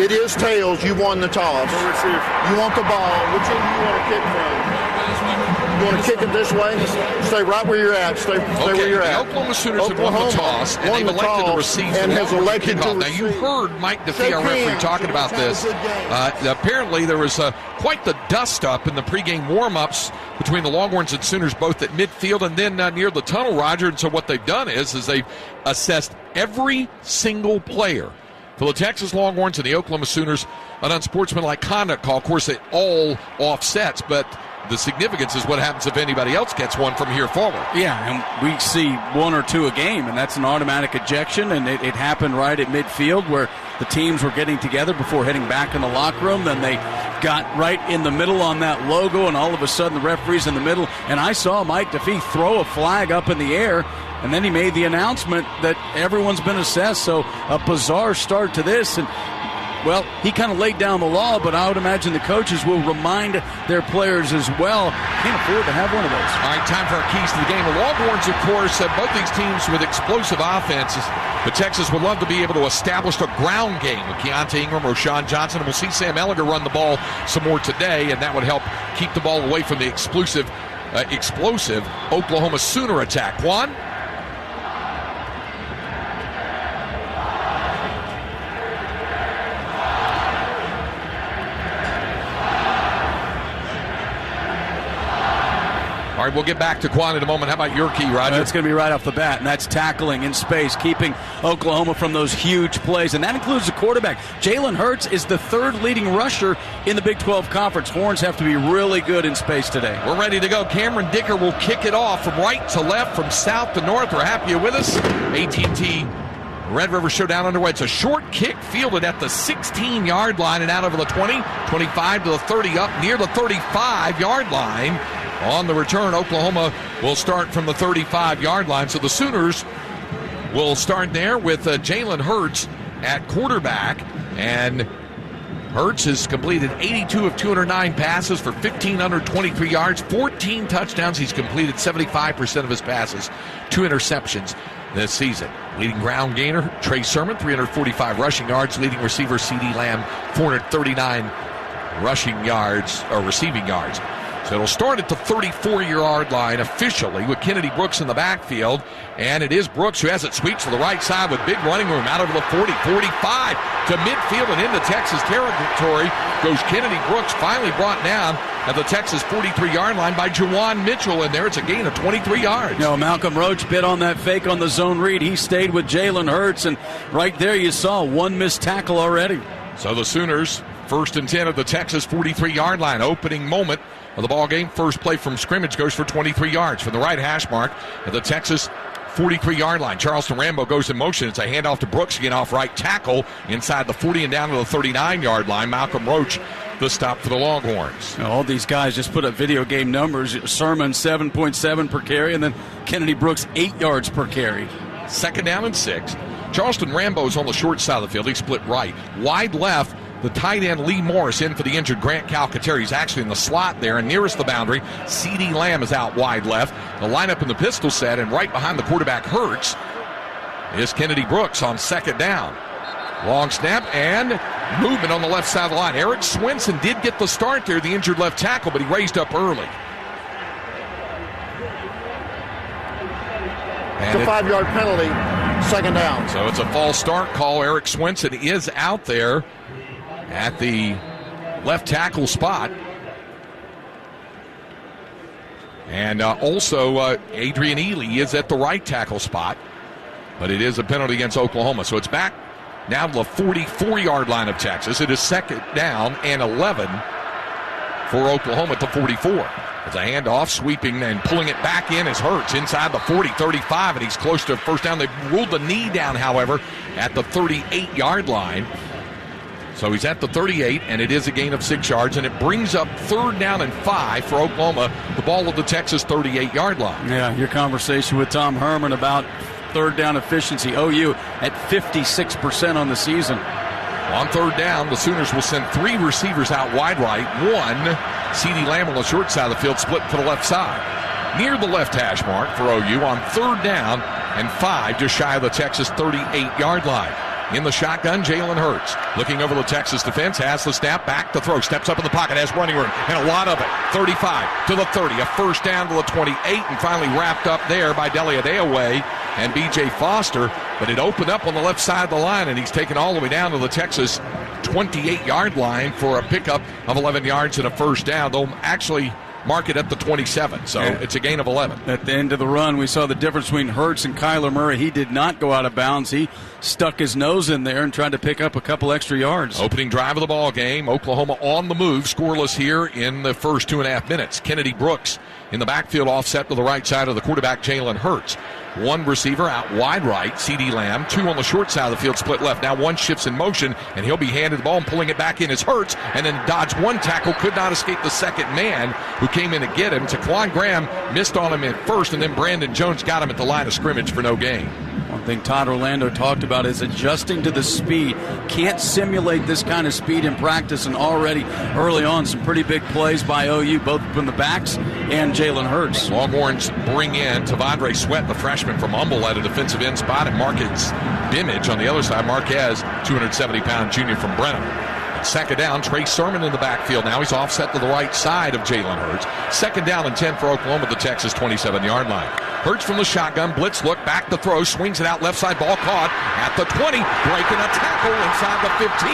It is tails. You won the toss. You want the ball. Which end do you want to kick from? You want to kick it this way? Stay right where you're at. Stay where you're at. The Oklahoma Sooners have won the toss, and they've elected to receive and has elected to Now, you heard Mike DeFee, our referee, talking about this. Apparently, there was quite the dust-up in the pregame warm-ups between the Longhorns and Sooners, both at midfield and then near the tunnel, Roger. And so what they've done is they've assessed every single player for the Texas Longhorns and the Oklahoma Sooners an unsportsmanlike conduct call. Of course, it all offsets, but the significance is what happens if anybody else gets one from here forward. Yeah, and we see one or two a game, and that's an automatic ejection, and it happened right at midfield where the teams were getting together before heading back in the locker room. Then they got right in the middle on that logo, and all of a sudden the referee's in the middle, and I saw Mike DeFee throw a flag up in the air, and then he made the announcement that everyone's been assessed. So a bizarre start to this, and well, he kind of laid down the law, but I would imagine the coaches will remind their players as well. Can't afford to have one of those. All right, time for our keys to the game. The Longhorns, of course, both these teams with explosive offenses, but Texas would love to be able to establish a ground game with Keontae Ingram, Roshan Johnson, and we'll see Sam Ehlinger run the ball some more today, and that would help keep the ball away from the explosive Oklahoma Sooner attack. Juan? All right, we'll get back to Quan in a moment. How about your key, Roger? That's going to be right off the bat, and that's tackling in space, keeping Oklahoma from those huge plays, and that includes the quarterback. Jalen Hurts is the third leading rusher in the Big 12 Conference. Horns have to be really good in space today. We're ready to go. Cameron Dicker will kick it off from right to left, from south to north. We're happy you're with us. AT&T Red River Showdown underway. It's a short kick fielded at the 16-yard line and out over the 20, 25 to the 30, up near the 35-yard line. On the return, Oklahoma will start from the 35-yard line. So the Sooners will start there with Jalen Hurts at quarterback. And Hurts has completed 82 of 209 passes for 1,523 yards, 14 touchdowns. He's completed 75% of his passes, 2 interceptions this season. Leading ground gainer, Trey Sermon, 345 rushing yards. Leading receiver, C.D. Lamb, 439 receiving yards. So it'll start at the 34-yard line officially with Kennedy Brooks in the backfield. And it is Brooks who has it, sweeps to the right side with big running room out over the 40, 45 to midfield and into Texas territory goes Kennedy Brooks, finally brought down at the Texas 43-yard line by Juwan Mitchell. And there it's a gain of 23 yards. No, Malcolm Roach bit on that fake on the zone read. He stayed with Jalen Hurts, and right there you saw one missed tackle already. So the Sooners, 1st and 10 at the Texas 43-yard line. Opening moment of the ball game. First play from scrimmage goes for 23 yards from the right hash mark at the Texas 43-yard line. Charleston Rambo goes in motion. It's a handoff to Brooks again off right tackle inside the 40 and down to the 39-yard line. Malcolm Roach, the stop for the Longhorns. Now, all these guys just put up video game numbers. Sermon 7.7 per carry, and then Kennedy Brooks 8 yards per carry. 2nd down and 6. Charleston Rambo's on the short side of the field. He split right. Wide left, the tight end Lee Morris in for the injured Grant Calcaterra. He's actually in the slot there and nearest the boundary. C.D. Lamb is out wide left. The lineup in the pistol set, and right behind the quarterback Hurts is Kennedy Brooks on 2nd down. Long snap and movement on the left side of the line. Eric Swinson did get the start there, the injured left tackle, but he raised up early. It's a 5-yard penalty, 2nd down. So it's a false start call. Eric Swinson is out there at the left tackle spot. And also Adrian Ely is at the right tackle spot. But it is a penalty against Oklahoma. So it's back now to the 44-yard line of Texas. It is 2nd down and 11 for Oklahoma at the 44. It's a handoff, sweeping and pulling it back in as Hurts inside the 40, 35, and he's close to 1st down. They ruled the knee down, however, at the 38-yard line. So he's at the 38, and it is a gain of 6 yards, and it brings up 3rd down and 5 for Oklahoma, the ball at the Texas 38-yard line. Yeah, your conversation with Tom Herman about 3rd down efficiency. OU at 56% on the season. On 3rd down, the Sooners will send 3 receivers out wide right. 1, C.D. Lamb on the short side of the field, split to the left side. Near the left hash mark for OU on 3rd down and 5, just shy of the Texas 38-yard line. In the shotgun, Jalen Hurts. Looking over the Texas defense, has the snap, back to throw, steps up in the pocket, has running room, and a lot of it. 35 to the 30, a first down to the 28, and finally wrapped up there by Dele Adeoye and B.J. Foster. But it opened up on the left side of the line, and he's taken all the way down to the Texas 28-yard line for a pickup of 11 yards and a first down. They'll actually mark it at the 27, so it's a gain of 11. At the end of the run, we saw the difference between Hurts and Kyler Murray. He did not go out of bounds. He stuck his nose in there and tried to pick up a couple extra yards. Opening drive of the ball game. Oklahoma on the move, scoreless here in the first 2.5 minutes. Kennedy Brooks in the backfield, offset to the right side of the quarterback, Jalen Hurts. One receiver out wide right, C.D. Lamb. Two on the short side of the field, split left. Now one shifts in motion, and he'll be handed the ball and pulling it back in is Hurts, and then dodged one tackle, could not escape the second man who came in to get him. Taquan Graham missed on him at first, and then Brandon Jones got him at the line of scrimmage for no gain. One thing Todd Orlando talked about is adjusting to the speed. Can't simulate this kind of speed in practice, and already early on some pretty big plays by OU, both from the backs and Jalen Hurts. Longhorns bring in Tavondre Sweat, the freshman from Humble, at a defensive end spot, and Marcus Dimage on the other side. Marquez, 270-pound junior from Brenham. Second down, Trey Sermon in the backfield. Now he's offset to the right side of Jalen Hurts. Second down and 10 for Oklahoma at the Texas 27-yard line. Hurts from the shotgun, blitz look, back to throw, swings it out left side, ball caught at the 20, breaking a tackle inside the 15,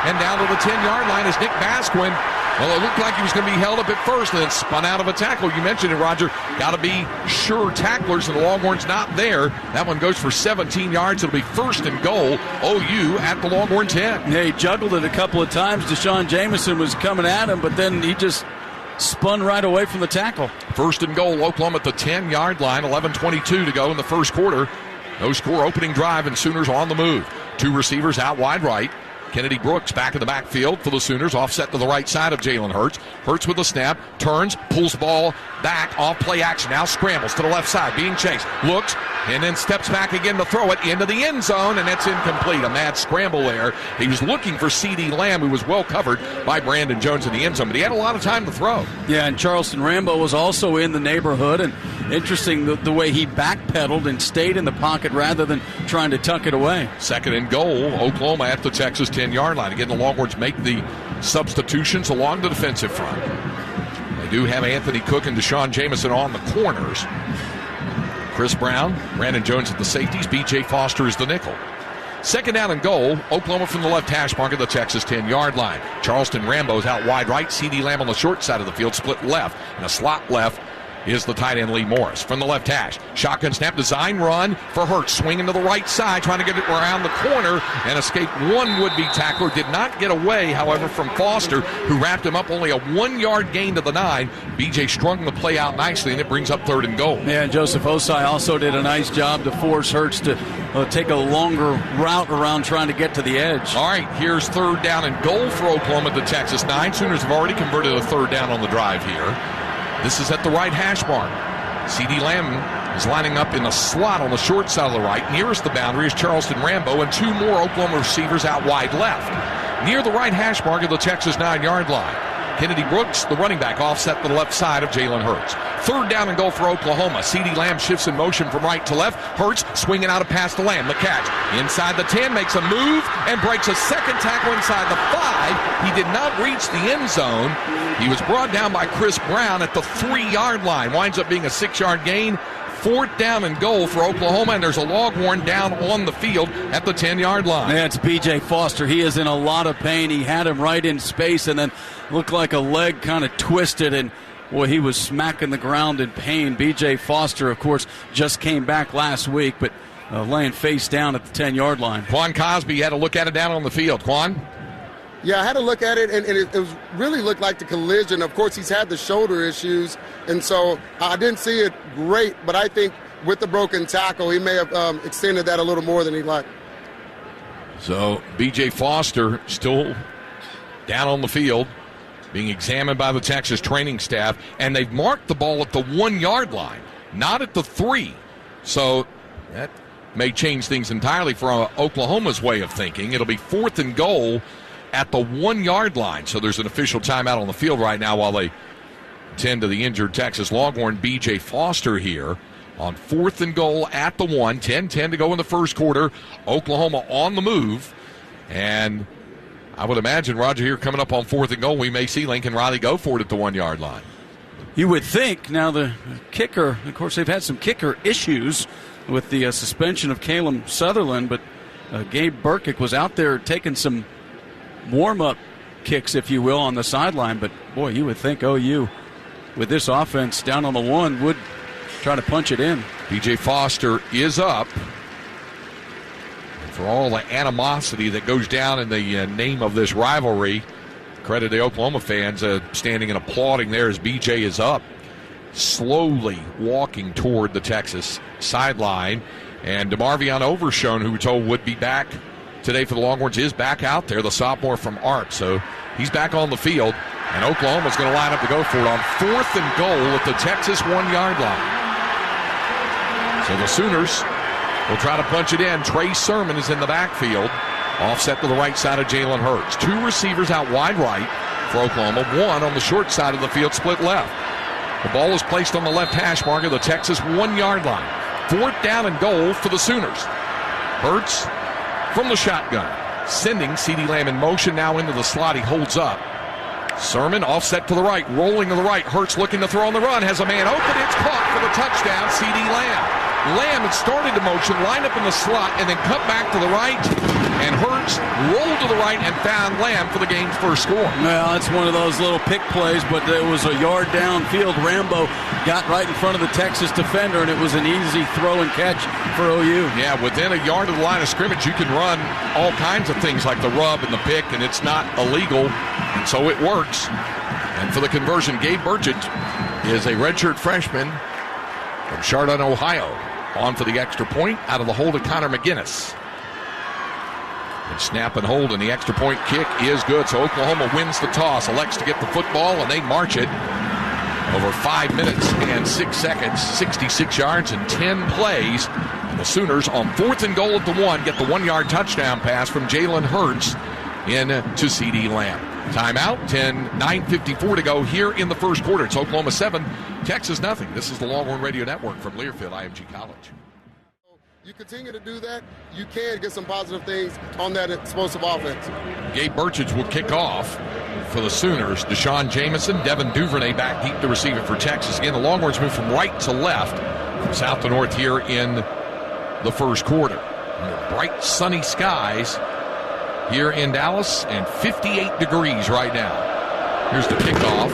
and down to the 10-yard line is Nick Basquin. Well, it looked like he was going to be held up at first and then spun out of a tackle. You mentioned it, Roger. Got to be sure tacklers, and the Longhorns not there. That one goes for 17 yards. It'll be first and goal, OU at the Longhorn 10. Yeah, he juggled it a couple of times. Deshaun Jameson was coming at him, but then he just spun right away from the tackle. First and goal, Oklahoma at the 10-yard line. 11:22 to go in the first quarter. No score opening drive, and Sooners on the move. Two receivers out wide right. Kennedy Brooks back in the backfield for the Sooners, offset to the right side of Jalen Hurts. Hurts with the snap, turns, pulls the ball back, off play action, now scrambles to the left side, being chased, looks, and then steps back again to throw it into the end zone, and that's incomplete. A mad scramble there. He was looking for C.D. Lamb, who was well covered by Brandon Jones in the end zone, but he had a lot of time to throw. Yeah, and Charleston Rambo was also in the neighborhood, and interesting the way he backpedaled and stayed in the pocket rather than trying to tuck it away. Second and goal, Oklahoma at the Texas 10-yard line. Again, the Longhorns make the substitutions along the defensive front. They do have Anthony Cook and Deshaun Jameson on the corners. Chris Brown, Brandon Jones at the safeties, B.J. Foster is the nickel. Second down and goal, Oklahoma from the left hash mark at the Texas 10-yard line. Charleston Rambo's out wide right, C.D. Lamb on the short side of the field, split left, and a slot left is the tight end Lee Morris. From the left hash, shotgun snap, design run for Hurts, swinging to the right side, trying to get it around the corner and escape one would-be tackler. Did not get away, however, from Foster, who wrapped him up. Only a 1-yard gain to the 9. BJ strung the play out nicely, and it brings up third and goal. Yeah, and Joseph Osai also did a nice job to force Hurts to take a longer route around trying to get to the edge. All right, here's third down and goal for Oklahoma at the Texas 9. Sooners have already converted a third down on the drive here. This is at the right hash mark. C.D. Lamb is lining up in the slot on the short side of the right. Nearest the boundary is Charleston Rambo and two more Oklahoma receivers out wide left. Near the right hash mark of the Texas 9-yard line. Kennedy Brooks, the running back, offset to the left side of Jalen Hurts. Third down and goal for Oklahoma. C.D. Lamb shifts in motion from right to left. Hurts swinging out a pass to Lamb. The catch inside the 10, makes a move and breaks a second tackle inside the 5. He did not reach the end zone. He was brought down by Chris Brown at the 3-yard line. Winds up being a 6-yard gain. Fourth down and goal for Oklahoma, and there's a Longhorn down on the field at the 10-yard line. Yeah, it's B.J. Foster. He is in a lot of pain. He had him right in space and then looked like a leg kind of twisted, and boy, he was smacking the ground in pain. B.J. Foster, of course, just came back last week, but laying face down at the 10-yard line. Quan Cosby had a look at it down on the field. Quan? Yeah, I had a look at it, and it was really looked like the collision. Of course, he's had the shoulder issues, and so I didn't see it great, but I think with the broken tackle, he may have extended that a little more than he liked. So B.J. Foster still down on the field, being examined by the Texas training staff, and they've marked the ball at the 1-yard line, not at the 3. So that may change things entirely for Oklahoma's way of thinking. It'll be fourth and goal at the 1-yard line. So there's an official timeout on the field right now while they tend to the injured Texas Longhorn, B.J. Foster here. on 4th and goal at the 1. 10-10 to go in the first quarter. Oklahoma on the move. And I would imagine, Roger, here coming up on 4th and goal, we may see Lincoln Riley go for it at the 1-yard line. You would think. Now the kicker, of course, they've had some kicker issues with the suspension of Caleb Sutherland, but Gabe Burkick was out there taking some warm-up kicks, if you will, on the sideline. But, boy, you would think OU, with this offense down on the 1, would try to punch it in. P.J. Foster is up. And for all the animosity that goes down in the name of this rivalry, credit the Oklahoma fans standing and applauding there as B.J. is up, slowly walking toward the Texas sideline. And DeMarvion Overshone, who we're told would be back today for the Longhorns, is back out there, the sophomore from Arp. So he's back on the field, and Oklahoma's going to line up to go for it on 4th and goal at the Texas 1-yard line. So the Sooners will try to punch it in. Trey Sermon is in the backfield, offset to the right side of Jalen Hurts. 2 receivers out wide right for Oklahoma, 1 on the short side of the field, split left. The ball is placed on the left hash mark of the Texas 1-yard line. 4th down and goal for the Sooners. Hurts from the shotgun, sending C.D. Lamb in motion now into the slot. He holds up. Sermon offset to the right, rolling to the right. Hurts looking to throw on the run, has a man open. It's caught for the touchdown, C.D. Lamb. Lamb had started the motion, lined up in the slot, and then cut back to the right. And Hurts rolled to the right and found Lamb for the game's first score. Well, it's one of those little pick plays, but it was a yard downfield. Rambo got right in front of the Texas defender, and it was an easy throw and catch for OU. Yeah, within a yard of the line of scrimmage, you can run all kinds of things like the rub and the pick, and it's not illegal, and so it works. And for the conversion, Gabe Burchett is a redshirt freshman from Chardon, Ohio, on for the extra point out of the hold of Connor McGinnis. And snap and hold, and the extra point kick is good. So Oklahoma wins the toss, elects to get the football, and they march it over 5 minutes and 6 seconds, 66 yards and 10 plays. And the Sooners on 4th and goal at the 1 get the 1-yard touchdown pass from Jalen Hurts in to C.D. Lamb. Timeout, 9:54 to go here in the first quarter. It's Oklahoma 7, Texas nothing. This is the Longhorn Radio Network from Learfield IMG College. You continue to do that, you can get some positive things on that explosive offense. Gabe Burchett will kick off for the Sooners. Deshaun Jamison, Devin Duvernay back deep to receive it for Texas. Again, the Longhorns move from right to left, from south to north here in the first quarter. Bright, sunny skies here in Dallas, and 58 degrees right now. Here's the kickoff,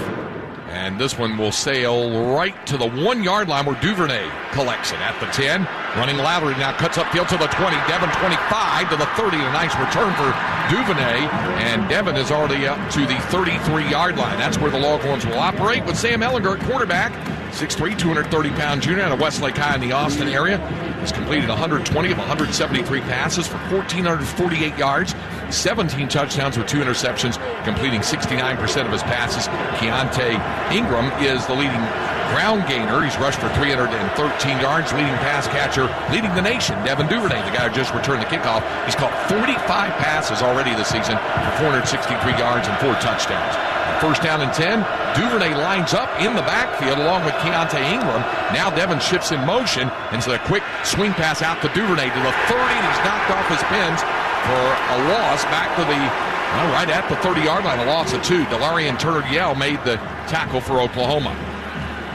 and this one will sail right to the 1-yard line where Duvernay collects it at the 10. Running Lowry now cuts upfield to the 20. Devin 25 to the 30. A nice return for Duvernay, and Devin is already up to the 33-yard line. That's where the Longhorns will operate with Sam Ellinger at quarterback. 6'3", 230-pound junior out of Westlake High in the Austin area. He's completed 120 of 173 passes for 1,448 yards, 17 touchdowns with 2 interceptions, completing 69% of his passes. Keontae Ingram is the leading ground gainer. He's rushed for 313 yards, leading pass catcher, leading the nation. Devin Duvernay, the guy who just returned the kickoff, he's caught 45 passes already this season for 463 yards and 4 touchdowns. First down and 10. Duvernay lines up in the backfield along with Keontae Ingram. Now Devin shifts in motion, and so a quick swing pass out to Duvernay to the 30, and he's knocked off his pins for a loss back to the, right at the 30-yard line, a loss of 2. Delarian Turner-Yell made the tackle for Oklahoma.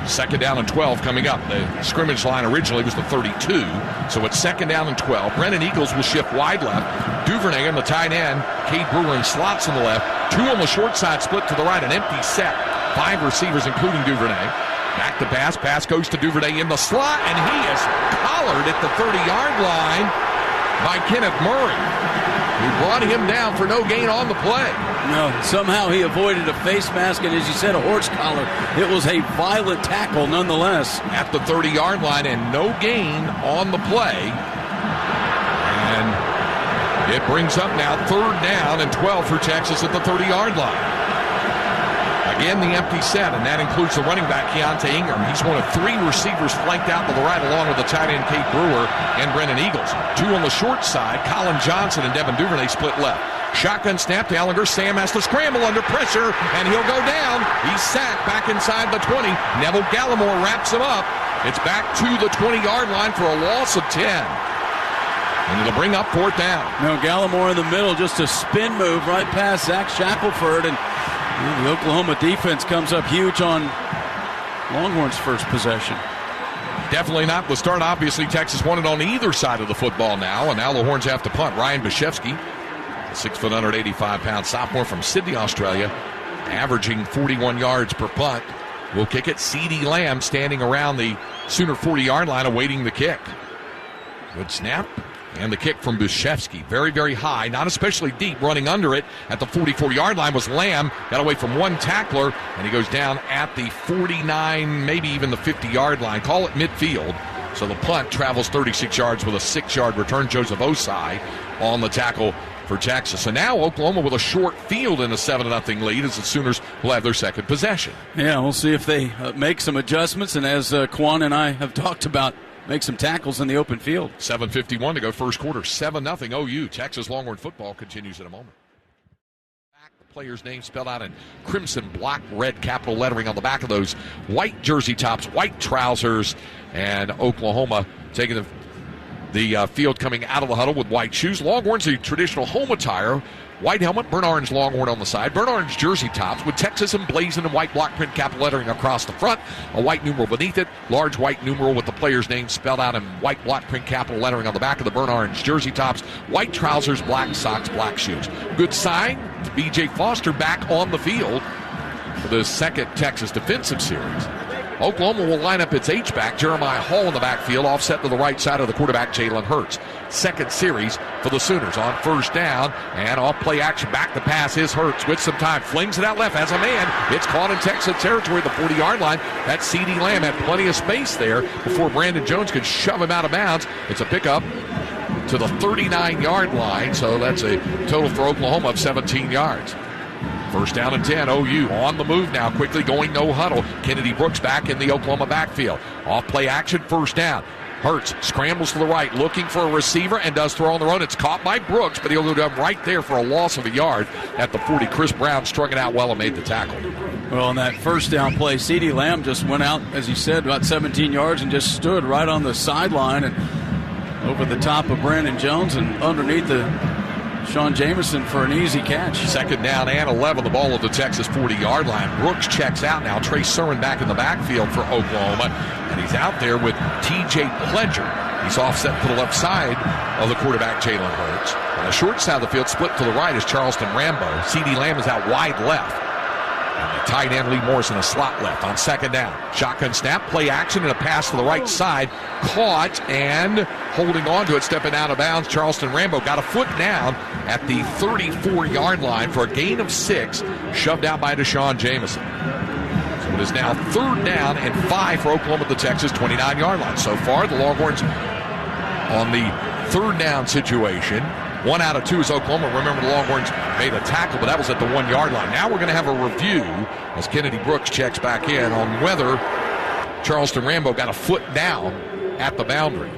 Second down and 12 coming up. The scrimmage line originally was the 32, so it's second down and 12. Brennan Eagles will shift wide left. Duvernay on the tight end. Cade Brewer in slots on the left. 2 on the short side, split to the right, an empty set. 5 receivers, including Duvernay. Back to pass. Pass goes to Duvernay in the slot, and he is collared at the 30-yard line by Kenneth Murray, who brought him down for no gain on the play. No, somehow he avoided a face mask and, as you said, a horse collar. It was a violent tackle nonetheless. At the 30-yard line and no gain on the play. And it brings up now third down and 12 for Texas at the 30-yard line. Again, the empty set, and that includes the running back, Keontae Ingram. He's one of 3 receivers flanked out to the right, along with the tight end, Cade Brewer, and Brennan Eagles. 2 on the short side, Colin Johnson and Devin Duvernay split left. Shotgun snap to Ellinger. Sam has to scramble under pressure, and he'll go down. He's sacked back inside the 20. Neville Gallimore wraps him up. It's back to the 20-yard line for a loss of 10. And it'll bring up 4th down. No, Gallimore in the middle, just a spin move right past Zach Shackelford, and the Oklahoma defense comes up huge on Longhorns' first possession. Definitely not the start. Obviously, Texas won it on either side of the football now, and now the Horns have to punt. Ryan Bashevsky, 6 foot, 185-pound sophomore from Sydney, Australia, averaging 41 yards per punt. Will kick it. CeeDee Lamb standing around the Sooner 40-yard line awaiting the kick. Good snap. And the kick from Bashevsky. Very, very high. Not especially deep. Running under it at the 44-yard line was Lamb. Got away from one tackler, and he goes down at the 49, maybe even the 50-yard line. Call it midfield. So the punt travels 36 yards with a 6-yard return. Joseph Osai on the tackle for Texas. So now Oklahoma with a short field in a 7-0 lead as the Sooners will have their second possession. Yeah, we'll see if they make some adjustments, and as Quan and I have talked about, make some tackles in the open field. 7:51 to go first quarter. 7-0 OU. Texas Longhorn football continues in a moment. The player's name spelled out in crimson, black, red capital lettering on the back of those white jersey tops, white trousers, and Oklahoma taking the field coming out of the huddle with white shoes. Longhorns, the traditional home attire. White helmet, burnt orange Longhorn on the side, burnt orange jersey tops with Texas emblazoned in white block print capital lettering across the front, a white numeral beneath it, large white numeral with the player's name spelled out in white block print capital lettering on the back of the burnt orange jersey tops, white trousers, black socks, black shoes. Good sign, B.J. Foster back on the field for the second Texas defensive series. Oklahoma will line up its H-back, Jeremiah Hall in the backfield, offset to the right side of the quarterback, Jalen Hurts. Second series for the Sooners on first down, and off play action, back to pass is Hurts with some time, flings it out left, has a man, it's caught in Texas territory at the 40-yard line. That CeeDee Lamb had plenty of space there before Brandon Jones could shove him out of bounds. It's a pickup to the 39-yard line, so that's a total for Oklahoma of 17 yards. First down and 10, OU on the move now, quickly going no huddle. Kennedy Brooks back in the Oklahoma backfield. Off play action, first down. Hurts scrambles to the right, looking for a receiver, and does throw on the run. It's caught by Brooks, but he'll go down right there for a loss of a yard at the 40. Chris Brown strung it out well and made the tackle. Well, on that first down play, CeeDee Lamb just went out, as you said, about 17 yards and just stood right on the sideline and over the top of Brandon Jones and underneath the Sean Jamison for an easy catch. Second down and 11, the ball at the Texas 40-yard line. Brooks checks out now. Trey Sermon back in the backfield for Oklahoma, and he's out there with T.J. Pledger. He's offset to the left side of the quarterback, Jalen Hurts. On the short side of the field, split to the right, is Charleston Rambo. CeeDee Lamb is out wide left. And the tight end, Lee Morris, in a slot left on second down. Shotgun snap, play action, and a pass to the right side. Caught and holding on to it, stepping out of bounds. Charleston Rambo got a foot down at the 34-yard line for a gain of 6, shoved out by Deshaun Jamison. So it is now third down and 5 for Oklahoma at the Texas 29-yard line. So far, the Longhorns on the third down situation. 1 out of 2 is Oklahoma. Remember, the Longhorns made a tackle, but that was at the 1-yard line. Now we're going to have a review as Kennedy Brooks checks back in on whether Charleston Rambo got a foot down at the boundary.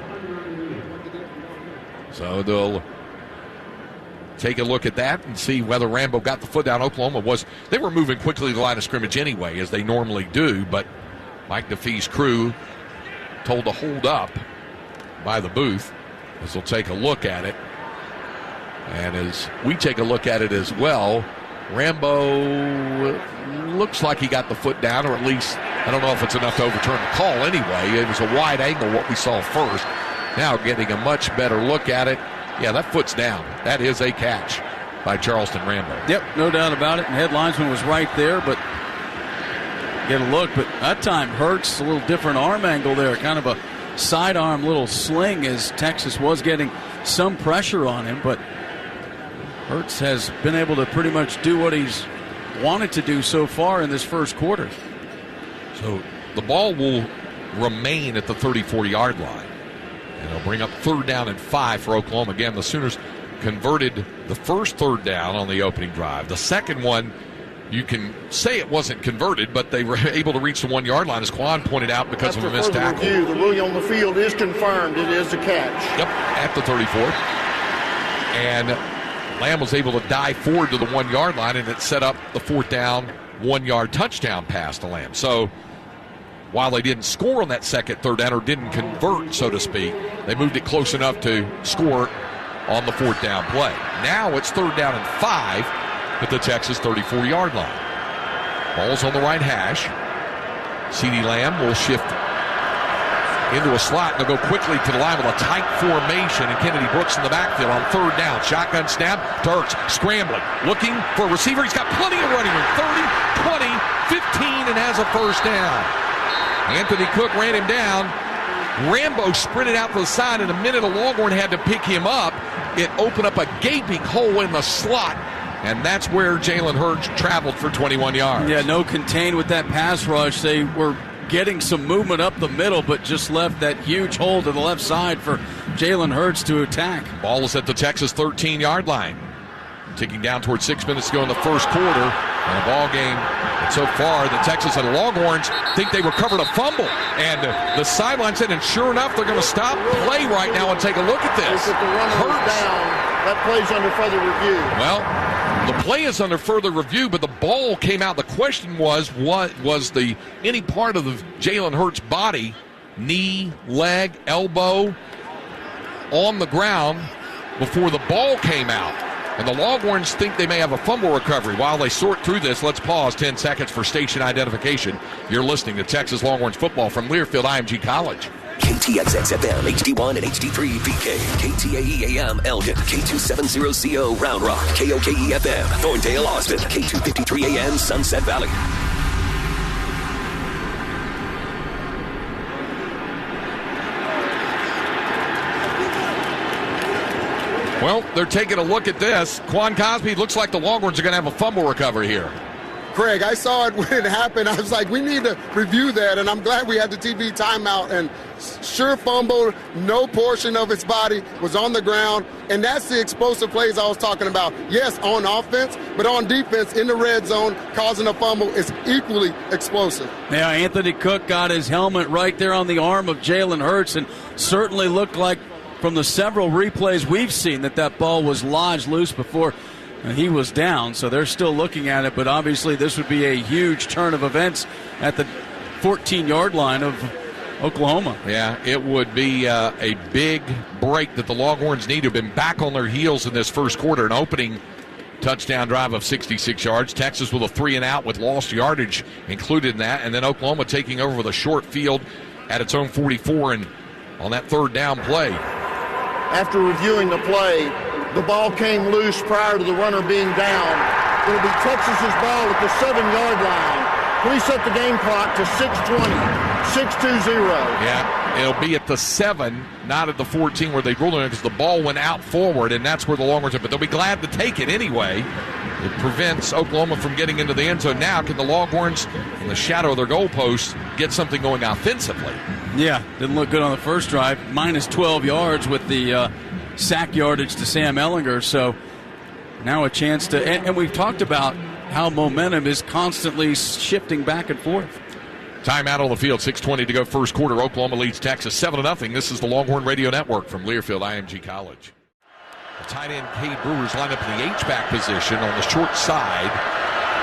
So they'll take a look at that and see whether Rambo got the foot down. Oklahoma they were moving quickly to the line of scrimmage anyway, as they normally do, but Mike DeFee's crew told to hold up by the booth as they'll take a look at it. And as we take a look at it as well, Rambo looks like he got the foot down, or at least, I don't know if it's enough to overturn the call anyway. It was a wide angle, what we saw first. Now getting a much better look at it. Yeah, that foot's down. That is a catch by Charleston Rambo. Yep, no doubt about it. And head linesman was right there, but get a look. But that time, Hurts, a little different arm angle there, kind of a sidearm little sling, as Texas was getting some pressure on him, but Hurts has been able to pretty much do what he's wanted to do so far in this first quarter. So the ball will remain at the 34-yard line. And it'll bring up third down and 5 for Oklahoma. Again, the Sooners converted the first third down on the opening drive. The second one, you can say it wasn't converted, but they were able to reach the 1-yard line, as Quan pointed out, because of a missed tackle. Review, the ruling on the field is confirmed. It is a catch. Yep, at the 34. And Lamb was able to dive forward to the 1 yard line, and it set up the 4th down, 1 yard touchdown pass to Lamb. So while they didn't score on that second third down, or didn't convert, so to speak, they moved it close enough to score on the 4th down play. Now it's 3rd down and 5 at the Texas 34-yard line. Ball's on the right hash. CeeDee Lamb will shift into a slot, and they'll go quickly to the line with a tight formation, and Kennedy Brooks in the backfield on 3rd down. Shotgun snap, Hurts scrambling, looking for a receiver. He's got plenty of running room, 30, 20, 15, and has a 1st down. Anthony Cook ran him down. Rambo sprinted out to the side, and the minute a Longhorn had to pick him up, it opened up a gaping hole in the slot, and that's where Jalen Hurts traveled for 21 yards. Yeah, no contain with that pass rush. They were getting some movement up the middle, but just left that huge hole to the left side for Jalen Hurts to attack. Ball is at the Texas 13-yard line. Ticking down towards 6 minutes to go in the first quarter. And a ball game. And so far, the Texas and Longhorns think they recovered a fumble. And the sideline said, and sure enough, they're going to stop play right now and take a look at this. If the runner is down, that play's under further review. Well, the play is under further review, but the ball came out. The question was, what was any part of the Jalen Hurts body, knee, leg, elbow, on the ground before the ball came out? And the Longhorns think they may have a fumble recovery. While they sort through this, let's pause 10 seconds for station identification. You're listening to Texas Longhorns football from Learfield IMG College. KTXX-FM, HD1 and HD3 PK, KTAE-AM Elgin, K270CO Round Rock, KOKE-FM, Thorndale, Austin, K253-AM Sunset Valley. Well, they're taking a look at this. Quan Cosby, looks like the Longhorns are going to have a fumble recovery here. Craig, I saw it when it happened. I was like, we need to review that, and I'm glad we had the TV timeout. And sure fumble, no portion of his body was on the ground, and that's the explosive plays I was talking about. Yes, on offense, but on defense in the red zone, causing a fumble is equally explosive. Yeah, Anthony Cook got his helmet right there on the arm of Jalen Hurts, and certainly looked like from the several replays we've seen that ball was lodged loose before he was down. So they're still looking at it, but obviously this would be a huge turn of events at the 14-yard line of Oklahoma. Yeah, it would be a big break that the Longhorns need to have been back on their heels in this first quarter. An opening touchdown drive of 66 yards. Texas with a 3-and-out with lost yardage included in that. And then Oklahoma taking over with a short field at its own 44 and on that 3rd down play. After reviewing the play, the ball came loose prior to the runner being down. It'll be Texas's ball at the 7-yard line. Please set the game clock to 6:20, 6:20. Yeah, it'll be at the 7, not at the 14 where they ruled it, because the ball went out forward, and that's where the Longhorns are. But they'll be glad to take it anyway. It prevents Oklahoma from getting into the end zone. Now, can the Longhorns, in the shadow of their goalposts, get something going offensively? Yeah, didn't look good on the first drive. Minus 12 yards with the sack yardage to Sam Ehlinger. So now a chance to, and we've talked about how momentum is constantly shifting back and forth. Timeout on the field, 6:20 to go first quarter. Oklahoma leads Texas 7-0. This is the Longhorn Radio Network from Learfield IMG College. The tight end Cade Brewer's lined up in the H-back position on the short side,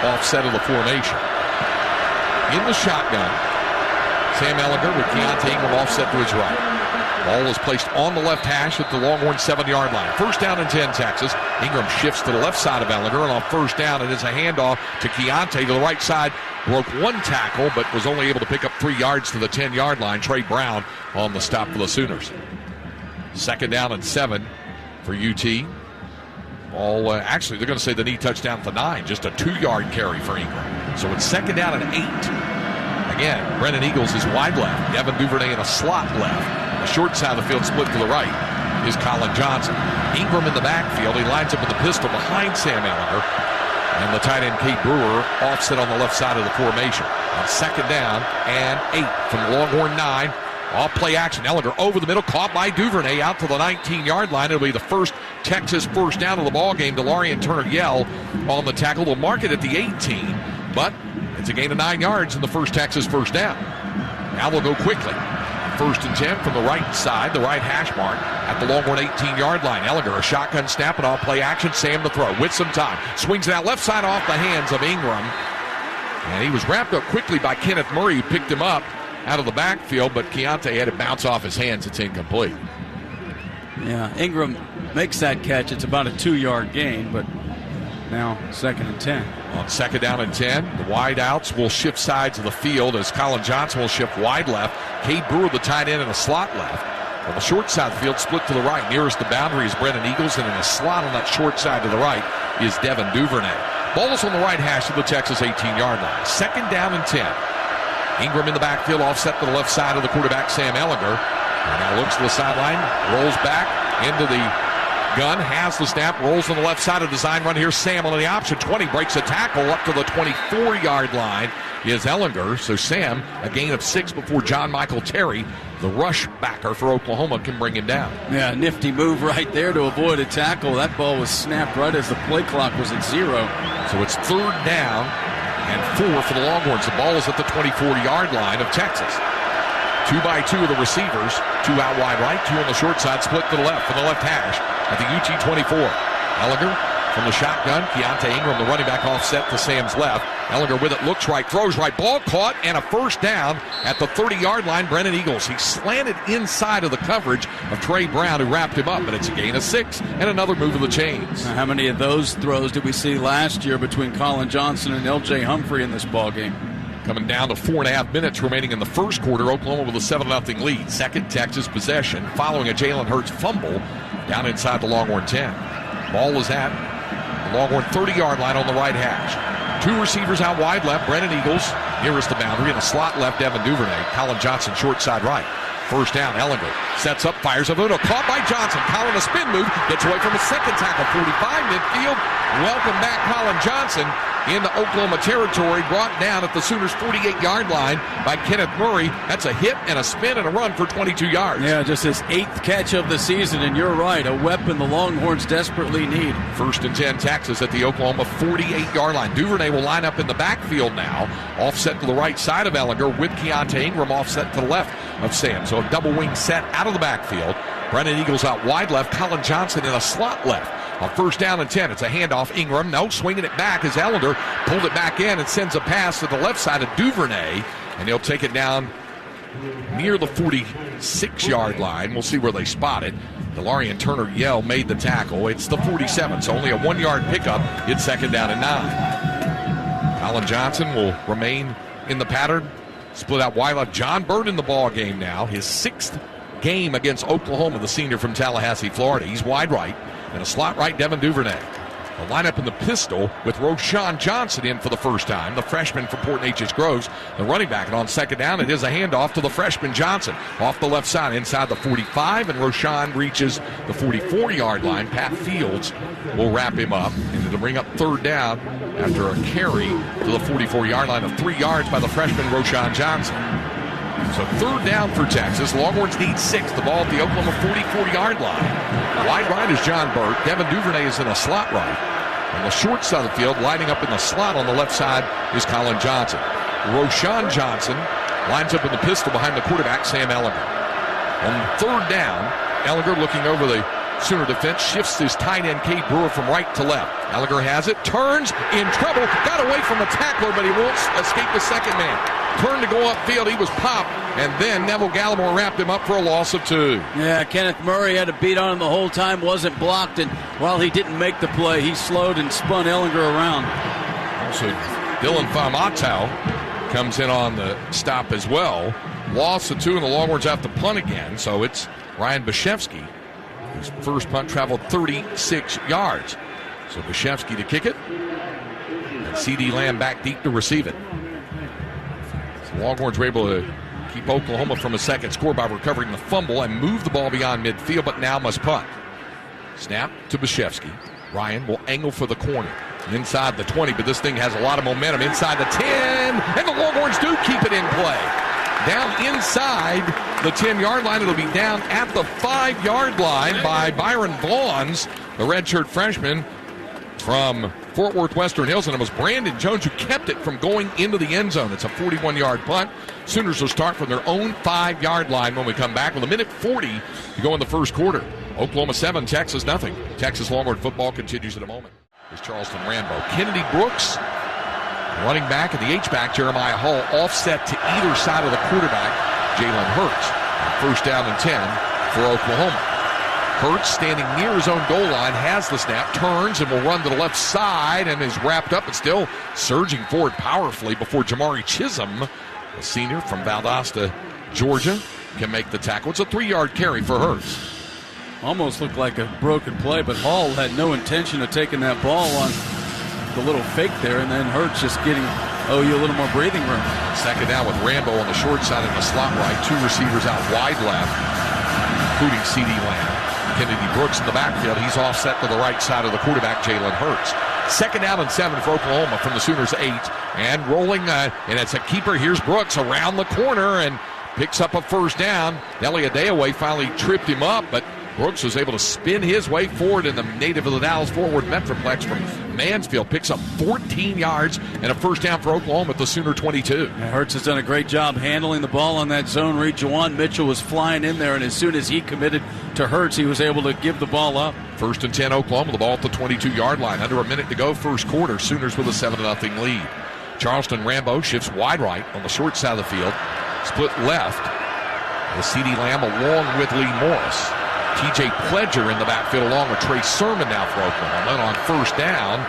offset of the formation. In the shotgun, Sam Ehlinger with Keontae Ingram offset to his right. Ball is placed on the left hash at the Longhorn 7-yard line. 1st down and 10, Texas. Ingram shifts to the left side of Ehlinger, and on 1st down, it is a handoff to Keontae to the right side. Broke 1 tackle, but was only able to pick up 3 yards to the 10-yard line. Trey Brown on the stop for the Sooners. 2nd down and 7 for UT. Ball, actually, they're going to say the knee touchdown to 9. Just a 2-yard carry for Ingram. So it's 2nd down and 8. Again, Brennan Eagles is wide left. Devin Duvernay in a slot left. The short side of the field split to the right is Colin Johnson. Ingram in the backfield. He lines up with the pistol behind Sam Ehlinger. And the tight end, Cade Brewer, offset on the left side of the formation. On 2nd down and 8 from the Longhorn 9. Off play action. Ehlinger over the middle, caught by Duvernay out to the 19-yard line. It'll be the first Texas 1st down of the ball game. DeLarian Turner-Yell on the tackle. They'll mark it at the 18, but it's a gain of 9 yards in the first Texas 1st down. Now they'll go quickly. 1st and 10 from the right side, the right hash mark at the Longhorn 18-yard line. Ellinger, a shotgun snap and all play action. Sam to throw with some time. Swings it out left side off the hands of Ingram. And he was wrapped up quickly by Kenneth Murray, who picked him up out of the backfield, but Keontae had it bounce off his hands. It's incomplete. Yeah, Ingram makes that catch. It's about a 2-yard gain, but now 2nd and 10. On 2nd down and 10, the wide outs will shift sides of the field as Colin Johnson will shift wide left. Cade Brewer, the tight end, in a slot left. On the short side of the field, split to the right. Nearest the boundary is Brennan Eagles, and in a slot on that short side to the right is Devin Duvernay. Ball is on the right hash of the Texas 18-yard line. 2nd down and 10. Ingram in the backfield, offset to the left side of the quarterback, Sam Ellinger. And now looks to the sideline, rolls back into the gun, has the snap, rolls on the left side of the design run. Here's Sam on the option 20, breaks a tackle up to the 24-yard line is Ellinger. So Sam, a gain of 6 before John Michael Terry, the rush backer for Oklahoma, can bring him down. Yeah, nifty move right there to avoid a tackle. That ball was snapped right as the play clock was at 0. So it's 3rd down and 4 for the Longhorns. The ball is at the 24-yard line of Texas. 2 by 2 of the receivers, 2 out wide right, 2 on the short side, split to the left for the left hash at the UT 24. Ellinger from the shotgun. Keontae Ingram, the running back, offset to Sam's left. Ellinger with it, looks right, throws right, ball caught, and a 1st down at the 30-yard line. Brennan Eagles. He slanted inside of the coverage of Trey Brown, who wrapped him up, but it's a gain of 6 and another move of the chains. How many of those throws did we see last year between Colin Johnson and L.J. Humphrey in this ball game? Coming down to 4.5 minutes remaining in the first quarter. Oklahoma with a 7-0 lead. Second Texas possession following a Jalen Hurts fumble down inside the Longhorn 10. Ball is at the Longhorn 30-yard line on the right hash. 2 receivers out wide left. Brennan Eagles nearest the boundary. In a slot left, Devin Duvernay. Colin Johnson short side right. 1st down, Ellinger sets up, fires a Vuno. Caught by Johnson. Colin a spin move. Gets away from a 2nd tackle. 45 midfield. Welcome back, Colin Johnson, into Oklahoma territory. Brought down at the Sooners' 48-yard line by Kenneth Murray. That's a hit and a spin and a run for 22 yards. Yeah, just his 8th catch of the season, and you're right, a weapon the Longhorns desperately need. 1st and 10, Texas at the Oklahoma 48-yard line. Duvernay will line up in the backfield now. Offset to the right side of Ellinger with Keontae Ingram offset to the left of Sam. So a double wing set out of the backfield. Brennan Eagles out wide left. Colin Johnson in a slot left. On 1st down and 10, it's a handoff. Ingram, no, swinging it back as Ellinger pulled it back in and sends a pass to the left side of Duvernay. And he'll take it down near the 46-yard line. We'll see where they spot it. Delarian Turner-Yell made the tackle. It's the 47, so only a 1-yard pickup. It's 2nd down and 9. Colin Johnson will remain in the pattern. Split out wide left. John Bird in the ball game now. His 6th game against Oklahoma, the senior from Tallahassee, Florida. He's wide right. And a slot right, Devin Duvernay. A lineup in the pistol with Roshan Johnson in for the first time, the freshman from Port Neches Groves, the running back. And on 2nd down, it is a handoff to the freshman Johnson off the left side inside the 45, and Roshan reaches the 44-yard line. Pat Fields will wrap him up, and it'll bring up 3rd down after a carry to the 44-yard line of 3 yards by the freshman Roshan Johnson. So 3rd down for Texas. Longhorns need 6. The ball at the Oklahoma 44-yard line. Wide right is John Burt. Devin Duvernay is in a slot right. On the short side of the field, lining up in the slot on the left side is Colin Johnson. Roshan Johnson lines up in the pistol behind the quarterback, Sam Ellinger. On 3rd down, Ellinger looking over the Sooner defense, shifts his tight end, Cade Brewer, from right to left. Ellinger has it, turns, in trouble, got away from the tackler, but he won't escape the second man. Turned to go upfield, he was popped, and then Neville Gallimore wrapped him up for a loss of 2. Yeah, Kenneth Murray had a beat on him the whole time, wasn't blocked, and while he didn't make the play, he slowed and spun Ellinger around. So Dylan Famato comes in on the stop as well. Loss of 2, and the Longhorns have to punt again, so it's Ryan Bashevsky. His first punt traveled 36 yards. So Bashevsky to kick it, and C.D. Lamb back deep to receive it. So Longhorns were able to keep Oklahoma from a second score by recovering the fumble and move the ball beyond midfield, but now must punt. Snap to Bashevsky. Ryan will angle for the corner. Inside the 20, but this thing has a lot of momentum. Inside the 10, and the Longhorns do keep it in play. Down inside the 10-yard line. It'll be down at the 5-yard line by Byron Vaughns, the redshirt freshman from Fort Worth Western Hills, and it was Brandon Jones who kept it from going into the end zone. It's a 41-yard punt. Sooners will start from their own 5-yard line when we come back with a minute 40 to go in the first quarter. Oklahoma 7, Texas nothing. Texas Longhorn football continues in a moment. Here's Charleston Rambo. Kennedy Brooks, running back, and the H-back, Jeremiah Hall, offset to either side of the quarterback, Jalen Hurts. First down and 10 for Oklahoma. Hurts standing near his own goal line, has the snap, turns and will run to the left side and is wrapped up and still surging forward powerfully before Jamari Chisholm, a senior from Valdosta, Georgia, can make the tackle. It's a 3-yard carry for Hurts. Almost looked like a broken play, but Hall had no intention of taking that ball on the little fake there, and then Hurts just getting you a little more breathing room. Second down with Rambo on the short side and the slot right. 2 receivers out wide left, including C.D. Lamb. Kennedy Brooks in the backfield. He's offset to the right side of the quarterback, Jalen Hurts. Second down and 7 for Oklahoma from the Sooners 8. And rolling, and it's a keeper. Here's Brooks around the corner and picks up a first down. Delia Deaway finally tripped him up, but Brooks was able to spin his way forward, and the native of the Dallas-Fort Worth Metroplex from Mansfield picks up 14 yards and a first down for Oklahoma at the Sooner 22. And Hurts has done a great job handling the ball on that zone read. Juwan Mitchell was flying in there, and as soon as he committed to Hurts, he was able to give the ball up. First and 10 Oklahoma, the ball at the 22-yard line. Under a minute to go, first quarter. Sooners with a 7-0 lead. Charleston Rambo shifts wide right on the short side of the field. Split left with C.D. Lamb along with Lee Morris. T.J. Pledger in the backfield along with Trey Sermon now for Oklahoma. And on first down,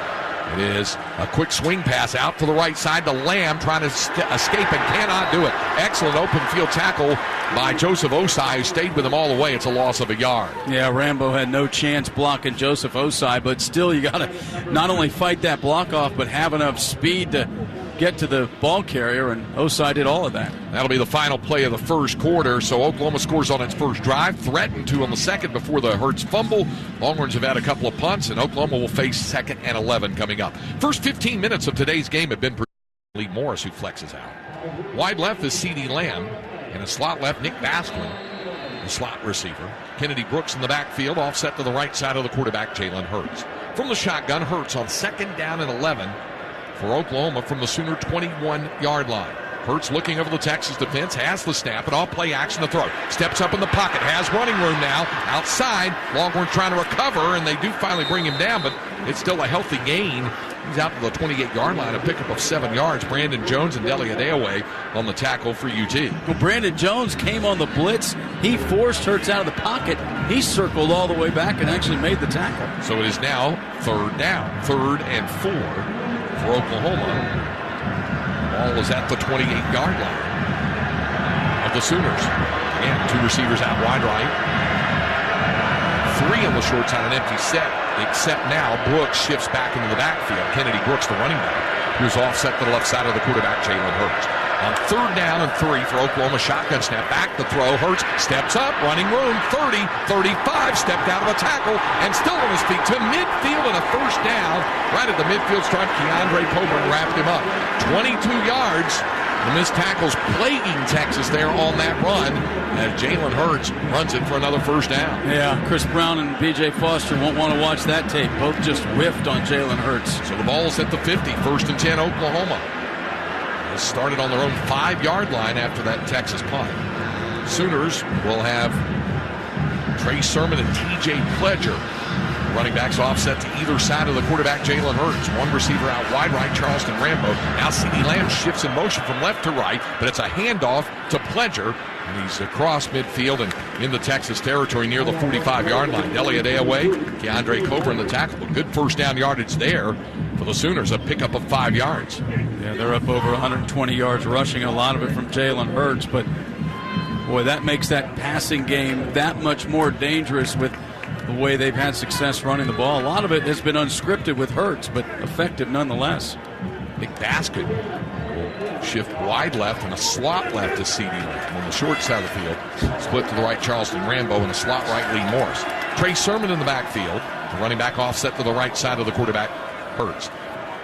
it is a quick swing pass out to the right side to Lamb, trying to escape and cannot do it. Excellent open field tackle by Joseph Osai, who stayed with him all the way. It's a loss of a yard. Yeah, Rambo had no chance blocking Joseph Osai, but still you got to not only fight that block off, but have enough speed to get to the ball carrier, and Osai did all of that. That'll be the final play of the first quarter. So Oklahoma scores on its first drive, threatened to on the second before the Hurts fumble. Longhorns have had a couple of punts, and Oklahoma will face 2nd and 11 coming up. First 15 minutes of today's game have been Lee Morris, who flexes out. Wide left is C.D. Lamb, and a slot left, Nick Basquin, the slot receiver. Kennedy Brooks in the backfield, offset to the right side of the quarterback, Jalen Hurts. From the shotgun, Hurts on 2nd down and 11 for Oklahoma from the Sooner 21-yard line. Hurts looking over the Texas defense, has the snap, and all play action to throw. Steps up in the pocket, has running room now. Outside, Longhorns trying to recover, and they do finally bring him down, but it's still a healthy gain. He's out to the 28-yard line, a pickup of 7 yards. Brandon Jones and Delia Deaway on the tackle for UT. Well, Brandon Jones came on the blitz. He forced Hurts out of the pocket. He circled all the way back and actually made the tackle. So it is now 3rd down, 3rd and 4. For Oklahoma. Ball is at the 28-yard line of the Sooners. Again, 2 receivers out wide right. 3 on the short side, an empty set. Except now, Brooks shifts back into the backfield. Kennedy Brooks, the running back, who's offset to the left side of the quarterback, Jalen Hurts. On 3rd down and 3 for Oklahoma, shotgun snap, back to throw. Hurts steps up, running room, 30, 35, stepped out of a tackle, and still on his feet to midfield and a first down. Right at the midfield stripe, Keandre Coburn wrapped him up. 22 yards. The missed tackles plaguing Texas there on that run as Jalen Hurts runs it for another first down. Yeah, Chris Brown and B.J. Foster won't want to watch that tape. Both just whiffed on Jalen Hurts. So the ball is at the 50, 1st and 10 Oklahoma. Started on their own 5-yard line after that Texas punt. Sooners will have Trey Sermon and T.J. Pledger. Running backs offset to either side of the quarterback, Jalen Hurts. 1 receiver out wide right, Charleston Rambo. Now C.D. Lamb shifts in motion from left to right, but it's a handoff to Pledger. And he's across midfield and into Texas territory near the 45-yard line. Delia Deaway, Keandre Coburn the tackle. A good first down yardage there for the Sooners, a pickup of 5 yards. Yeah, they're up over 120 yards rushing, a lot of it from Jalen Hurts, but boy, that makes that passing game that much more dangerous with the way they've had success running the ball. A lot of it has been unscripted with Hurts, but effective nonetheless. Big basket will shift wide left and a slot left to C.D. Lamb on the short side of the field. Split to the right, Charleston Rambo, and a slot right, Lee Morris. Trey Sermon in the backfield. The running back offset to the right side of the quarterback, Hurts.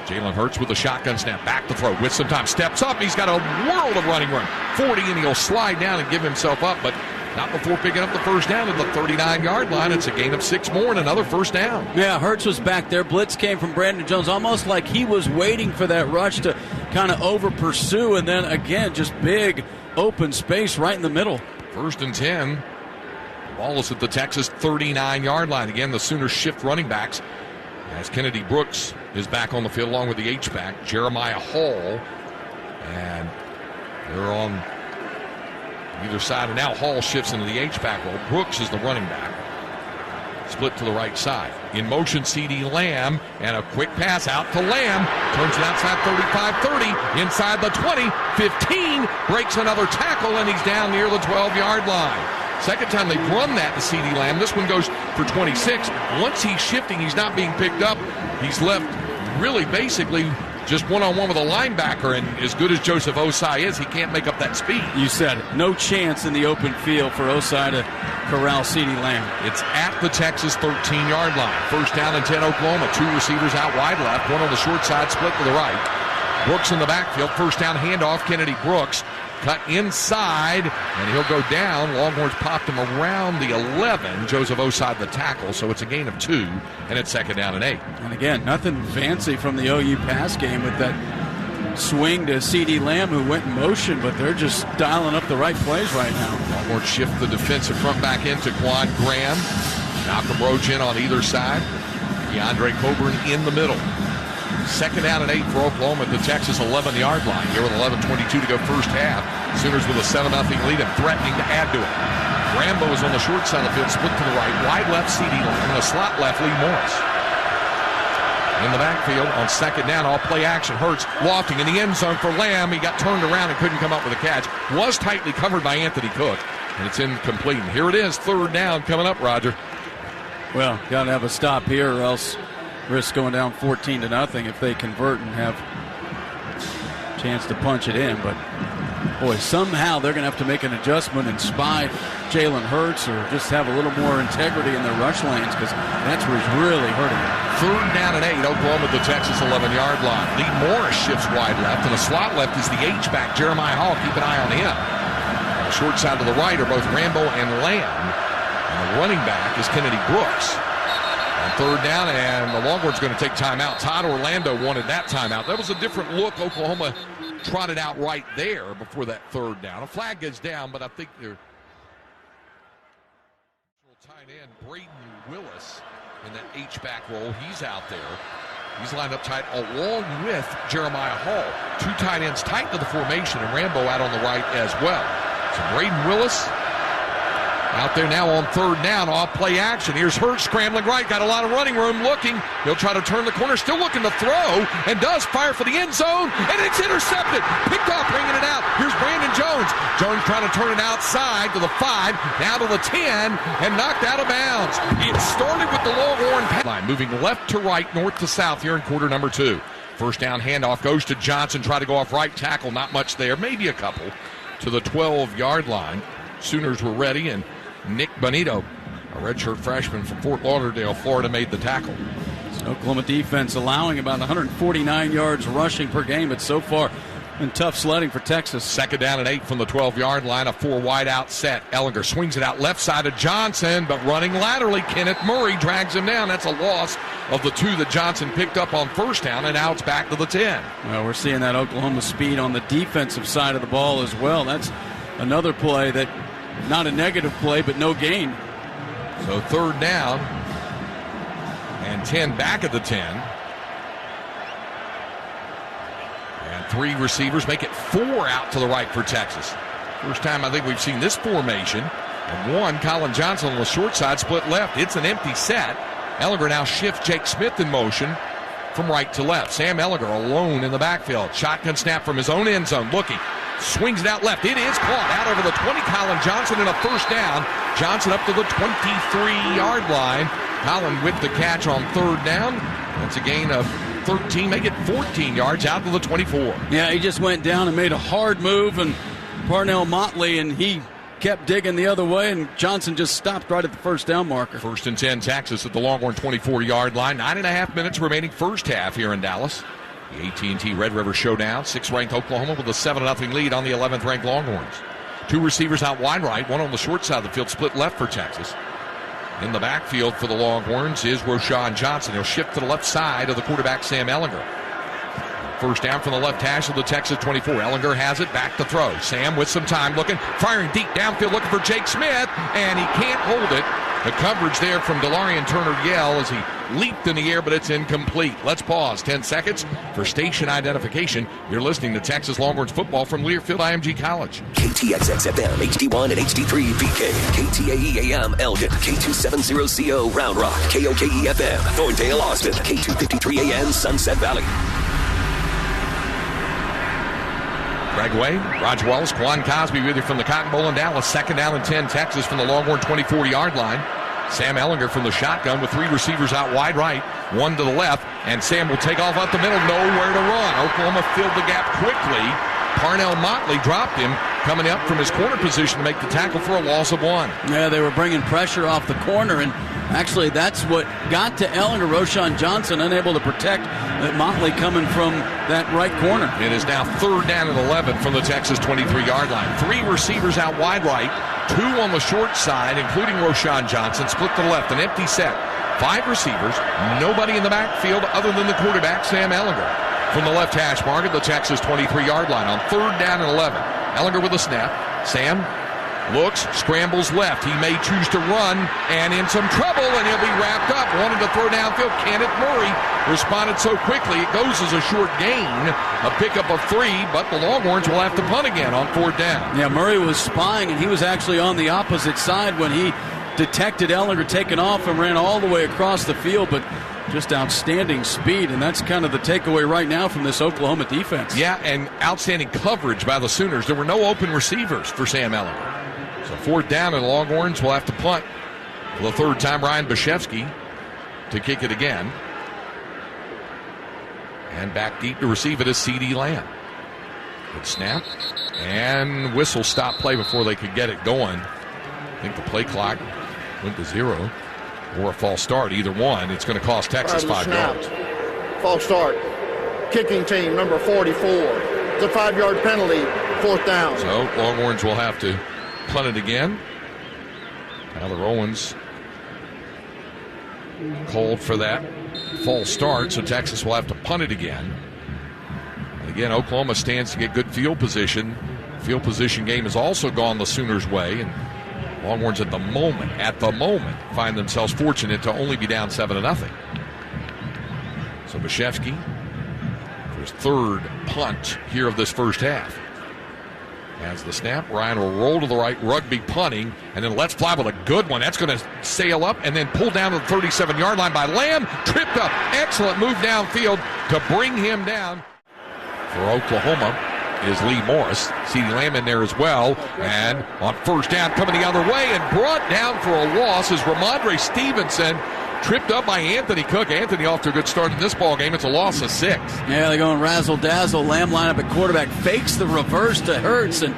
Jalen Hurts with a shotgun snap, back to throw with some time. Steps up, he's got a world of running room. 40, and he'll slide down and give himself up, but Not before picking up the first down at the 39-yard line. It's a gain of 6 more and another first down. Yeah, Hurts was back there. Blitz came from Brandon Jones, almost like he was waiting for that rush to kind of over-pursue, and then again, just big open space right in the middle. 1st and 10. Wallace at the Texas 39-yard line. Again, the Sooners shift running backs as Kennedy Brooks is back on the field along with the H-back, Jeremiah Hall. And they're on either side, and now Hall shifts into the H-back role. Brooks is the running back. Split to the right side. In motion, C.D. Lamb, and a quick pass out to Lamb. Turns it outside 35-30, inside the 20, 15, breaks another tackle, and he's down near the 12-yard line. Second time they've run that to C.D. Lamb. This one goes for 26. Once he's shifting, he's not being picked up. He's left really basically just one-on-one with a linebacker, and as good as Joseph Osai is, he can't make up that speed. You said it. No chance in the open field for Osai to corral C.D. Lamb. It's at the Texas 13-yard line. 1st down and 10 Oklahoma. 2 receivers out wide left, one on the short side, split to the right. Brooks in the backfield. 1st down handoff, Kennedy Brooks. Cut inside, and he'll go down. Longhorns popped him around the 11. Joseph Osai the tackle, so it's a gain of 2, and it's 2nd down and 8. And again, nothing fancy from the OU pass game with that swing to C.D. Lamb, who went in motion, but they're just dialing up the right plays right now. Longhorns shift the defensive front back into Quan Graham. Malcolm Roach in on either side. DeAndre Coburn in the middle. 2nd down and 8 for Oklahoma at the Texas 11-yard line. Here with 11:22 to go first half. Sooners with a 7-0 lead and threatening to add to it. Rambo is on the short side of the field, split to the right. Wide left, C.D. Lamb, and a slot left, Lee Morris. In the backfield on 2nd down, all play action. Hurts lofting in the end zone for Lamb. He got turned around and couldn't come up with a catch. Was tightly covered by Anthony Cook, and it's incomplete. And here it is, 3rd down coming up, Roger. Well, got to have a stop here or else risk going down 14-0 if they convert and have a chance to punch it in. But, boy, somehow they're going to have to make an adjustment and spy Jalen Hurts or just have a little more integrity in their rush lanes, because that's where he's really hurting them. 3rd down and 8, Oklahoma at the Texas 11-yard line. Lee Morris shifts wide left, and the slot left is the H-back, Jeremiah Hall. Keep an eye on him. On the short side to the right are both Rambo and Lamb. And the running back is Kennedy Brooks. On 3rd down, and the Longhorns going to take timeout. Todd Orlando wanted that timeout. That was a different look. Oklahoma trotted out right there before that 3rd down. A flag goes down, but I think they're tight end Braden Willis in that H-back role. He's out there. He's lined up tight along with Jeremiah Hall. 2 tight ends tight to the formation, and Rambo out on the right as well. So Braden Willis out there now on 3rd down, off play action. Here's Hurts scrambling right, got a lot of running room looking. He'll try to turn the corner, still looking to throw, and does fire for the end zone, and it's intercepted. Picked off, bringing it out. Here's Brandon Jones. Jones trying to turn it outside to the 5, now to the 10, and knocked out of bounds. It started with the Longhorn line, moving left to right, north to south here in quarter number 2. 1st down handoff goes to Johnson, try to go off right tackle, not much there, maybe a couple, to the 12-yard line. Sooners were ready, and Nick Bonito, a redshirt freshman from Fort Lauderdale, Florida, made the tackle. Oklahoma defense allowing about 149 yards rushing per game, but so far been tough sledding for Texas. 2nd down and 8 from the 12-yard line, a 4 wide out set. Ellinger swings it out left side of Johnson, but running laterally, Kenneth Murray drags him down. That's a loss of the 2 that Johnson picked up on 1st down, and now it's back to the 10. Well, we're seeing that Oklahoma speed on the defensive side of the ball as well. That's another play that, not a negative play, but no gain. So 3rd down and 10 back at the 10. And 3 receivers make it 4 out to the right for Texas. First time I think we've seen this formation. And 1, Colin Johnson on the short side, split left. It's an empty set. Ellinger now shifts Jake Smith in motion from right to left. Sam Ellinger alone in the backfield. Shotgun snap from his own end zone, looking. Swings it out left. It is caught out over the 20. Colin Johnson in a 1st down. Johnson up to the 23-yard line. Colin with the catch on 3rd down. That's a gain of 13, make it 14 yards out to the 24. Yeah, he just went down and made a hard move, and Parnell Motley, and he kept digging the other way, and Johnson just stopped right at the 1st down marker. 1st and 10, Texas at the Longhorn 24-yard line. 9.5 minutes remaining first half here in Dallas. The AT&T Red River Showdown. 6th-ranked Oklahoma with a 7-0 lead on the 11th-ranked Longhorns. Two receivers out wide right, one on the short side of the field, split left for Texas. In the backfield for the Longhorns is Roschon Johnson. He'll shift to the left side of the quarterback, Sam Ehlinger. First down from the left hash of the Texas 24. Ehlinger has it, back to throw. Sam with some time looking, firing deep downfield, looking for Jake Smith, and he can't hold it. The coverage there from DeLarian Turner-Yell as he leaped in the air, but it's incomplete. Let's pause 10 seconds for station identification. You're listening to Texas Longhorns football from Learfield IMG College. KTXX-FM, HD1 and HD3 PK, KTAE-AM Elgin, K270CO Round Rock, KOKE-FM, Thorndale, Austin, K253-AM Sunset Valley. Greg Way, Roger Wallace, Quan Cosby with you from the Cotton Bowl in Dallas. Second down and 10, Texas from the Longhorn 24-yard line. Sam Ehlinger from the shotgun with three receivers out wide right, one to the left, and Sam will take off up the middle, nowhere to run. Oklahoma filled the gap quickly. Parnell Motley dropped him, coming up from his corner position to make the tackle for a loss of one. Yeah, they were bringing pressure off the corner, and actually that's what got to Ehlinger. Roschon Johnson unable to protect Motley coming from that right corner. It is now third down and 11 from the Texas 23-yard line. Three receivers out wide right, two on the short side, including Roschon Johnson, split to the left, an empty set. Five receivers, nobody in the backfield other than the quarterback, Sam Ehlinger. From the left hash mark at the Texas 23-yard line on third down and 11. Ehlinger with a snap. Sam looks, scrambles left. He may choose to run, and in some trouble, and he'll be wrapped up. Wanted to throw downfield. Kenneth Murray responded so quickly, it goes as a short gain, a pickup of 3, but the Longhorns will have to punt again on fourth down. Yeah, Murray was spying, and he was actually on the opposite side when he detected Ehlinger taking off and ran all the way across the field, but just outstanding speed, and that's kind of the takeaway right now from this Oklahoma defense. Yeah, and outstanding coverage by the Sooners. There were no open receivers for Sam Ehlinger. So fourth down, and the Longhorns will have to punt for the third time. Ryan Bashevsky to kick it again. And back deep to receive it is C.D. Lamb. Good snap. And whistle stop play before they could get it going. I think the play clock went to 0. Or a false start, either one. It's going to cost Texas 5 yards. False start. Kicking team, number 44. It's a 5-yard penalty, fourth down. So Longhorns will have to punt it again. Tyler Owens called for that false start, so Texas will have to punt it again. And again, Oklahoma stands to get good field position. Field position game has also gone the Sooners' way, and Longhorns at the moment, find themselves fortunate to only be down 7-0. So Bashevsky for his third punt here of this first half. As the snap, Ryan will roll to the right, rugby punting, and then lets fly with a good one. That's going to sail up and then pull down to the 37-yard line by Lamb. Tripped up. Excellent move downfield to bring him down. For Oklahoma is Lee Morris. C.D. Lamb in there as well. And on first down, coming the other way and brought down for a loss is Ramondre Stevenson. Tripped up by Anthony Cook. Anthony off to a good start in this ball game. It's a loss of 6. Yeah, they're going razzle-dazzle. Lamb line up at quarterback, fakes the reverse to Hurts, and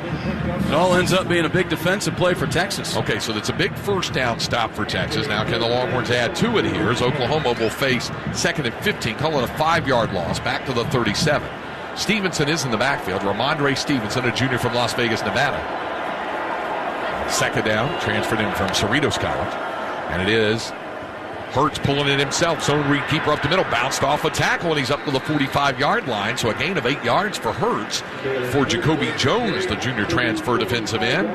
it all ends up being a big defensive play for Texas. Okay, so that's a big first down stop for Texas. Now can the Longhorns add to it here as Oklahoma will face 2nd and 15. Call it a 5-yard loss back to the 37. Stevenson is in the backfield. Ramondre Stevenson, a junior from Las Vegas, Nevada. Second down, transferred in from Cerritos College. And it is Hurts pulling it himself. Zone read keeper up the middle. Bounced off a tackle, and he's up to the 45-yard line. So a gain of 8 yards for Hurts. For Jacoby Jones, the junior transfer defensive end.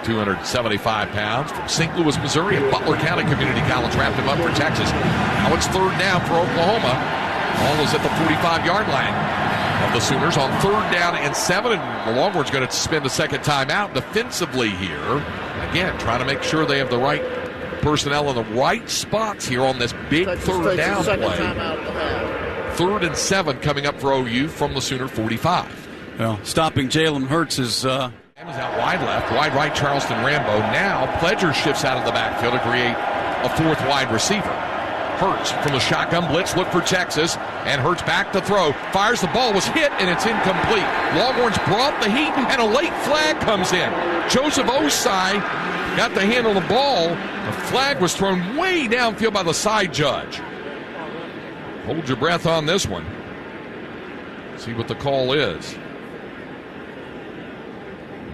275 pounds from St. Louis, Missouri, and Butler County Community College wrapped him up for Texas. Now it's third down for Oklahoma. Ball is at the 45-yard line of the Sooners on third down and 7, and the Longhorns going to spend a second timeout defensively here. Again, trying to make sure they have the right personnel in the right spots here on this big third down play. 3rd and 7 coming up for OU from the Sooner 45. Well, stopping Jalen Hurts is out wide left, wide right Charleston Rambo. Now Pledger shifts out of the backfield to create a 4th wide receiver. Hurts from the shotgun blitz, look for Texas, and Hurts back to throw. Fires the ball, was hit, and it's incomplete. Longhorns brought the heat, and a late flag comes in. Joseph Osai got the hand on the ball. The flag was thrown way downfield by the side judge. Hold your breath on this one. See what the call is.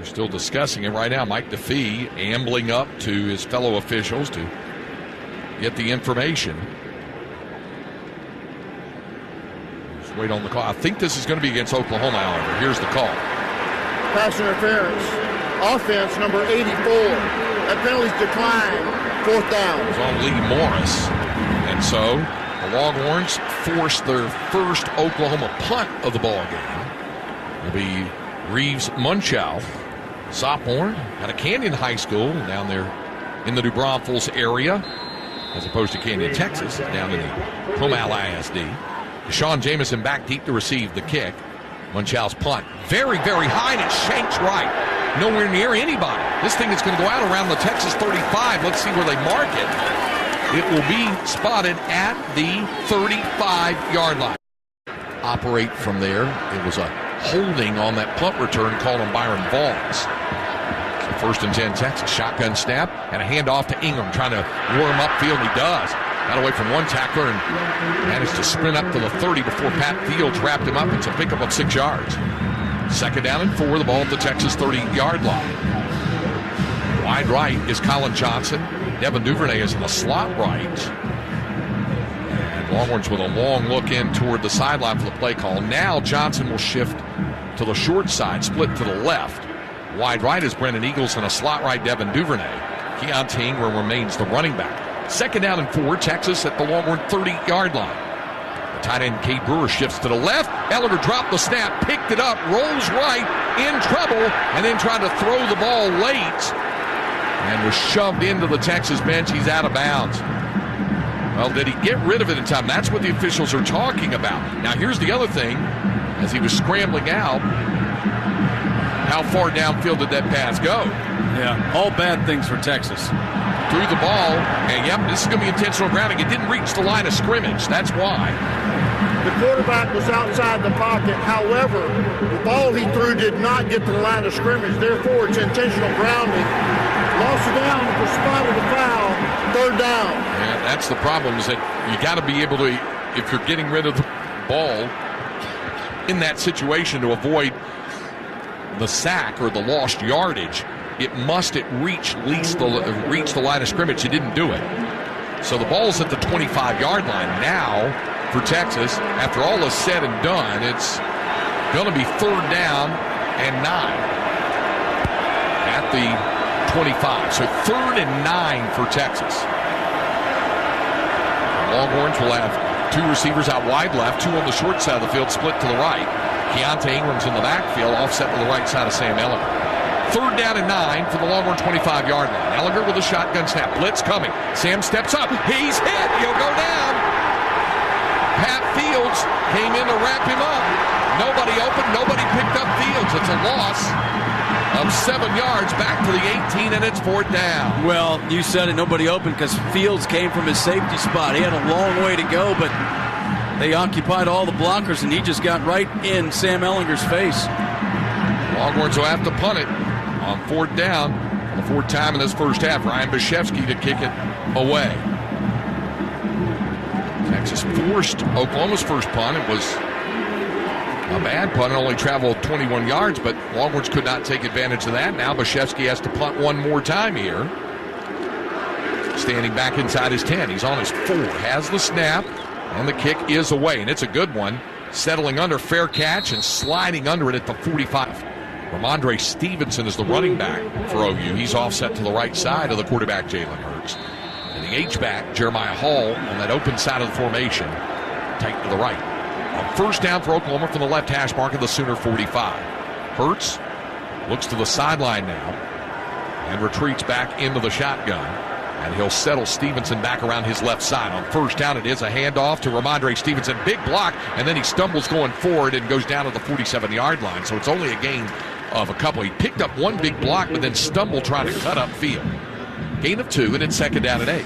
They're still discussing it right now. Mike DeFee ambling up to his fellow officials to get the information. Just wait on the call. I think this is going to be against Oklahoma, however. Here's the call. Pass interference. Offense, number 84. That penalty's declined. 4th down. It was on Lee Morris. And so the Longhorns force their first Oklahoma punt of the ball game. It'll be Reeves Munchow, sophomore, out of Canyon High School down there in the New Braunfels area, as opposed to Canyon, Texas, down in the Comal ISD. Deshaun Jameson back deep to receive the kick. Munchow's punt, very, very high, and it shanks right. Nowhere near anybody. This thing is going to go out around the Texas 35. Let's see where they mark it. It will be spotted at the 35-yard line. Operate from there. It was a holding on that punt return called on Byron Vaughns. So 1st and 10 Texas. Shotgun snap and a handoff to Ingram, trying to warm up field. He does. Got away from one tackler and managed to sprint up to the 30 before Pat Fields wrapped him up. It's a pickup of 6 yards. 2nd down and 4. The ball at the Texas 30-yard line. Wide right is Colin Johnson. Devin Duvernay is in the slot right. And Longhorns with a long look in toward the sideline for the play call. Now Johnson will shift to the short side, split to the left. Wide right is Brennan Eagles, and a slot right Devin Duvernay. Keontae Ingram remains the running back. 2nd down and 4, Texas at the Longhorn 30-yard line. The tight end Cade Brewer shifts to the left. Ellinger dropped the snap, picked it up, rolls right, in trouble, and then tried to throw the ball late. And was shoved into the Texas bench. He's out of bounds. Well, did he get rid of it in time? That's what the officials are talking about. Now, here's the other thing. As he was scrambling out, how far downfield did that pass go? Yeah, all bad things for Texas. Threw the ball, and yep, this is going to be intentional grounding. It didn't reach the line of scrimmage. That's why. The quarterback was outside the pocket. However, the ball he threw did not get to the line of scrimmage. Therefore, it's intentional grounding. Lost it down at the spot of the foul. 3rd down. Yeah, that's the problem, is that you got to be able to, if you're getting rid of the ball in that situation to avoid the sack or the lost yardage, it must reach the line of scrimmage. You didn't do it. So the ball's at the 25-yard line. Now, for Texas, after all is said and done, it's going to be 3rd down and 9 at the 25. So 3rd and 9 for Texas. The Longhorns will have 2 receivers out wide left, 2 on the short side of the field, split to the right. Keontae Ingram's in the backfield, offset to the right side of Sam Ellinger. 3rd down and 9 for the Longhorn 25-yard line. Ellinger with a shotgun snap. Blitz coming. Sam steps up. He's hit. He'll go down. Pat Fields came in to wrap him up. Nobody open. Nobody picked up Fields. It's a loss of 7 yards back to the 18, and it's 4th down. Well, you said it, nobody open, because Fields came from his safety spot. He had a long way to go, but they occupied all the blockers, and he just got right in Sam Ellinger's face. Longhorns will have to punt it on 4th down. The 4th time in this first half. Ryan Bashevsky to kick it away. Texas forced Oklahoma's first punt. It was a bad punt. It only traveled 21 yards, but Longhorns could not take advantage of that. Now Bashevsky has to punt one more time here. Standing back inside his 10. He's on his 4. Has the snap, and the kick is away, and it's a good one. Settling under, fair catch, and sliding under it at the 45. Ramondre Stevenson is the running back for OU. He's offset to the right side of the quarterback, Jalen Hurts. And the H-back, Jeremiah Hall, on that open side of the formation, tight to the right. On 1st down for Oklahoma from the left hash mark of the Sooner 45. Hurts looks to the sideline now and retreats back into the shotgun. And he'll settle Stevenson back around his left side. On 1st down, it is a handoff to Ramondre Stevenson. Big block, and then he stumbles going forward and goes down to the 47-yard line. So it's only a gain of a couple. He picked up one big block, but then stumbled trying to cut up field. Gain of 2, and it's 2nd down and 8.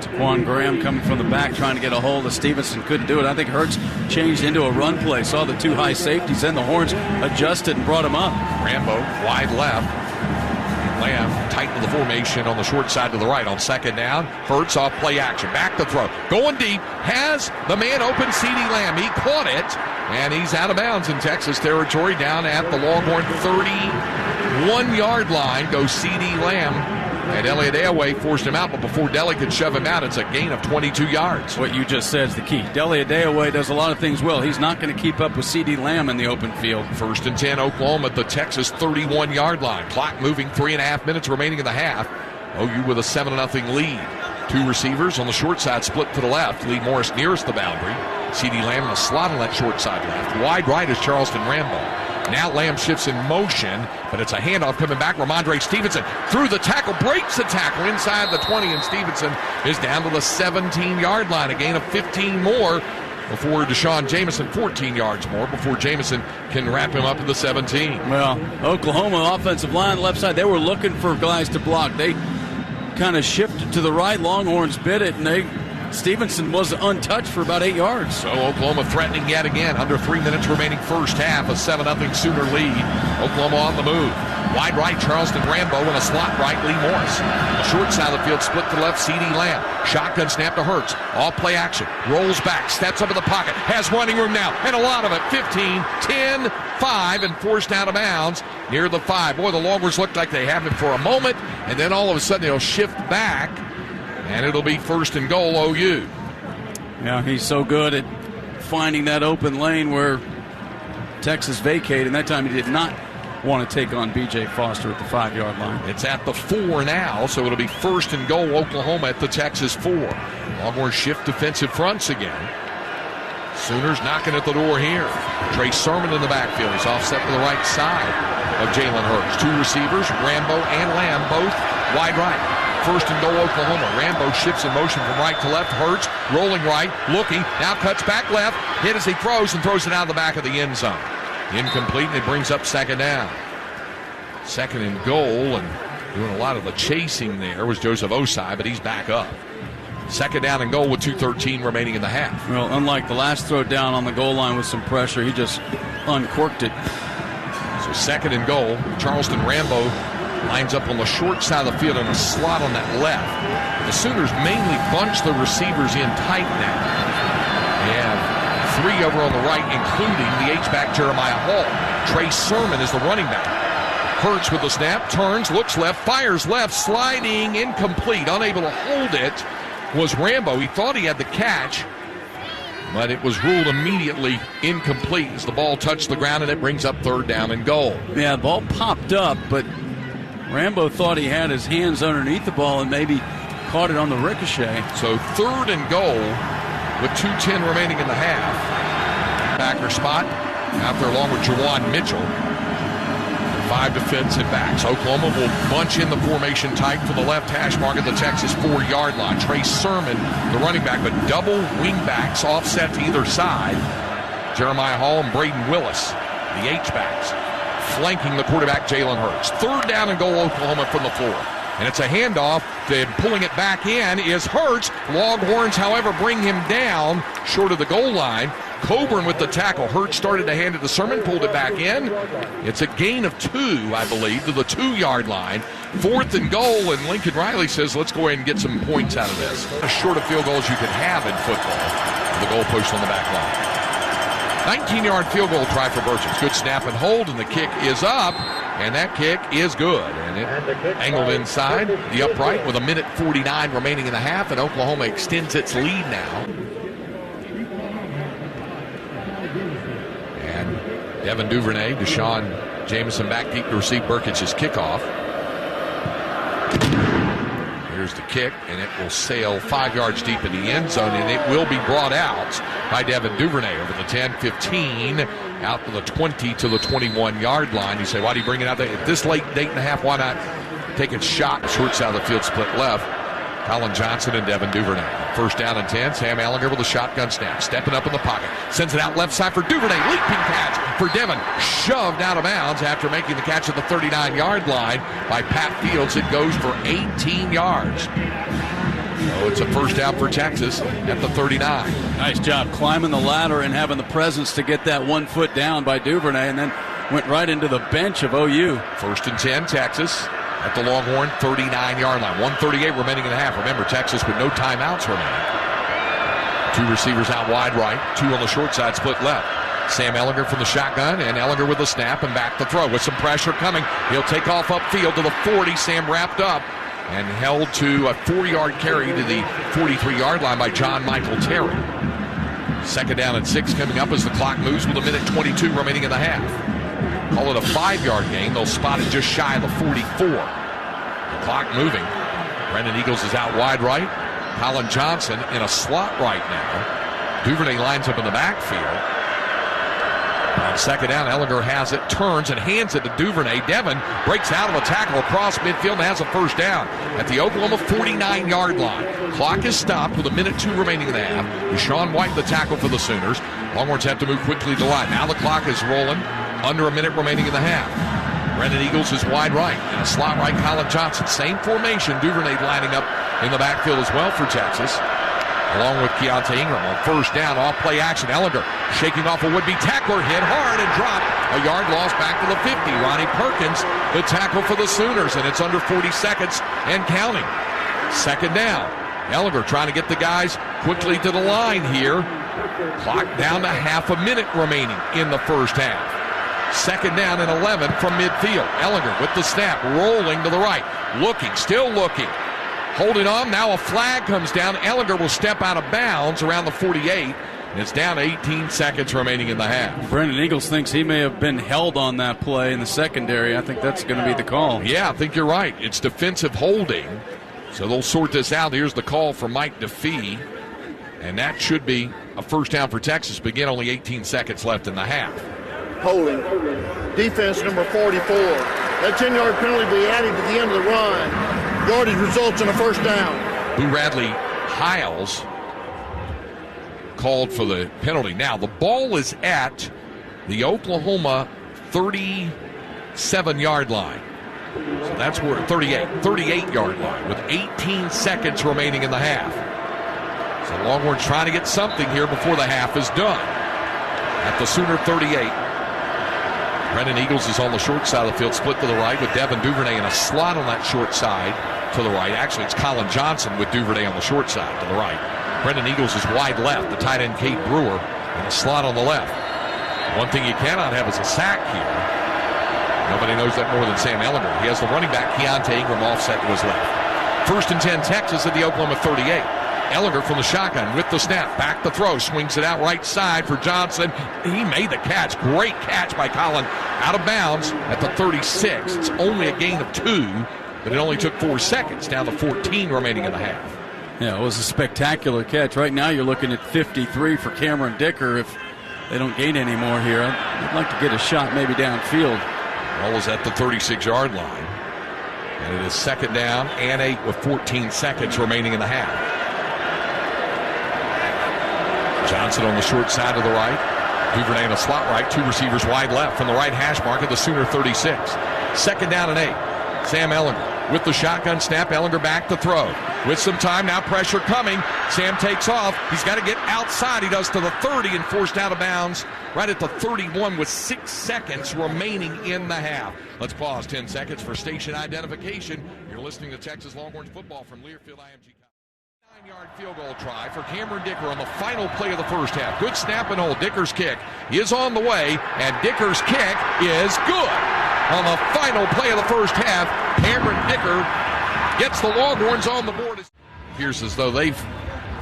Taquan Graham coming from the back trying to get a hold of Stevenson. Couldn't do it. I think Hurts changed into a run play. Saw the 2 high safeties, then the Horns adjusted and brought him up. Rambo wide left. Lamb tight to the formation on the short side to the right. On 2nd down, Hurts off play action. Back to throw. Going deep. Has the man open, CeeDee Lamb. He caught it, and he's out of bounds in Texas territory down at the Longhorn 30. 1 yard line goes C.D. Lamb. And Elliott Ayaway forced him out, but before Deli could shove him out, it's a gain of 22 yards. What you just said is the key. Deli Ayaway does a lot of things well. He's not going to keep up with C.D. Lamb in the open field. 1st and 10, Oklahoma at the Texas 31-yard line. Clock moving, 3.5 minutes remaining in the half. OU with a 7-0 lead. 2 receivers on the short side split to the left. Lee Morris nearest the boundary. C.D. Lamb in the slot on that short side left. Wide right is Charleston Rambo. Now Lamb shifts in motion, but it's a handoff coming back. Ramondre Stevenson through the tackle, breaks the tackle inside the 20, and Stevenson is down to the 17-yard line. A gain of 15 more before Deshaun Jameson, 14 yards more before Jameson can wrap him up at the 17. Well, Oklahoma offensive line left side, they were looking for guys to block. They kind of shifted to the right. Longhorns bit it, and Stevenson was untouched for about 8 yards. So Oklahoma threatening yet again. Under 3 minutes remaining first half. A 7-0 Sooner lead. Oklahoma on the move. Wide right, Charleston Rambo, and a slot right, Lee Morris. On the short side of the field, split to left, C.D. Lamb. Shotgun snap to Hurts. Off play action. Rolls back, steps up in the pocket. Has running room now, and a lot of it. 15, 10, 5, and forced out of bounds near the 5. Boy, the Longhorns looked like they have it for a moment, and then all of a sudden they'll shift back. And it'll be 1st and goal, OU. Yeah, he's so good at finding that open lane where Texas vacated. And that time he did not want to take on B.J. Foster at the 5-yard line. It's at the 4 now, so it'll be 1st and goal, Oklahoma at the Texas 4. Longhorns shift defensive fronts again. Sooners knocking at the door here. Trey Sermon in the backfield. He's offset to the right side of Jalen Hurts. 2 receivers, Rambo and Lamb, both wide right. 1st and goal, Oklahoma. Rambo shifts in motion from right to left. Hurts rolling right, looking, now cuts back left, hit as he throws, and throws it out of the back of the end zone. Incomplete, and it brings up 2nd down. 2nd and goal, and doing a lot of the chasing there was Joseph Osai, but he's back up. 2nd down and goal with 2:13 remaining in the half. Well, unlike the last throw down on the goal line with some pressure, he just uncorked it. So 2nd and goal, Charleston Rambo lines up on the short side of the field in a slot on that left. The Sooners mainly bunch the receivers in tight now. They have 3 over on the right, including the H-back Jeremiah Hall. Trey Sermon is the running back. Hurts with the snap, turns, looks left, fires left, sliding, incomplete, unable to hold it was Rambo. He thought he had the catch, but it was ruled immediately incomplete as the ball touched the ground, and it brings up 3rd down and goal. Yeah, the ball popped up, but Rambo thought he had his hands underneath the ball and maybe caught it on the ricochet. So 3rd and goal with 2:10 remaining in the half. Backer spot out there along with Jawan Mitchell. 5 defensive backs. Oklahoma will bunch in the formation tight for the left hash mark at the Texas 4-yard line. Trey Sermon, the running back, but double wing backs offset to either side. Jeremiah Hall and Braden Willis, the H-backs, flanking the quarterback Jalen Hurts. 3rd down and goal, Oklahoma from the 4. And it's a handoff. Then pulling it back in is Hurts. Longhorns, however, bring him down short of the goal line. Coburn with the tackle. Hurts started to hand it to Sermon, pulled it back in. It's a gain of 2, I believe, to the 2-yard line. 4th and goal, and Lincoln Riley says, let's go ahead and get some points out of this. As short of field goals you can have in football. The goalpost on the back line. 19-yard field goal try for Burchett. Good snap and hold, and the kick is up, and that kick is good. And it angled inside the upright with 1:49 remaining in the half, and Oklahoma extends its lead now. And Devin Duvernay, Deshaun Jameson back deep to receive Burkitt's kickoff. Here's the kick, and it will sail 5 yards deep in the end zone, and it will be brought out by Devin Duvernay over the 10-15, out to the 20 to the 21-yard line. You say, why do you bring it out there? At this late date and a half, why not take a shot? Short side of the field, split left. Colin Johnson and Devin Duvernay. 1st down and 10. Sam Ellinger with a shotgun snap. Stepping up in the pocket. Sends it out left side for Duvernay. Leaping catch for Devin. Shoved out of bounds after making the catch at the 39-yard line by Pat Fields. It goes for 18 yards. So it's a first down for Texas at the 39. Nice job climbing the ladder and having the presence to get that 1 foot down by Duvernay, and then went right into the bench of OU. 1st and 10, Texas. At the Longhorn 39-yard line. 1:38 remaining in the half. Remember, Texas with no timeouts remaining. 2 receivers out wide right. 2 on the short side, split left. Sam Ehlinger from the shotgun, and Ehlinger with the snap and back to throw with some pressure coming. He'll take off upfield to the 40. Sam wrapped up and held to a 4-yard carry to the 43-yard line by John Michael Terry. 2nd down and 6 coming up as the clock moves with 1:22 remaining in the half. Call it a 5-yard gain. They'll spot it just shy of the 44. The clock moving. Brendan Eagles is out wide right. Colin Johnson in a slot right now. Duvernay lines up in the backfield. On 2nd down, Ehlinger has it, turns and hands it to Duvernay. Devin breaks out of a tackle across midfield and has a 1st down at the Oklahoma 49-yard line. Clock is stopped with 1:02 remaining in the half. Deshaun White the tackle for the Sooners. Longhorns have to move quickly to the line. Now the clock is rolling. Under a minute remaining in the half. Brendan Eagles is wide right. In a slot right, Colin Johnson. Same formation. Duvernay lining up in the backfield as well for Texas. Along with Keontae Ingram on 1st down, off play action. Ehlinger shaking off a would-be tackler, hit hard and dropped. A yard loss back to the 50. Ronnie Perkins, the tackle for the Sooners, and it's under 40 seconds and counting. 2nd down. Ehlinger trying to get the guys quickly to the line here. Clock down to half a minute remaining in the 1st half. 2nd down and 11 from midfield. Ehlinger with the snap, rolling to the right. Looking, still looking. Holding on, now a flag comes down. Ehlinger will step out of bounds around the 48. And it's down to 18 seconds remaining in the half. Brendan Eagles thinks he may have been held on that play in the secondary. I think that's going to be the call. Yeah, I think you're right. It's defensive holding. So they'll sort this out. Here's the call for Mike DeFee. And that should be a 1st down for Texas. Begin only 18 seconds left in the half. Holding. Defense number 44. That 10-yard penalty will be added to the end of the run. Yardage results in a 1st down. Boo Radley Hiles called for the penalty. Now, the ball is at the Oklahoma 37-yard line. So that's where 38-yard line with 18 seconds remaining in the half. So Longhorns trying to get something here before the half is done. At the Sooner 38. Brendan Eagles is on the short side of the field, split to the right with Devin Duvernay in a slot on that short side to the right. Actually, it's Colin Johnson with Duvernay on the short side to the right. Brendan Eagles is wide left. The tight end, Kate Brewer, in a slot on the left. One thing you cannot have is a sack here. Nobody knows that more than Sam Ehlinger. He has the running back, Keontae Ingram, offset to his left. 1st and 10, Texas at the Oklahoma 38. Ehlinger from the shotgun with the snap. Back to throw. Swings it out right side for Johnson. He made the catch. Great catch by Colin. Out of bounds at the 36. It's only a gain of 2, but it only took 4 seconds. Down to 14 remaining in the half. Yeah, it was a spectacular catch. Right now you're looking at 53 for Cameron Dicker if they don't gain any more here. I'd like to get a shot maybe downfield. Ball is at the 36-yard line. And it is 2nd down and 8 with 14 seconds remaining in the half. Johnson on the short side to the right. Duvernay in a slot right. 2 receivers wide left from the right hash mark at the Sooner 36. 2nd down and 8. Sam Ehlinger with the shotgun snap. Ehlinger back to throw. With some time now, pressure coming. Sam takes off. He's got to get outside. He does to the 30 and forced out of bounds right at the 31 with 6 seconds remaining in the half. Let's pause 10 seconds for station identification. You're listening to Texas Longhorns football from Learfield IMG. 9-yard field goal try for Cameron Dicker on the final play of the 1st half. Good snap and hold. Dicker's kick is on the way, and Dicker's kick is good. On the final play of the 1st half, Cameron Dicker gets the Longhorns on the board. It appears as though they've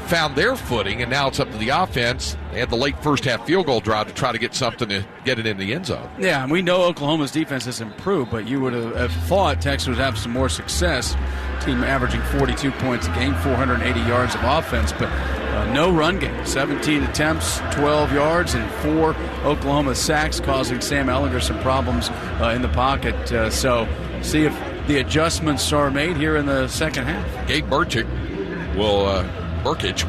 found their footing, and now it's up to the offense. They had the late 1st half field goal drive to try to get something to get it in the end zone. Yeah, and we know Oklahoma's defense has improved, but you would have thought Texas would have some more success. Team averaging 42 points a game, 480 yards of offense, but no run game. 17 attempts, 12 yards, and 4 Oklahoma sacks, causing Sam Ehlinger some problems in the pocket. So see if the adjustments are made here in the 2nd half. Gabe Burkic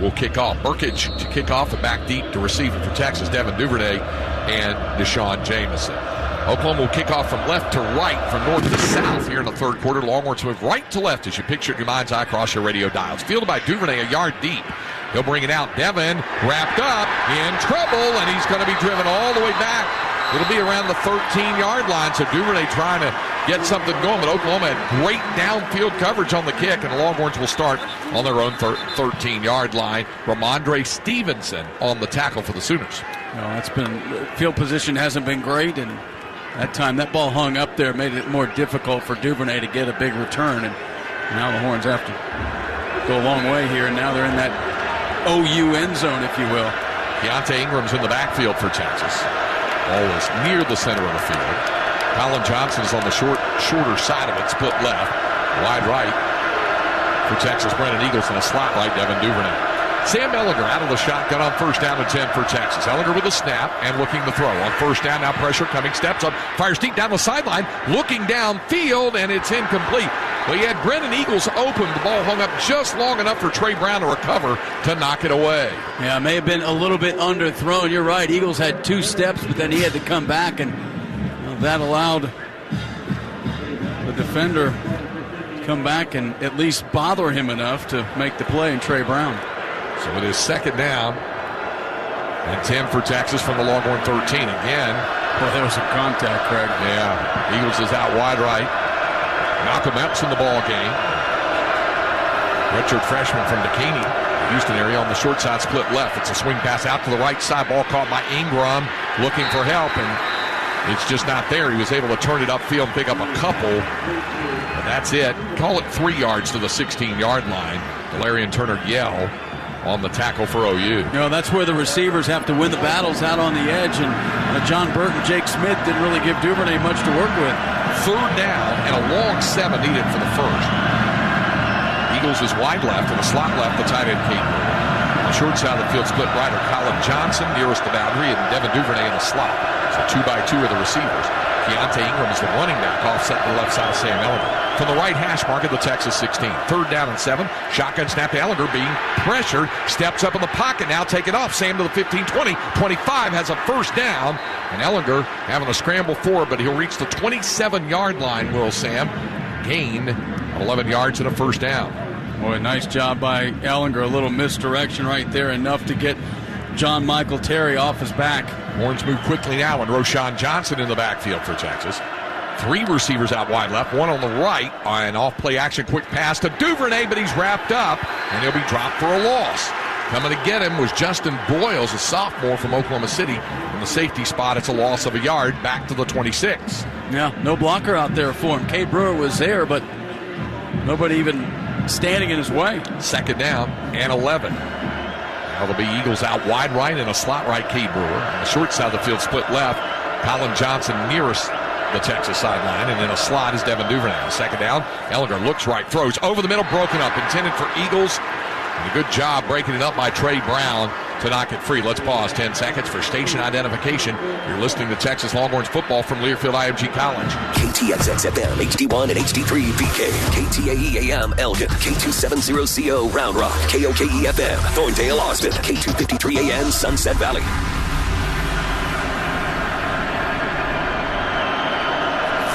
will kick off. Burkic to kick off and back deep to receive it for Texas. Devin Duvernay and Deshaun Jamison. Oklahoma will kick off from left to right, from north to south here in the 3rd quarter. Longhorns move right to left as you picture it in your mind's eye across your radio dials. Fielded by Duvernay a yard deep. He'll bring it out. Devin wrapped up in trouble, and he's going to be driven all the way back. It'll be around the 13-yard line, so Duvernay trying to get something going. But Oklahoma had great downfield coverage on the kick, and the Longhorns will start on their own 13-yard line. Ramondre Stevenson on the tackle for the Sooners. It's been field position hasn't been great, and that time that ball hung up there, made it more difficult for Duvernay to get a big return. And now the Horns have to go a long way here, and now they're in that OU end zone, if you will. Keontae Ingram's in the backfield for Texas. Ball is near the center of the field. Colin Johnson's on the shorter side of it, split left, wide right for Texas. Brennan Eagles in a slot right, Devin Duvernay. Sam Ehlinger out of the shotgun on first down and 10 for Texas. Ehlinger with a snap and looking to throw. On first down, now pressure coming, steps up, fires deep down the sideline, looking downfield, and it's incomplete. Well, he had Brennan Eagles open. The ball hung up just long enough for Trey Brown to recover to knock it away. Yeah, it may have been a little bit underthrown. You're right. Eagles had 2 steps, but then he had to come back, and that allowed the defender to come back and at least bother him enough to make the play, and Trey Brown. So it is second down and 10 for Texas from the Longhorn 13 again. Well, there was some contact, Craig. Yeah, Eagles is out wide right. Malcolm Epps in the ball game. Redshirt freshman from Dekaney, Houston area, on the short side, split left. It's a swing pass out to the right side. Ball caught by Ingram, looking for help, and it's just not there. He was able to turn it upfield and pick up a couple, but that's it. Call it 3 yards to the 16-yard line. Valerian Turner Yell on the tackle for OU. That's where the receivers have to win the battles out on the edge, and John Burton, Jake Smith didn't really give Duvernay much to work with. Third down and a long 7 needed for the first. Eagles is wide left and a slot left, the tight end Kate. On the short side of the field, split right are Colin Johnson nearest the boundary and Devin Duvernay in the slot. So 2 by 2 are the receivers. Keontae Ingram is the running back, offset to the left side of Sam Ehlinger. From the right hash mark at the Texas 16. Third down and 7. Shotgun snap to Ehlinger, being pressured. Steps up in the pocket, now take it off. Sam to the 15, 20, 25, has a first down. And Ehlinger having a scramble forward, but he'll reach the 27-yard line, will Sam. Gain 11 yards and a first down. Boy, nice job by Ehlinger. A little misdirection right there, enough to get John Michael Terry off his back. Horns move quickly now, and Roshan Johnson in the backfield for Texas. 3 receivers out wide left, 1 on the right. An off-play action, quick pass to Duvernay, but he's wrapped up, and he'll be dropped for a loss. Coming to get him was Justin Boyles, a sophomore from Oklahoma City. In the safety spot, it's a loss of a yard back to the 26. Yeah, no blocker out there for him. Cade Brewer was there, but nobody even standing in his way. Second down and 11. Now there'll be Eagles out wide right and a slot right, Cade Brewer. On the short side of the field, split left. Colin Johnson nearest the Texas sideline, and in a slot is Devin Duvernay. Second down, Ehlinger looks right, throws over the middle, broken up, intended for Eagles. And a good job breaking it up by Trey Brown to knock it free. Let's pause 10 seconds for station identification. You're listening to Texas Longhorns football from Learfield IMG College. KTXX FM, HD1 and HD3 PK, KTAE AM Elgin, K270CO Round Rock, KOKE FM Thorndale Austin, K253 AM Sunset Valley.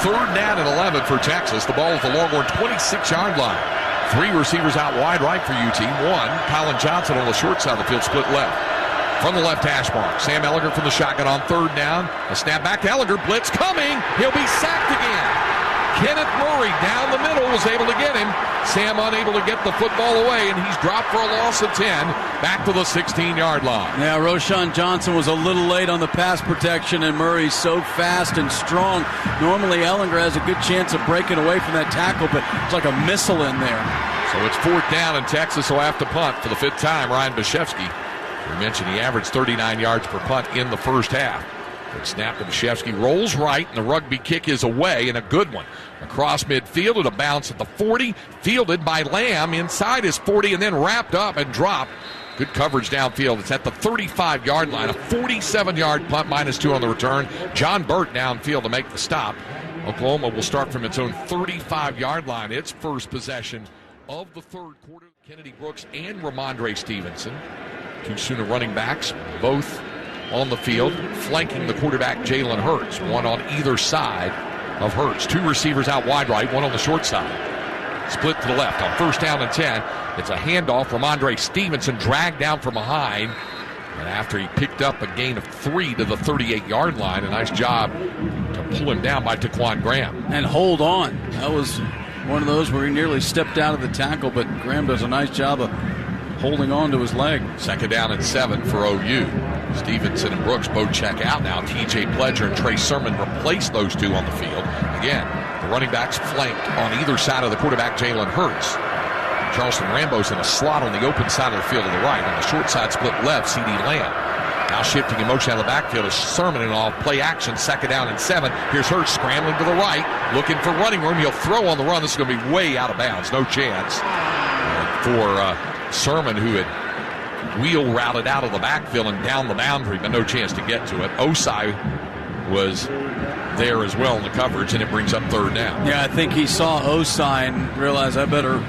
Third down and 11 for Texas. The ball is the Longhorn 26-yard line. 3 receivers out wide right for UT. 1, Colin Johnson on the short side of the field, split left. From the left hash mark, Sam Ehlinger from the shotgun on third down. A snap back to Ehlinger. Blitz coming. He'll be sacked again. Kenneth Murray down the middle was able to get him. Sam unable to get the football away, and he's dropped for a loss of 10 back to the 16-yard line. Yeah, Roshan Johnson was a little late on the pass protection, and Murray's so fast and strong. Normally, Ehlinger has a good chance of breaking away from that tackle, but it's like a missile in there. So it's fourth down, and Texas will have to punt for the 5th time. Ryan Bashevsky, we mentioned he averaged 39 yards per punt in the first half. Good snap to Bashevsky, rolls right, and the rugby kick is away, and a good one. Across midfield, and a bounce at the 40, fielded by Lamb inside his 40, and then wrapped up and dropped. Good coverage downfield. It's at the 35-yard line, a 47-yard punt, -2 on the return. John Burt downfield to make the stop. Oklahoma will start from its own 35-yard line, its first possession of the third quarter. Kennedy Brooks and Ramondre Stevenson, 2 Sooner running backs, both on the field, flanking the quarterback Jalen Hurts, 1 on either side of Hurts. 2 receivers out wide right, 1 on the short side. Split to the left on first down and 10. It's a handoff. Ramondre Stevenson dragged down from behind. And after he picked up a gain of 3 to the 38-yard line, a nice job to pull him down by Taquan Graham. And hold on. That was one of those where he nearly stepped out of the tackle, but Graham does a nice job of holding on to his leg. 2nd down and 7 for OU. Stevenson and Brooks both check out now. TJ Pledger and Trey Sermon replace those two on the field. Again, the running backs flanked on either side of the quarterback, Jalen Hurts. Charleston Rambo's in a slot on the open side of the field to the right. On the short side split left, C.D. Lamb. Now shifting in motion out of the backfield is Sermon and off play action. 2nd down and 7. Here's Hurts scrambling to the right, looking for running room. He'll throw on the run. This is going to be way out of bounds. No chance for Sermon, who had wheel routed out of the backfield and down the boundary, but no chance to get to it. Osai was there as well in the coverage, and it brings up 3rd down. Yeah, I think he saw Osai and realized I better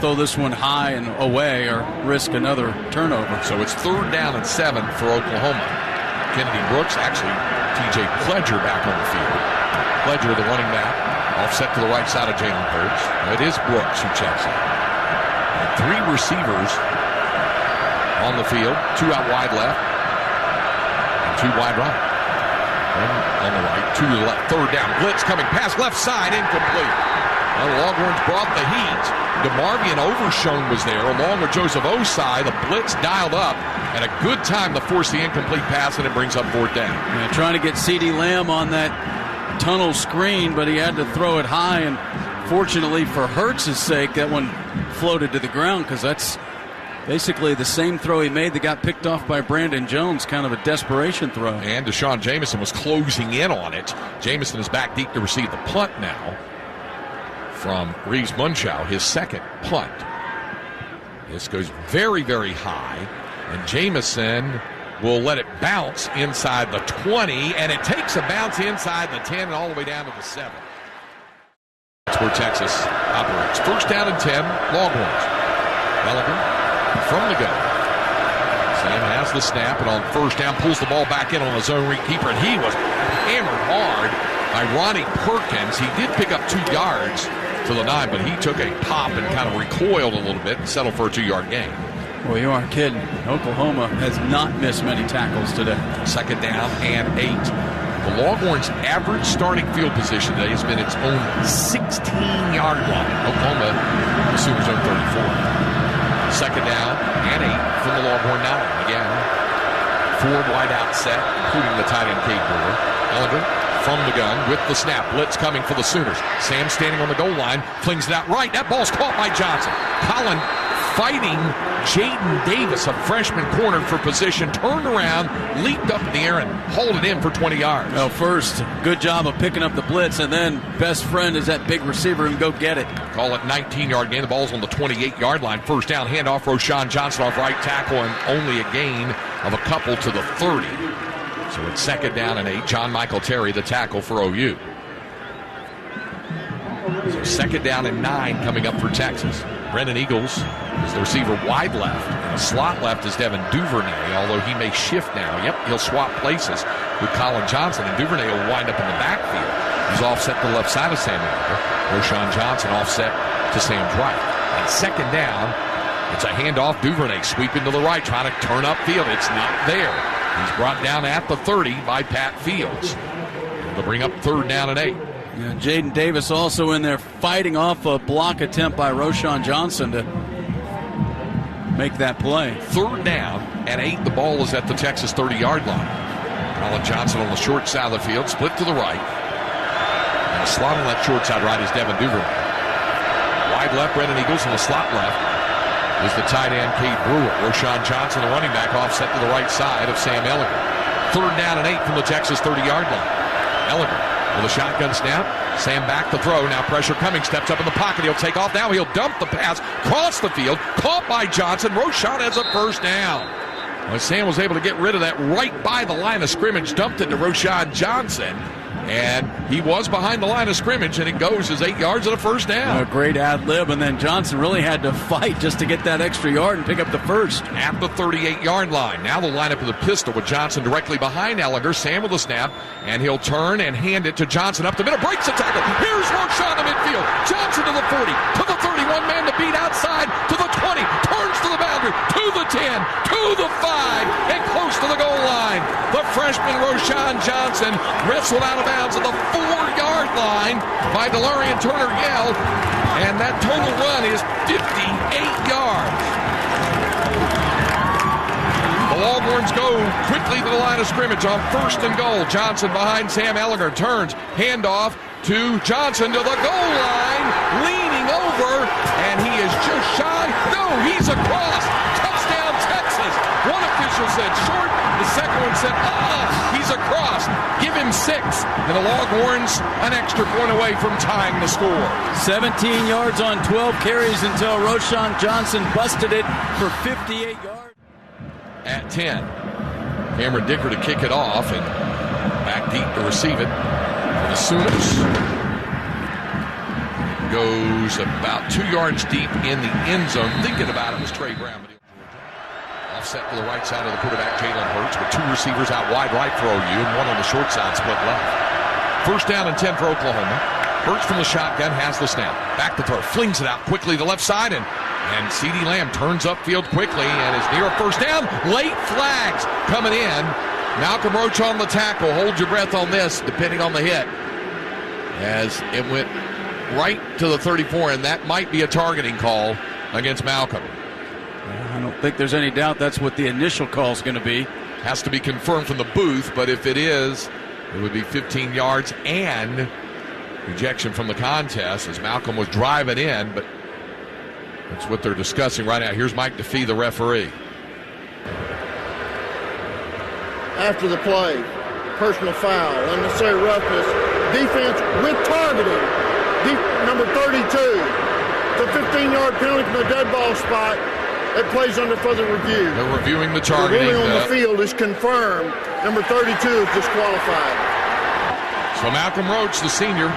throw this one high and away or risk another turnover. So it's 3rd down and 7 for Oklahoma. Kennedy Brooks, actually TJ Pledger back on the field. Pledger, the running back, offset to the right side of Jalen Hurts. It is Brooks who checks in. 3 receivers on the field, 2 out wide left, and 2 wide right. 1 on the right, 2 to the left. 3rd down, blitz coming, pass left side, incomplete. Well, the Longhorns brought the heat. DeMarvion Overshone was there, along with Joseph Osai. The blitz dialed up, and a good time to force the incomplete pass, and it brings up 4th down. Yeah, trying to get C.D. Lamb on that tunnel screen, but he had to throw it high, and fortunately for Hurts' sake, that one floated to the ground, because that's basically the same throw he made that got picked off by Brandon Jones, kind of a desperation throw. And Deshaun Jamison was closing in on it. Jamison is back deep to receive the punt now from Reeves Munchow, his 2nd punt. This goes very, very high, and Jamison will let it bounce inside the 20, and it takes a bounce inside the 10 and all the way down to the 7. That's where Texas operates. 1st down and 10, Longhorns. Mellinger from the gun. Sam has the snap, and on 1st down pulls the ball back in on a zone read keeper, and he was hammered hard by Ronnie Perkins. He did pick up 2 yards to the 9, but he took a pop and kind of recoiled a little bit and settled for a 2-yard gain. Well, you aren't kidding. Oklahoma has not missed many tackles today. 2nd down and 8. The Longhorns' average starting field position today has been its own 16-yard line. Oklahoma, the Sooners own 34. 2nd down and 8 from the Longhorn 9. Again, 4 wide out set, including the tight end Cade Brewer. Ellinger from the gun with the snap. Blitz coming for the Sooners. Sam standing on the goal line, flings it out right. That ball's caught by Johnson. Collin fighting Jaden Davis, a freshman corner for position, turned around, leaped up in the air, and hauled it in for 20 yards. Well, first, good job of picking up the blitz, and then best friend is that big receiver and go get it. Call it 19-yard gain. The ball's on the 28-yard line. 1st down, handoff, Roshan Johnson off right tackle, and only a gain of a couple to the 30. So it's 2nd down and 8. John Michael Terry, the tackle for OU. So 2nd down and 9 coming up for Texas. Brennan Eagles is the receiver wide left. And the slot left is Devin Duvernay, although he may shift now. Yep, he'll swap places with Colin Johnson, and Duvernay will wind up in the backfield. He's offset to the left side of Sam Ellinger. Roshan Johnson offset to Sam's right. And 2nd down, it's a handoff. Duvernay sweeping to the right, trying to turn upfield. It's not there. He's brought down at the 30 by Pat Fields. They'll bring up 3rd down and 8. Yeah, Jaden Davis also in there fighting off a block attempt by Roshan Johnson to make that play. 3rd down and 8. The ball is at the Texas 30-yard line. Colin Johnson on the short side of the field, split to the right. And the slot on that short side right is Devin Duvernay. Wide left, Brennan Eagles, on the slot left is the tight end, Cade Brewer. Roshan Johnson, the running back, offset to the right side of Sam Ellinger. 3rd down and 8 from the Texas 30-yard line. Ellinger with a shotgun snap. Sam back to throw. Now pressure coming. Steps up in the pocket. He'll take off. Now he'll dump the pass. Cross the field. Caught by Johnson. Roshan has a 1st down. Well, Sam was able to get rid of that right by the line of scrimmage. Dumped it to Roshan Johnson. And he was behind the line of scrimmage, and it goes as 8 yards and a 1st down. A great ad-lib, and then Johnson really had to fight just to get that extra yard and pick up the 1st. At the 38-yard line. Now the lineup of the pistol with Johnson directly behind Ellinger. Sam with the snap, and he'll turn and hand it to Johnson up the middle. Breaks the tackle. Here's Roshan in midfield. Johnson to the 40, to the 31, man to beat outside, to the 20, turns to the boundary, to the the 10, to the 5, and close to the goal line. The freshman Roshan Johnson wrestled out of bounds at the 4-yard line by DeLarian Turner-Yell, and that total run is 58 yards. The Longhorns go quickly to the line of scrimmage on 1st and goal. Johnson behind Sam Ellinger, turns, handoff to Johnson to the goal line, leaning over, and he is just shy. No, he's across. Touchdown, Texas. One official said short. The second one said, he's across. Give him 6. And the Longhorns an extra point away from tying the score. 17 yards on 12 carries until Roshan Johnson busted it for 58 yards. At 10. Cameron Dicker to kick it off and back deep to receive it for the Sooners. Goes about 2 yards deep in the end zone. Thinking about it was Trey Brown. Offset to the right side of the quarterback, Jalen Hurts, with 2 receivers out wide right for OU and 1 on the short side split left. 1st down and 10 for Oklahoma. Hurts from the shotgun has the snap. Back to throw. Flings it out quickly to the left side, and CeeDee Lamb turns upfield quickly and is near a 1st down. Late flags coming in. Malcolm Roach on the tackle. Hold your breath on this, depending on the hit, as it went right to the 34, and that might be a targeting call against Malcolm. I don't think there's any doubt that's what the initial call is going to be. Has to be confirmed from the booth, but if it is, it would be 15 yards and ejection from the contest as Malcolm was driving in, but that's what they're discussing right now. Here's Mike DeFee, the referee. After the play, personal foul, unnecessary roughness, defense with targeting, number 32. It's a 15-yard penalty from the dead ball spot. It plays under further review. They're reviewing the targeting. The ruling on the field is confirmed. Number 32 is disqualified. So Malcolm Roach, the senior,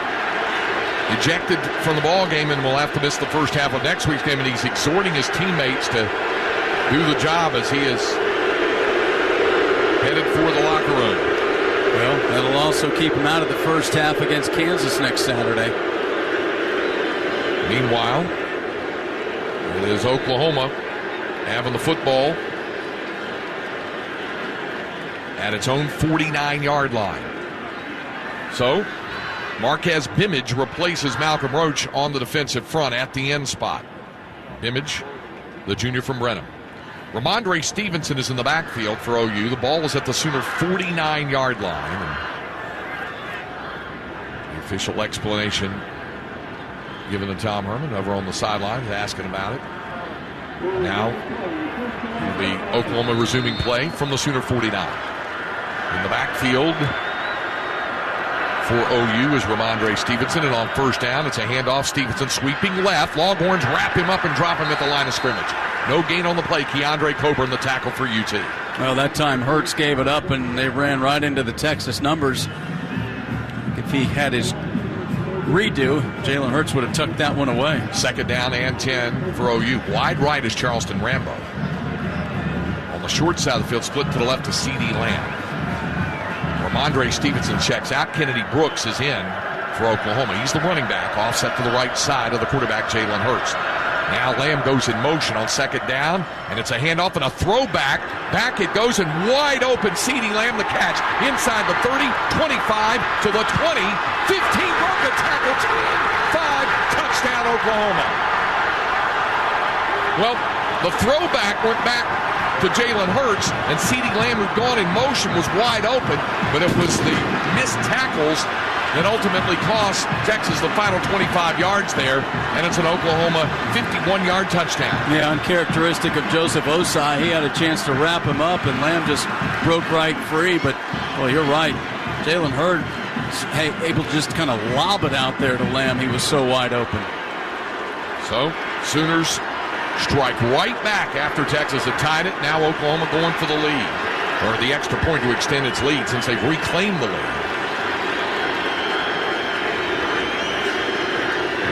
ejected from the ball game and will have to miss the first half of next week's game, and he's exhorting his teammates to do the job as he is headed for the locker room. Well, that'll also keep him out of the first half against Kansas next Saturday. Meanwhile, it is Oklahoma having the football at its own 49-yard line. So Marquez Bimage replaces Malcolm Roach on the defensive front at the end spot. Bimage, the junior from Brenham. Ramondre Stevenson is in the backfield for OU. The ball is at the Sooner 49-yard line. And the official explanation given to Tom Herman over on the sidelines, asking about it. Now it'll be Oklahoma resuming play from the Sooner 49. In the backfield for OU is Ramondre Stevenson, and on 1st down, it's a handoff. Stevenson sweeping left. Longhorns wrap him up and drop him at the line of scrimmage. No gain on the play. Keandre Coburn, the tackle for UT. Well, that time Hurts gave it up, and they ran right into the Texas numbers. If he had his redo, Jalen Hurts would have tucked that one away. 2nd down and 10 for OU. Wide right is Charleston Rambo. On the short side of the field, split to the left to CeeDee Lamb. Ramondre Stevenson checks out. Kennedy Brooks is in for Oklahoma. He's the running back, offset to the right side of the quarterback, Jalen Hurts. Now Lamb goes in motion on 2nd down, and it's a handoff and a throwback. Back it goes, and wide open, CeeDee Lamb the catch. Inside the 30, 25 to the 20, 15, broke a tackle, 5, touchdown Oklahoma. Well, the throwback went back to Jalen Hurts, and CeeDee Lamb, who'd gone in motion, was wide open, but it was the missed tackles that ultimately cost Texas the final 25 yards there, and it's an Oklahoma 51-yard touchdown. Yeah, uncharacteristic of Joseph Osai. He had a chance to wrap him up, and Lamb just broke right free, but, well, you're right. Jalen Hurts able to just kind of lob it out there to Lamb. He was so wide open. So, Sooners strike right back after Texas had tied it. Now Oklahoma going for the lead, or the extra point to extend its lead since they've reclaimed the lead.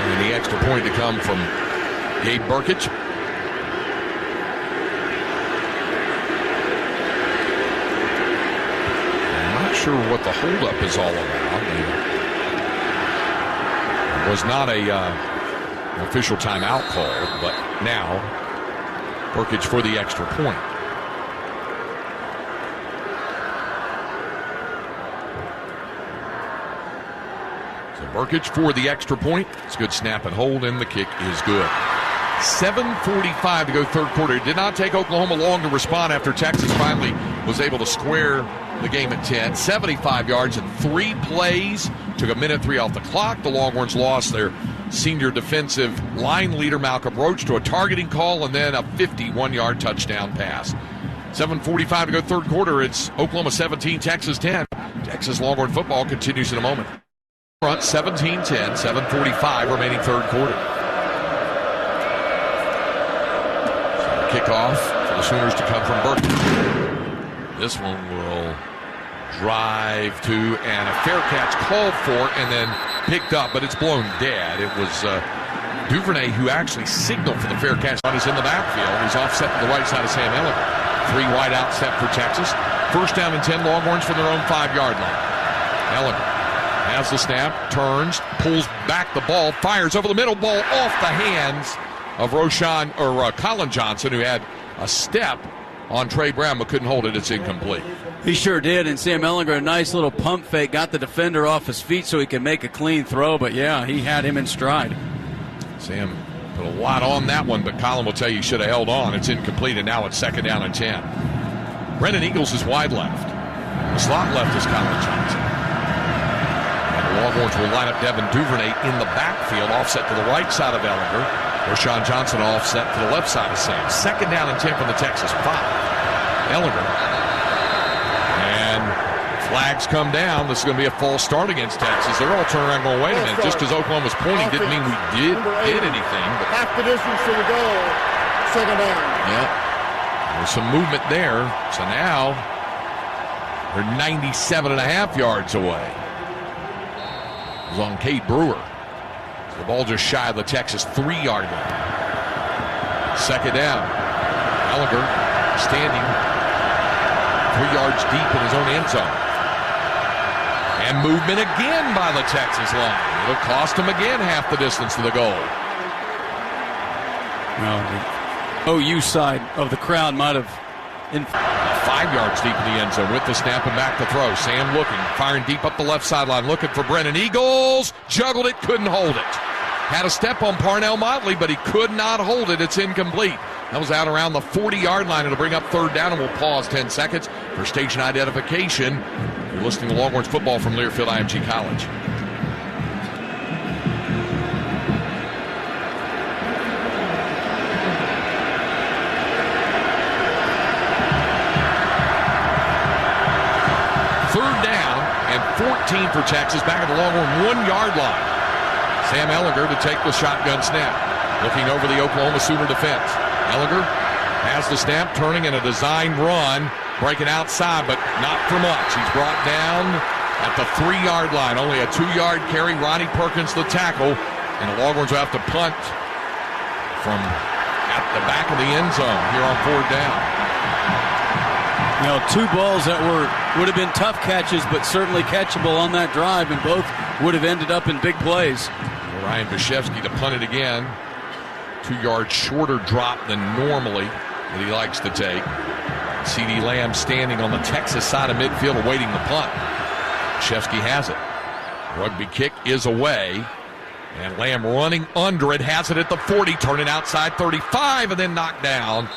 And the extra point to come from Gabe Burkich. I'm not sure what the holdup is all about. It was not a official timeout call, but now Burkage for the extra point. So Burkage for the extra point. It's a good snap and hold, and the kick is good. 7:45 to go third quarter. It did not take Oklahoma long to respond after Texas finally was able to square the game at 10. 75 yards in 3 plays. Took a minute 3 off the clock. The Longhorns lost their senior defensive line leader Malcolm Roach to a targeting call and then a 51-yard touchdown pass. 7:45 to go third quarter. It's Oklahoma 17, Texas 10. Texas Longhorn football continues in a moment. Front 17-10, 7:45 remaining third quarter. Kickoff for the Sooners to come from Burkage. This one will drive to, and a fair catch called for and then picked up, but it's blown dead. It was Duvernay who actually signaled for the fair catch. Is in the backfield. He's offset to the right side of Sam Ellinger. 3 wide out set for Texas. First down and 10 Longhorns from their own 5-yard line. Ellinger has the snap, turns, pulls back the ball, fires over the middle, ball off the hands of Colin Johnson, who had a step on Trey Brown but couldn't hold it. It's incomplete. He sure did, and Sam Ellinger, a nice little pump fake, got the defender off his feet so he could make a clean throw, but yeah, he had him in stride. Sam put a lot on that one, but Colin will tell you he should have held on. It's incomplete, and now it's second down and 10. Brendan Eagles is wide left. The slot left is Colin Johnson. The Longhorns will line up Devin Duvernay in the backfield, offset to the right side of Ellinger. Rashawn Johnson offset to the left side of Sam. Second down and 10 from the Texas 5. Ellinger. And flags come down. This is going to be a false start against Texas. They're all turning around going, wait a minute. Just because Oklahoma was pointing didn't mean we did anything. But half the distance to the goal. Second down. Yep. There's some movement there. So now they're 97.5 yards away. It was on Cade Brewer. The ball just shy of the Texas 3-yard line. Second down. Ellinger standing 3 yards deep in his own end zone. And movement again by the Texas line. It'll cost him again half the distance to the goal. Well, the OU side of the crowd might have... 5 yards deep in the end zone with the snap and back to throw. Sam looking, firing deep up the left sideline, looking for Brennan Eagles. Juggled it, couldn't hold it. Had a step on Parnell Motley, but he could not hold it. It's incomplete. That was out around the 40-yard line. It'll bring up third down, and we'll pause 10 seconds for station identification. You're listening to Longhorns football from Learfield IMG College. Third down and 14 for Texas, back at the Longhorn 1-yard line. Sam Ellinger to take the shotgun snap. Looking over the Oklahoma Sooner defense. Ellinger has the snap, turning in a designed run, breaking outside, but not for much. He's brought down at the 3-yard line. Only a 2-yard carry. Ronnie Perkins the tackle, and the Longhorns will have to punt from at the back of the end zone here on fourth down. You know, 2 balls that would have been tough catches, but certainly catchable on that drive, and both would have ended up in big plays. Ryan Bashevsky to punt it again. 2 yards shorter drop than normally that he likes to take. C.D. Lamb standing on the Texas side of midfield awaiting the punt. Bashevsky has it. Rugby kick is away. And Lamb running under it, has it at the 40, turning outside 35, and then knocked down.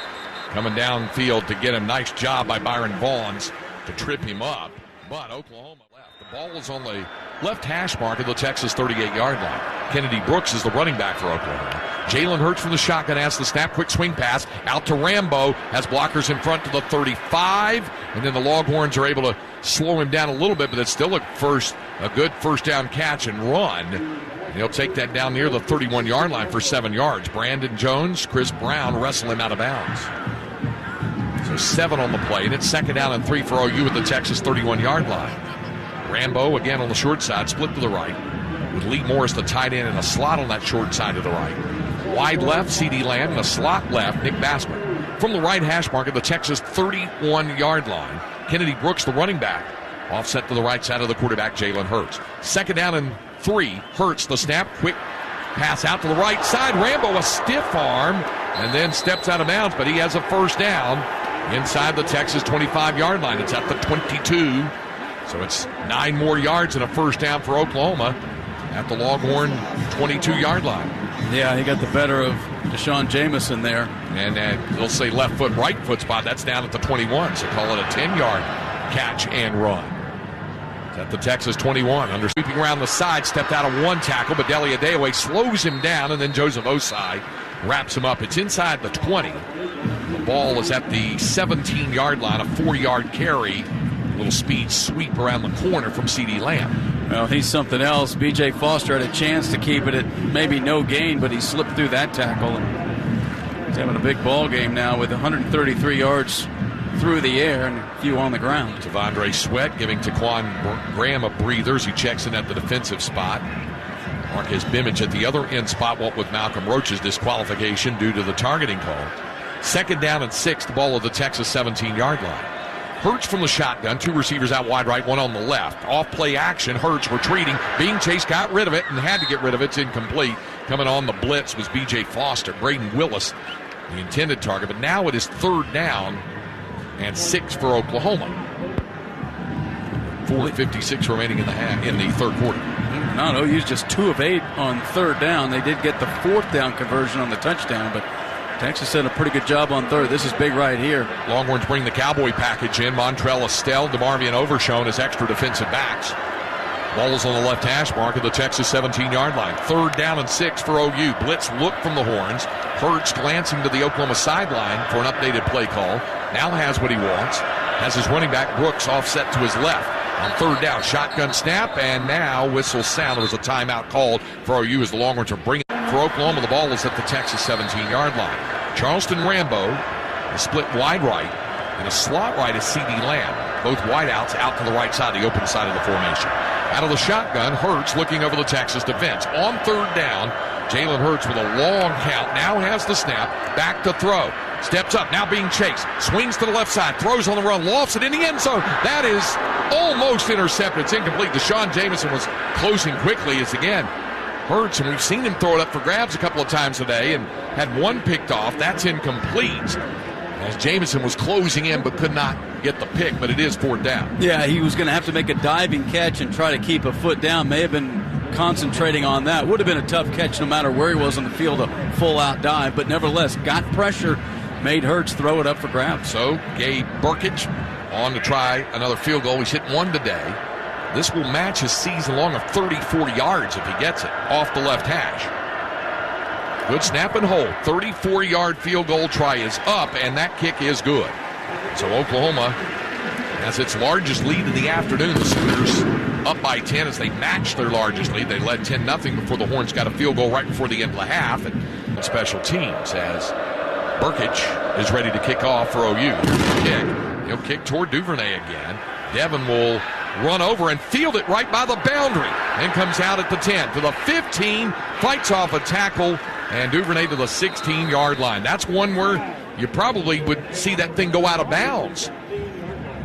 Coming downfield to get him. Nice job by Byron Vaughns to trip him up. But Oklahoma left. The ball is on the left hash mark of the Texas 38-yard line. Kennedy Brooks is the running back for Oklahoma. Jalen Hurts from the shotgun has the snap. Quick swing pass out to Rambo. Has blockers in front to the 35. And then the Longhorns are able to slow him down a little bit, but it's still a good first down catch and run. And he'll take that down near the 31-yard line for 7 yards. Brandon Jones, Chris Brown wrestle him out of bounds. So 7 on the play, and it's second down and 3 for OU at the Texas 31-yard line. Rambo again on the short side, split to the right, with Lee Morris the tight end and a slot on that short side to the right. Wide left, C.D. Lamb, and a slot left, Nick Bassman. From the right hash mark at the Texas 31-yard line, Kennedy Brooks, the running back, offset to the right side of the quarterback, Jalen Hurts. Second down and 3, Hurts the snap, quick pass out to the right side. Rambo, a stiff arm, and then steps out of bounds, but he has a first down inside the Texas 25-yard line. It's at the 22, so it's 9 more yards and a first down for Oklahoma at the Longhorn 22-yard line. Yeah, he got the better of Deshaun Jameson there. And they'll say left foot, right foot spot. That's down at the 21, so call it a 10-yard catch and run. It's at the Texas 21. Under sweeping around the side, stepped out of one tackle, but Dele Adeoye slows him down, and then Joseph Osai wraps him up. It's inside the 20. The ball is at the 17-yard line, a 4-yard carry. A little speed sweep around the corner from CeeDee Lamb. Well, he's something else. B.J. Foster had a chance to keep it at maybe no gain, but he slipped through that tackle. He's having a big ball game now with 133 yards through the air and a few on the ground. Devondre Sweat giving Taquan Graham a breather as he checks in at the defensive spot. Marquez Bimage at the other end spot, what with Malcolm Roach's disqualification due to the targeting call. Second down and 6, the ball of the Texas 17-yard line. Hurts from the shotgun, 2 receivers out wide right, 1 on the left. Off play action, Hurts retreating, being chased, got rid of it and had to get rid of it. It's incomplete. Coming on the blitz was B.J. Foster, Braden Willis, the intended target. But now it is 3rd down and 6 for Oklahoma. 4:56 remaining in the third quarter. No, OU's just 2 of 8 on 3rd down. They did get the 4th down conversion on the touchdown, but Texas did a pretty good job on 3rd. This is big right here. Longhorns bring the Cowboy package in. Montrell Estelle, DeMarvion Overshone as extra defensive backs. Ball is on the left hash mark of the Texas 17-yard line. 3rd down and 6 for OU. Blitz look from the horns. Hurts glancing to the Oklahoma sideline for an updated play call. Now has what he wants. Has his running back Brooks offset to his left. On 3rd down, shotgun snap, and now whistle sound. There was a timeout called for OU as the Longhorns are bringing it. For Oklahoma, the ball is at the Texas 17-yard line. Charleston Rambo is split wide right, and a slot right is CeeDee Lamb. Both wideouts out to the right side, the open side of the formation. Out of the shotgun, Hurts looking over the Texas defense. On 3rd down, Jalen Hurts with a long count. Now has the snap, back to throw. Steps up, now being chased. Swings to the left side, throws on the run, lofts it in the end zone. That is almost intercepted. It's incomplete. Deshaun Jameson was closing quickly as again Hurts, and we've seen him throw it up for grabs a couple of times today and had one picked off. That's incomplete as Jameson was closing in but could not get the pick, but it is 4th down. Yeah, he was going to have to make a diving catch and try to keep a foot down. May have been concentrating on that. Would have been a tough catch no matter where he was on the field, a full-out dive, but nevertheless got pressure, made Hurts throw it up for grabs. So Gabe Burkich on to try another field goal. He's hit 1 today. This will match his season long of 34 yards if he gets it off the left hash. Good snap and hold. 34-yard field goal try is up, and that kick is good. So Oklahoma has its largest lead of the afternoon. The Sooners up by 10 as they match their largest lead. They led 10-0 before the Horns got a field goal right before the end of the half. And special teams as Burkich is ready to kick off for OU. He'll kick toward Duvernay again. Devin will run over and field it right by the boundary. Then comes out at the 10 to the 15, fights off a tackle, and Duvernay to the 16-yard line. That's one where you probably would see that thing go out of bounds.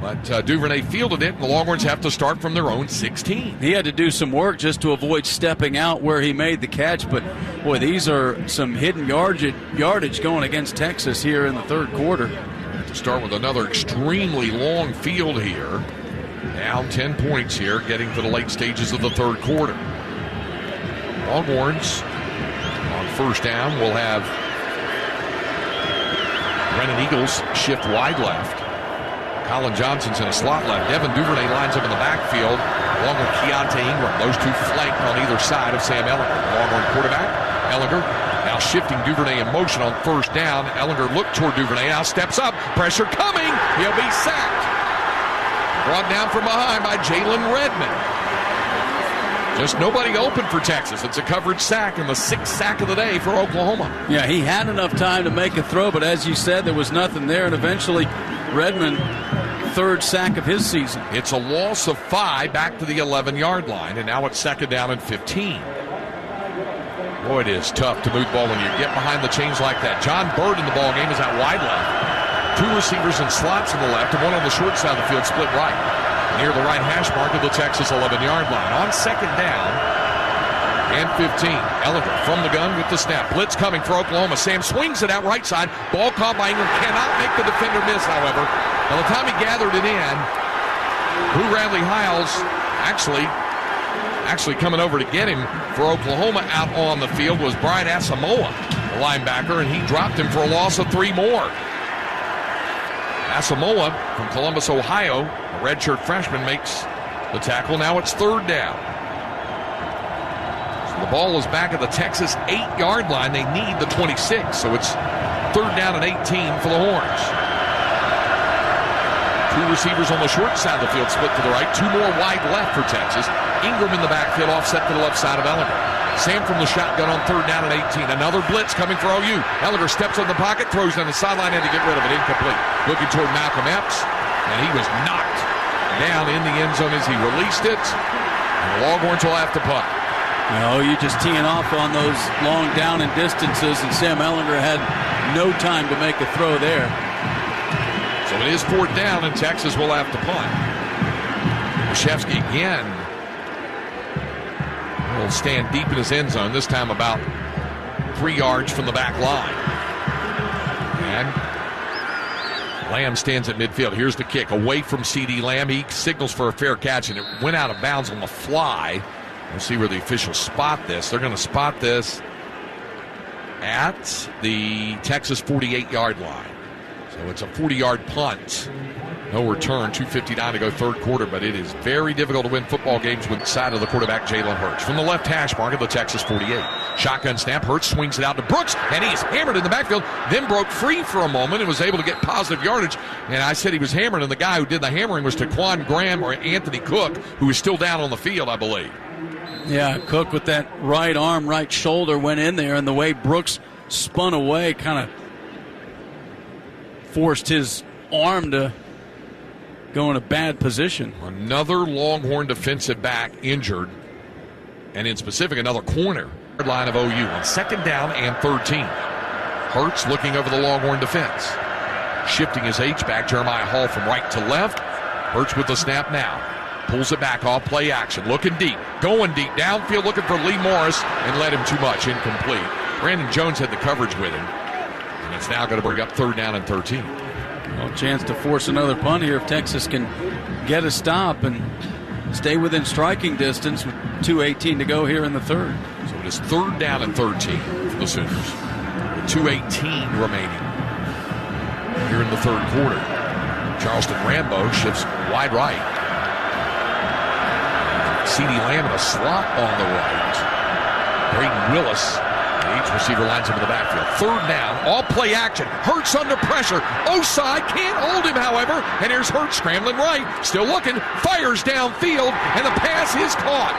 But Duvernay fielded it, and the Longhorns have to start from their own 16. He had to do some work just to avoid stepping out where he made the catch. But, boy, these are some hidden yardage going against Texas here in the 3rd quarter. To start with another extremely long field here. Down 10 points here, getting to the late stages of the 3rd quarter. Longhorns on 1st down will have Brennan Eagles shift wide left. Colin Johnson's in a slot left. Devin Duvernay lines up in the backfield along with Keontae Ingram. Those two flanked on either side of Sam Ehlinger. Longhorn quarterback, Ehlinger now shifting Duvernay in motion on 1st down. Ehlinger looked toward Duvernay, now steps up. Pressure coming. He'll be sacked. Brought down from behind by Jalen Redmond. Just nobody open for Texas. It's a coverage sack and the 6th sack of the day for Oklahoma. Yeah, he had enough time to make a throw, but as you said, there was nothing there, and eventually Redmond, 3rd sack of his season. It's a loss of 5 back to the 11-yard line, and now it's 2nd down and 15. Boy, it is tough to move the ball when you get behind the chains like that. John Bird in the ball game is out wide left. 2 receivers in slots on the left and 1 on the short side of the field, split right. Near the right hash mark of the Texas 11-yard line. On 2nd down, and 15. Ellinger from the gun with the snap. Blitz coming for Oklahoma. Sam swings it out right side. Ball caught by Ingram. Cannot make the defender miss, however. By the time he gathered it in, Blue Radley Hiles actually coming over to get him for Oklahoma out on the field was Brian Asamoah, the linebacker, and he dropped him for a loss of 3 more. Asamoah from Columbus, Ohio, a redshirt freshman, makes the tackle. Now it's 3rd down. So the ball is back at the Texas 8-yard line. They need the 26, so it's 3rd down and 18 for the Horns. 2 receivers on the short side of the field, split to the right. 2 more wide left for Texas. Ingram in the backfield, offset to the left side of Ellinger. Sam from the shotgun on 3rd down and 18. Another blitz coming for OU. Ellinger steps in the pocket, throws down the sideline, and to get rid of it, incomplete. Looking toward Malcolm Epps, and he was knocked down in the end zone as he released it. And the Longhorns will have to punt. You just teeing off on those long down and distances, and Sam Ellinger had no time to make a throw there. So it is 4th down, and Texas will have to punt. Krzyzewski again will stand deep in his end zone, this time about 3 yards from the back line. And Lamb stands at midfield. Here's the kick away from CeeDee Lamb. He signals for a fair catch, and it went out of bounds on the fly. We'll see where the officials spot this. They're going to spot this at the Texas 48-yard line. So it's a 40-yard punt. No return, 2:59 to go 3rd quarter, but it is very difficult to win football games with the side of the quarterback, Jalen Hurts. From the left hash mark of the Texas 48. Shotgun snap, Hurts swings it out to Brooks, and he is hammered in the backfield, then broke free for a moment and was able to get positive yardage. And I said he was hammered, and the guy who did the hammering was Taquan Graham or Anthony Cook, who is still down on the field, I believe. Yeah, Cook with that right arm, right shoulder went in there, and the way Brooks spun away kind of forced his arm to go in a bad position. Another Longhorn defensive back injured, and in specific, another corner. Line of OU on 2nd down and 13. Hurts looking over the Longhorn defense. Shifting his H-back, Jeremiah Hall from right to left. Hurts with the snap now. Pulls it back off play action. Looking deep. Going deep. Downfield looking for Lee Morris and led him too much. Incomplete. Brandon Jones had the coverage with him. And it's now going to bring up 3rd down and 13. Well, chance to force another punt here if Texas can get a stop and stay within striking distance with 2:18 to go here in the 3rd. So it is 3rd down and 13 for the Sooners. With 2:18 remaining here in the 3rd quarter. Charleston Rambo shifts wide right. CeeDee Lamb in a slot on the right. Braden Willis, each receiver lines him in the backfield. 3rd down, all play action. Hurts under pressure. Osai can't hold him, however. And here's Hurts scrambling right. Still looking. Fires downfield. And the pass is caught.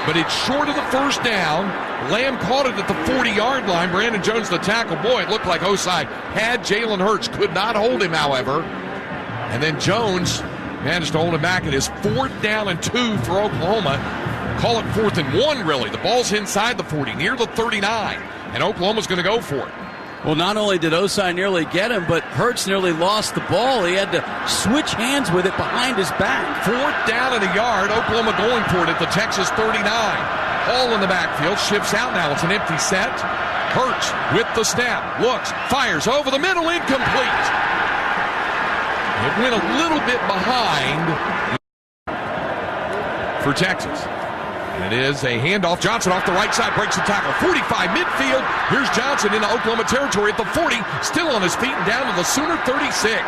But it's short of the 1st down. Lamb caught it at the 40-yard line. Brandon Jones, the tackle. Boy, it looked like Osai had Jalen Hurts. Could not hold him, however. And then Jones managed to hold him back. It is 4th down and 2 for Oklahoma. Call it 4th and 1, really. The ball's inside the 40, near the 39. And Oklahoma's going to go for it. Well, not only did Osai nearly get him, but Hurts nearly lost the ball. He had to switch hands with it behind his back. 4th down and a yard. Oklahoma going for it at the Texas 39. Hall in the backfield. Shifts out now. It's an empty set. Hurts with the snap. Looks. Fires over the middle. Incomplete. It went a little bit behind for Texas. And it is a handoff. Johnson off the right side, breaks the tackle. 45 midfield. Here's Johnson into Oklahoma territory at the 40. Still on his feet and down to the Sooner 36.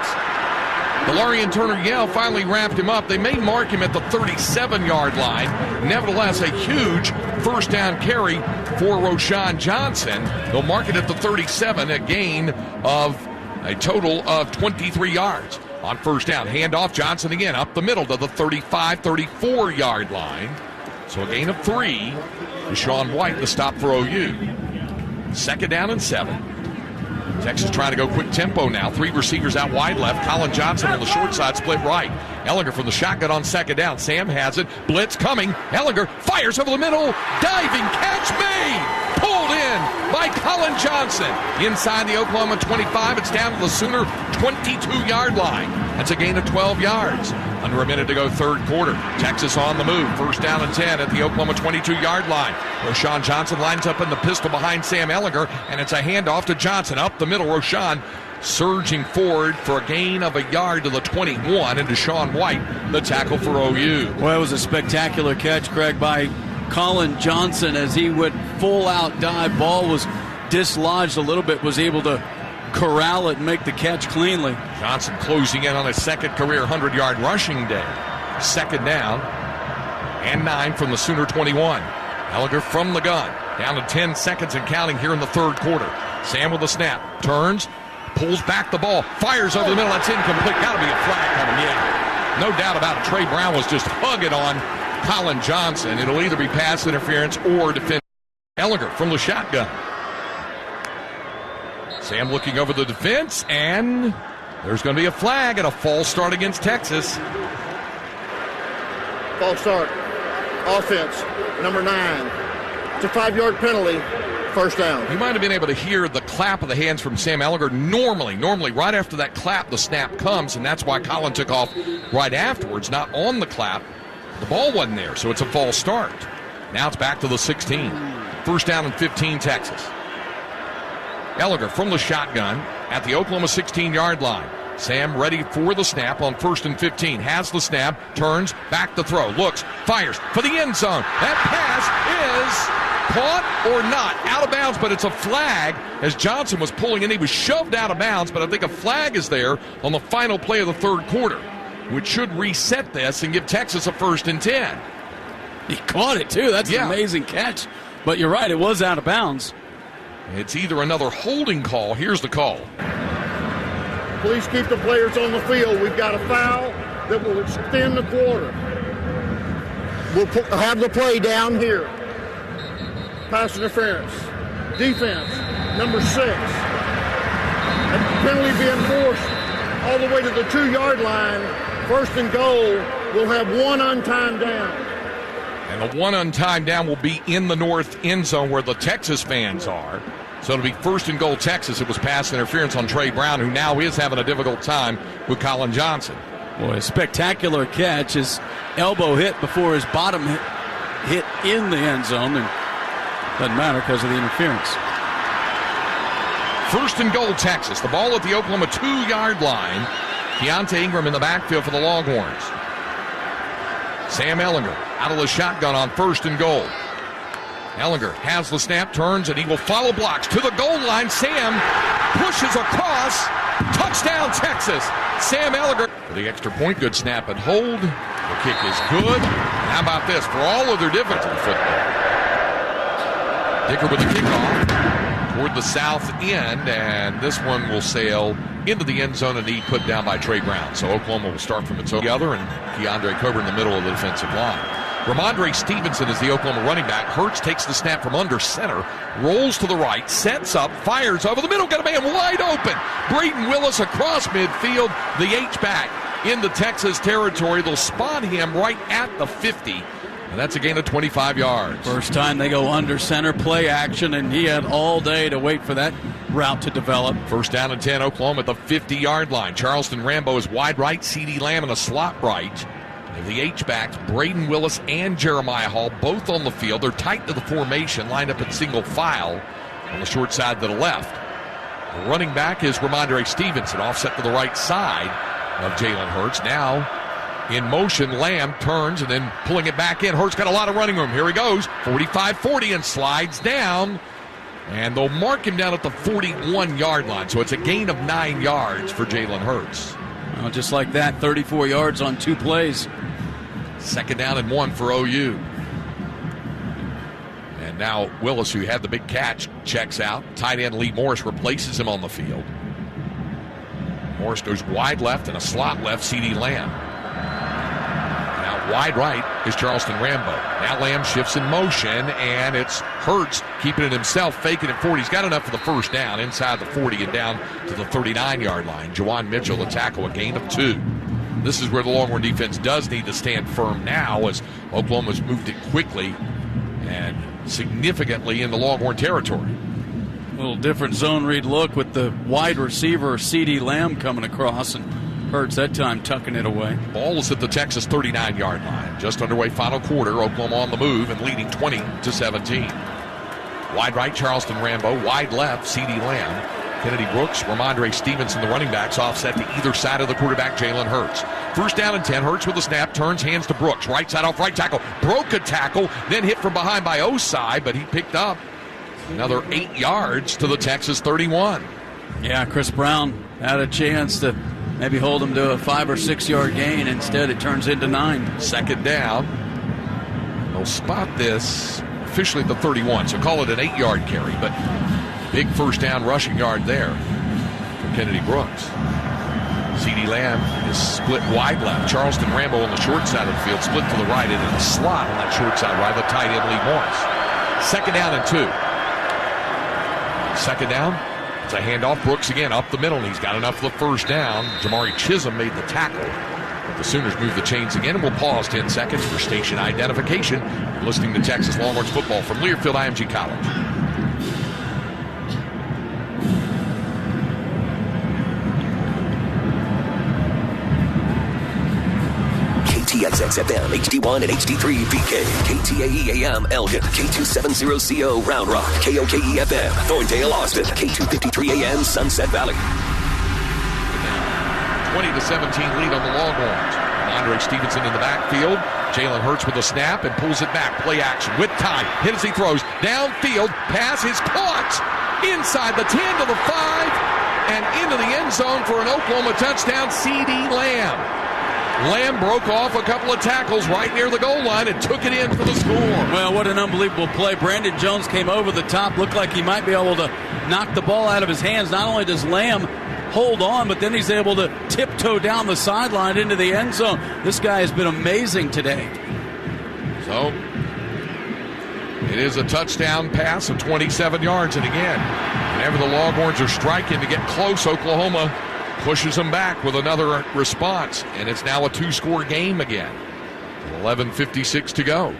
Delarian Turner-Yell finally wrapped him up. They may mark him at the 37-yard line. Nevertheless, a huge 1st down carry for Roschon Johnson. They'll mark it at the 37, a gain of a total of 23 yards. On 1st down, handoff, Johnson again up the middle to the 35, 34-yard line. So a gain of 3. Deshaun White, the stop for OU. 2nd down and 7. Texas trying to go quick tempo now. 3 receivers out wide left. Colin Johnson on the short side, split right. Ellinger from the shotgun on 2nd down. Sam has it. Blitz coming. Ellinger fires over the middle. Diving catch made. Pulled in by Colin Johnson. Inside the Oklahoma 25. It's down to the Sooner 22-yard line. That's a gain of 12 yards. Under a minute to go, third quarter. Texas on the move. First down and 10 at the Oklahoma 22-yard line. Roschon Johnson lines up in the pistol behind Sam Ehlinger, and it's a handoff to Johnson. Up the middle, Roschon surging forward for a gain of a yard to the 21, and Deshaun White, the tackle for OU. Well, it was a spectacular catch, Craig, by Colin Johnson as he would full-out dive. Ball was dislodged a little bit, was able to corral it and make the catch cleanly. Johnson closing in on his second career 100-yard rushing day. Second down and 9 from the Sooner 21. Ehlinger from the gun. Down to 10 seconds and counting here in the third quarter. Sam with the snap. Turns, pulls back the ball, fires over the middle. That's incomplete. Got to be a flag coming. Yeah, no doubt about it. Trey Brown was just hugging on Colin Johnson. It'll either be pass interference or defense. Ehlinger from the shotgun. Sam looking over the defense, and there's going to be a flag and a false start against Texas. False start. Offense, number 9. It's a 5-yard penalty. First down. You might have been able to hear the clap of the hands from Sam Ehlinger. Normally, right after that clap, the snap comes, and that's why Colin took off right afterwards, not on the clap. The ball wasn't there, so it's a false start. Now it's back to the 16. First down and 15, Texas. Ehlinger from the shotgun at the Oklahoma 16-yard line. Sam ready for the snap on 1st and 15. Has the snap, turns, back to throw, looks, fires for the end zone. That pass is caught or not. Out of bounds, but it's a flag as Johnson was pulling in. He was shoved out of bounds, but I think a flag is there on the final play of the third quarter, which should reset this and give Texas a 1st and 10. He caught it, too. That's an amazing catch. But you're right, it was out of bounds. It's either another holding call. Here's the call. Please keep the players on the field. We've got a foul that will extend the quarter. We'll have the play down here. Pass interference. Defense, number 6. And penalty being forced all the way to the 2-yard line. 1st and goal. We'll have one untimed down. And the one untimed down will be in the north end zone where the Texas fans are. So it'll be 1st and goal Texas. It was pass interference on Trey Brown, who now is having a difficult time with Colin Johnson. Boy, a spectacular catch. His elbow hit before his bottom hit in the end zone. And doesn't matter because of the interference. 1st and goal Texas. The ball at the Oklahoma 2-yard line. Keontae Ingram in the backfield for the Longhorns. Sam Ehlinger out of the shotgun on 1st and goal. Ehlinger has the snap, turns, and he will follow blocks to the goal line. Sam pushes across. Touchdown, Texas. Sam Ehlinger for the extra point. Good snap and hold. The kick is good. How about this? For all of their difference in football. Dicker with the kickoff toward the south end, and this one will sail into the end zone and be put down by Trey Brown. So Oklahoma will start from its own other, and Keandre Coburn in the middle of the defensive line. Ramondre Stevenson is the Oklahoma running back. Hurts takes the snap from under center, rolls to the right, sets up, fires over the middle, got a man wide open. Braden Willis across midfield, the H-back into Texas territory. They'll spot him right at the 50, and that's a gain of 25 yards. First time they go under center, play action, and he had all day to wait for that route to develop. First down and 10, Oklahoma at the 50-yard line. Charleston Rambo is wide right, CeeDee Lamb in a slot right. The H-backs, Braden Willis and Jeremiah Hall, both on the field. They're tight to the formation, lined up in single file on the short side to the left. The running back is Ramondre Stevenson, offset to the right side of Jalen Hurts. Now in motion, Lamb turns and then pulling it back in. Hurts got a lot of running room. Here he goes, 45-40, and slides down. And they'll mark him down at the 41-yard line. So it's a gain of 9 yards for Jalen Hurts. Well, just like that, 34 yards on 2 plays. Second down and 1 for OU. And now Willis, who had the big catch, checks out. Tight end Lee Morris replaces him on the field. Morris goes wide left and a slot left, CeeDee Lamb. Now wide right is Charleston Rambo. Now Lamb shifts in motion, and it's Hurts keeping it himself, faking it forward. He's got enough for the first down inside the 40 and down to the 39-yard line. Juwan Mitchell, the tackle, a gain of 2. This is where the Longhorn defense does need to stand firm now, as Oklahoma's moved it quickly and significantly in the Longhorn territory. A little different zone read look with the wide receiver CeeDee Lamb coming across, and Hurts that time tucking it away. Ball is at the Texas 39-yard line. Just underway final quarter. Oklahoma on the move and leading 20-17. Wide right, Charleston Rambo. Wide left, C.D. Lamb. Kennedy Brooks, Ramondre Stevenson, the running backs, offset to either side of the quarterback, Jalen Hurts. First down and 10. Hurts with a snap, turns, hands to Brooks. Right side off right tackle. Broke a tackle, then hit from behind by Osai, but he picked up another 8 yards to the Texas 31. Yeah, Chris Brown had a chance to maybe hold him to a 5 or 6 yard gain. Instead, it turns into 9. Second down. They'll spot this officially at the 31, so call it an 8-yard carry, but big first down rushing yard there for Kennedy Brooks. C.D. Lamb is split wide left. Charleston Rambo on the short side of the field, split to the right into the slot on that short side right, the tight end Lee Morris. Second down and 2. Second down. It's a handoff. Brooks again up the middle, and he's got enough for the first down. Jamari Chisholm made the tackle. But the Sooners move the chains again, and we'll pause 10 seconds for station identification. You're listening to Texas Longhorns football from Learfield IMG College. KTXX-FM, HD1 and HD3 PK, KTAE-AM Elgin, K270CO Round Rock, KOKE-FM, Thorndale, Austin, K253-AM Sunset Valley. 20-17 lead on the Longhorns. Andre Stevenson in the backfield. Jalen Hurts with a snap and pulls it back. Play action with time. Hit as he throws. Downfield. Pass is caught. Inside the 10 to the 5 and into the end zone for an Oklahoma touchdown. C.D. Lamb. Lamb broke off a couple of tackles right near the goal line and took it in for the score. Well, what an unbelievable play. Brandon Jones came over the top. Looked like he might be able to knock the ball out of his hands. Not only does Lamb hold on, but then he's able to tiptoe down the sideline into the end zone. This guy has been amazing today. So it is a touchdown pass of 27 yards. And again, whenever the Longhorns are striking to get close, Oklahoma pushes them back with another response. And it's now a 2-score game again. 11:56 to go.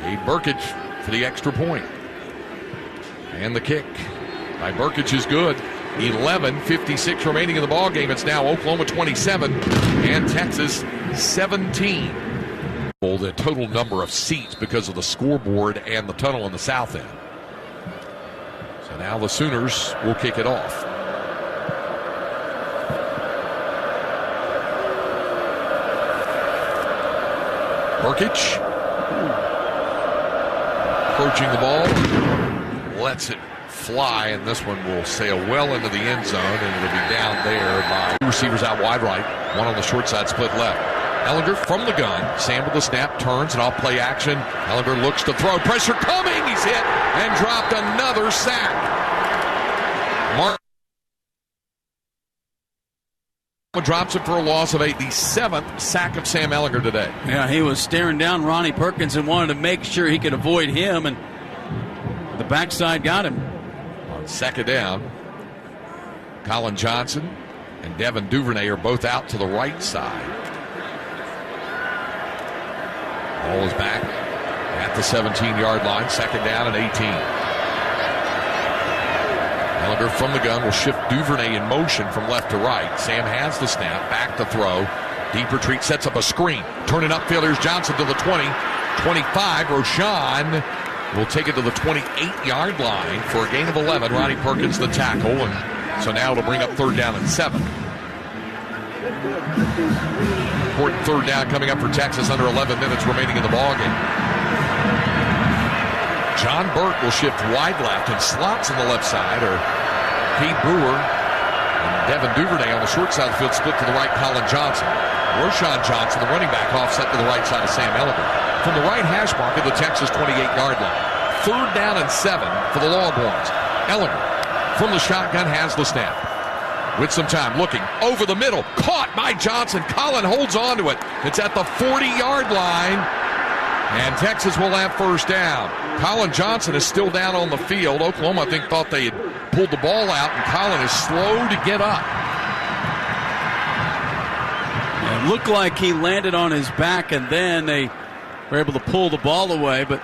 Gabe Burkich for the extra point. And the kick by Burkich is good. 11:56 remaining in the ball game. It's now Oklahoma 27 and Texas 17. The total number of seats because of the scoreboard and the tunnel on the south end. So now the Sooners will kick it off. Burkich approaching the ball, lets it fly, and this one will sail well into the end zone, and it'll be down there by receivers out wide right, one on the short side, split left. Ellinger from the gun, Sam with the snap, turns, and off play action. Ellinger looks to throw, pressure coming, he's hit, and dropped another sack. Mark drops it for a loss of 8, the 7th sack of Sam Ellinger today. Yeah, he was staring down Ronnie Perkins and wanted to make sure he could avoid him, and the backside got him. On second down, Colin Johnson and Devin Duvernay are both out to the right side. Ball is back at the 17-yard line, second down and 18. Ellinger from the gun will shift Duvernay in motion from left to right. Sam has the snap, back to throw. Deep retreat, sets up a screen. Turning upfield, here's Johnson to the 20. 25, Roshan will take it to the 28-yard line for a gain of 11. Ronnie Perkins the tackle, and so now it'll bring up third down and 7. Important third down coming up for Texas, under 11 minutes remaining in the ballgame. John Burt will shift wide left and slots on the left side, or Pete Brewer and Devin Duvernay on the short side of the field, split to the right, Colin Johnson. Roshan Johnson, the running back, offset to the right side of Sam Ellinger. From the right hash mark at the Texas 28-yard line. Third down and 7 for the Longhorns. Ellinger from the shotgun has the snap. With some time, looking over the middle, caught by Johnson. Colin holds on to it. It's at the 40-yard line, and Texas will have first down. Colin Johnson is still down on the field. Oklahoma, I think, thought they had pulled the ball out, and Colin is slow to get up. It looked like he landed on his back, and then they were able to pull the ball away, but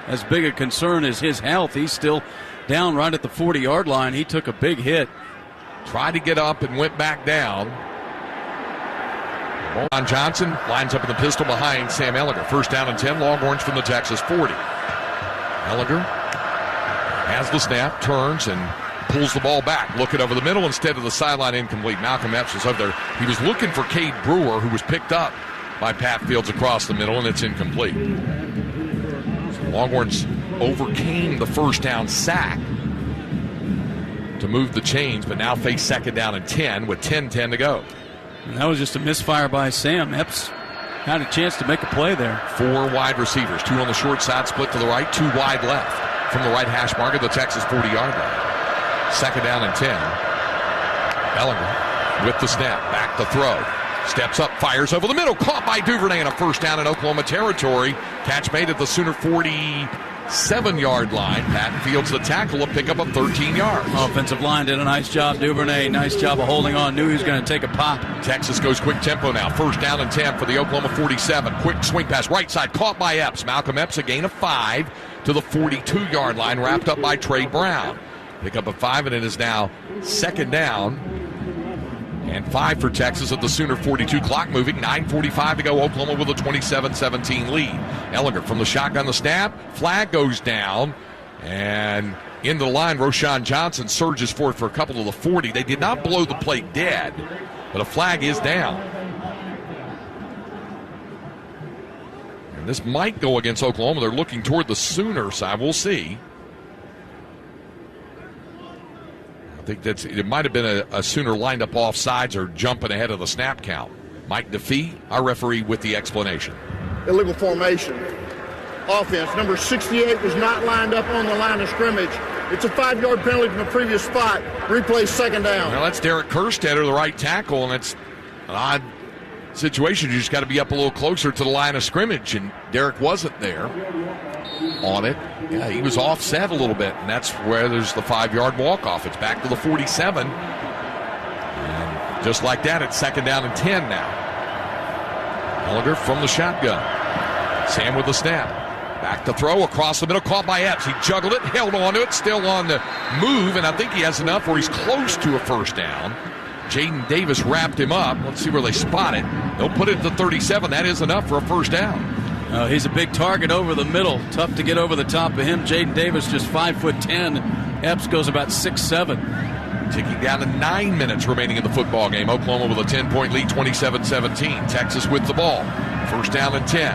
as big a concern as his health, he's still down right at the 40-yard line. He took a big hit. Tried to get up and went back down. Ron Johnson lines up in the pistol behind Sam Ehlinger. First down and 10, Longhorns from the Texas 40. Ehlinger has the snap, turns, and pulls the ball back. Looking over the middle instead of the sideline, incomplete. Malcolm Epps was over there. He was looking for Cade Brewer, who was picked up by Pat Fields across the middle, and it's incomplete. So Longhorns overcame the first down sack to move the chains, but now face second down and 10 with 10:10 to go. And that was just a misfire by Sam. Epps had a chance to make a play there. 4 wide receivers, 2 on the short side, split to the right, 2 wide left. From the right hash mark of the Texas 40-yard line. Second down and 10. Ehlinger with the snap, back to throw. Steps up, fires over the middle, caught by Duvernay, and a first down in Oklahoma territory. Catch made at the Sooner 47-yard line. Pat Fields the tackle, a pickup of 13 yards. Offensive line did a nice job. Duvernay, nice job of holding on. Knew he was going to take a pop. Texas goes quick tempo now. First down and 10 for the Oklahoma 47. Quick swing pass, right side, caught by Epps. Malcolm Epps, a gain of 5 to the 42-yard line, wrapped up by Trey Brown. Pickup of 5, and it is now second down and 5 for Texas at the Sooner 42. Clock moving, 9:45 to go. Oklahoma with a 27-17 lead. Ehlinger from the shotgun, the snap. Flag goes down, and into the line, Roschon Johnson surges forward for a couple of the 40. They did not blow the play dead, but a flag is down. And this might go against Oklahoma. They're looking toward the Sooner side. We'll see. I think it might have been a Sooner lined up off sides or jumping ahead of the snap count. Mike DeFee, our referee, with the explanation. Illegal formation. Offense, number 68 was not lined up on the line of scrimmage. It's a 5-yard penalty from the previous spot. Replay second down. Well, that's Derek Kerstetter, the right tackle, and it's an odd situation. You just got to be up a little closer to the line of scrimmage, and Derek wasn't there on it. Yeah, he was offset a little bit, and that's where there's the 5-yard walk-off. It's back to the 47. And just like that, it's second down and 10 now. Ehlinger from the shotgun. Sam with the snap. Back to throw across the middle, caught by Epps. He juggled it, held on to it, still on the move, and I think he has enough where he's close to a first down. Jaden Davis wrapped him up. Let's see where they spot it. They'll put it to 37. That is enough for a first down. He's a big target over the middle. Tough to get over the top of him. Jaden Davis just 5'10". Epps goes about 6'7". Ticking down to 9 minutes remaining in the football game. Oklahoma with a 10-point lead, 27-17. Texas with the ball. First down and 10.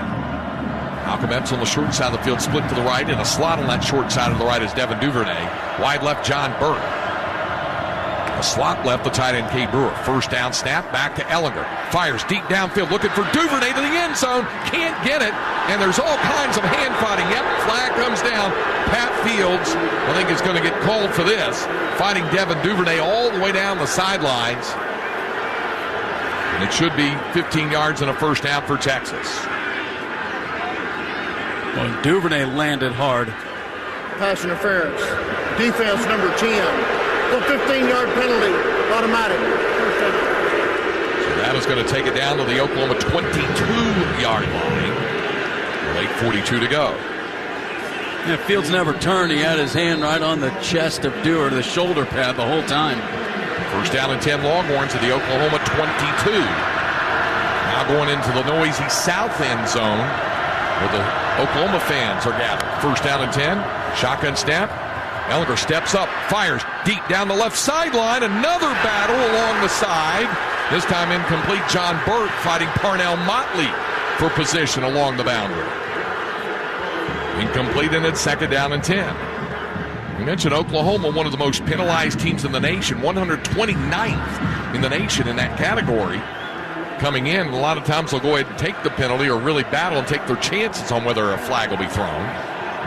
Malcolm Epps on the short side of the field, split to the right. In a slot on that short side of the right is Devin Duvernay. Wide left, John Burke. A slot left, the tight end, Cade Brewer. First down snap, back to Ehlinger. Fires deep downfield, looking for Duvernay to the end zone. Can't get it, and there's all kinds of hand fighting. Yep, flag comes down. Pat Fields, I think, is going to get called for this. Fighting Devin Duvernay all the way down the sidelines. And it should be 15 yards and a first down for Texas. Well, Duvernay landed hard. Pass interference. Defense number 10. A 15-yard penalty, automatic. So that is going to take it down to the Oklahoma 22-yard line. 8:42 to go. Yeah, Fields never turned. He had his hand right on the chest of Dewar, the shoulder pad the whole time. First down and 10 Longhorns at the Oklahoma 22. Now going into the noisy south end zone where the Oklahoma fans are gathered. First down and 10. Shotgun snap. Ehlinger steps up, fires deep down the left sideline. Another battle along the side. This time incomplete. John Burke fighting Parnell Motley for position along the boundary. Incomplete, and it's second down and 10. We mentioned Oklahoma, one of the most penalized teams in the nation, 129th in the nation in that category. Coming in, a lot of times they'll go ahead and take the penalty or really battle and take their chances on whether a flag will be thrown.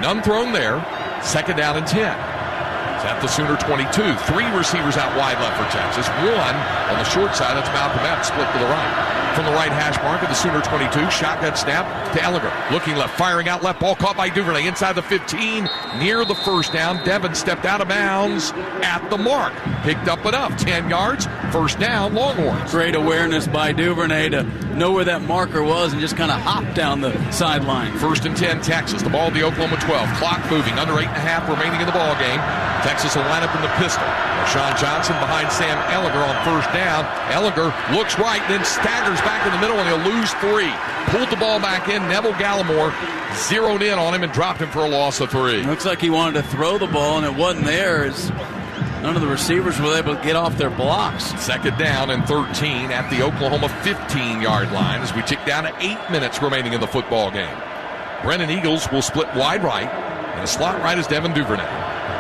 None thrown there. Second down and 10. It's at the Sooner 22. 3 receivers out wide left for Texas. 1 on the short side. That's Malcolm Epps, split to the right. From the right hash mark of the Sooner 22. Shotgun snap to Ehlinger. Looking left, firing out left. Ball caught by Duvernay inside the 15. Near the first down. Devin stepped out of bounds at the mark. Picked up enough. 10 yards. First down, Longhorns. Great awareness by Duvernay to know where that marker was and just kind of hop down the sideline. 1st and 10, Texas. The ball at the Oklahoma 12. Clock moving. Under 8.5 remaining in the ball game. Texas will line up in the pistol. Rashawn Johnson behind Sam Ehlinger on first down. Ehlinger looks right, then staggers back in the middle, and he'll lose 3. Pulled the ball back in. Neville Gallimore zeroed in on him and dropped him for a loss of 3. Looks like he wanted to throw the ball, and it wasn't there. As none of the receivers were able to get off their blocks. 2nd down and 13 at the Oklahoma 15-yard line as we tick down to 8 minutes remaining in the football game. Brennan Eagles will split wide right, and the slot right is Devin Duvernay.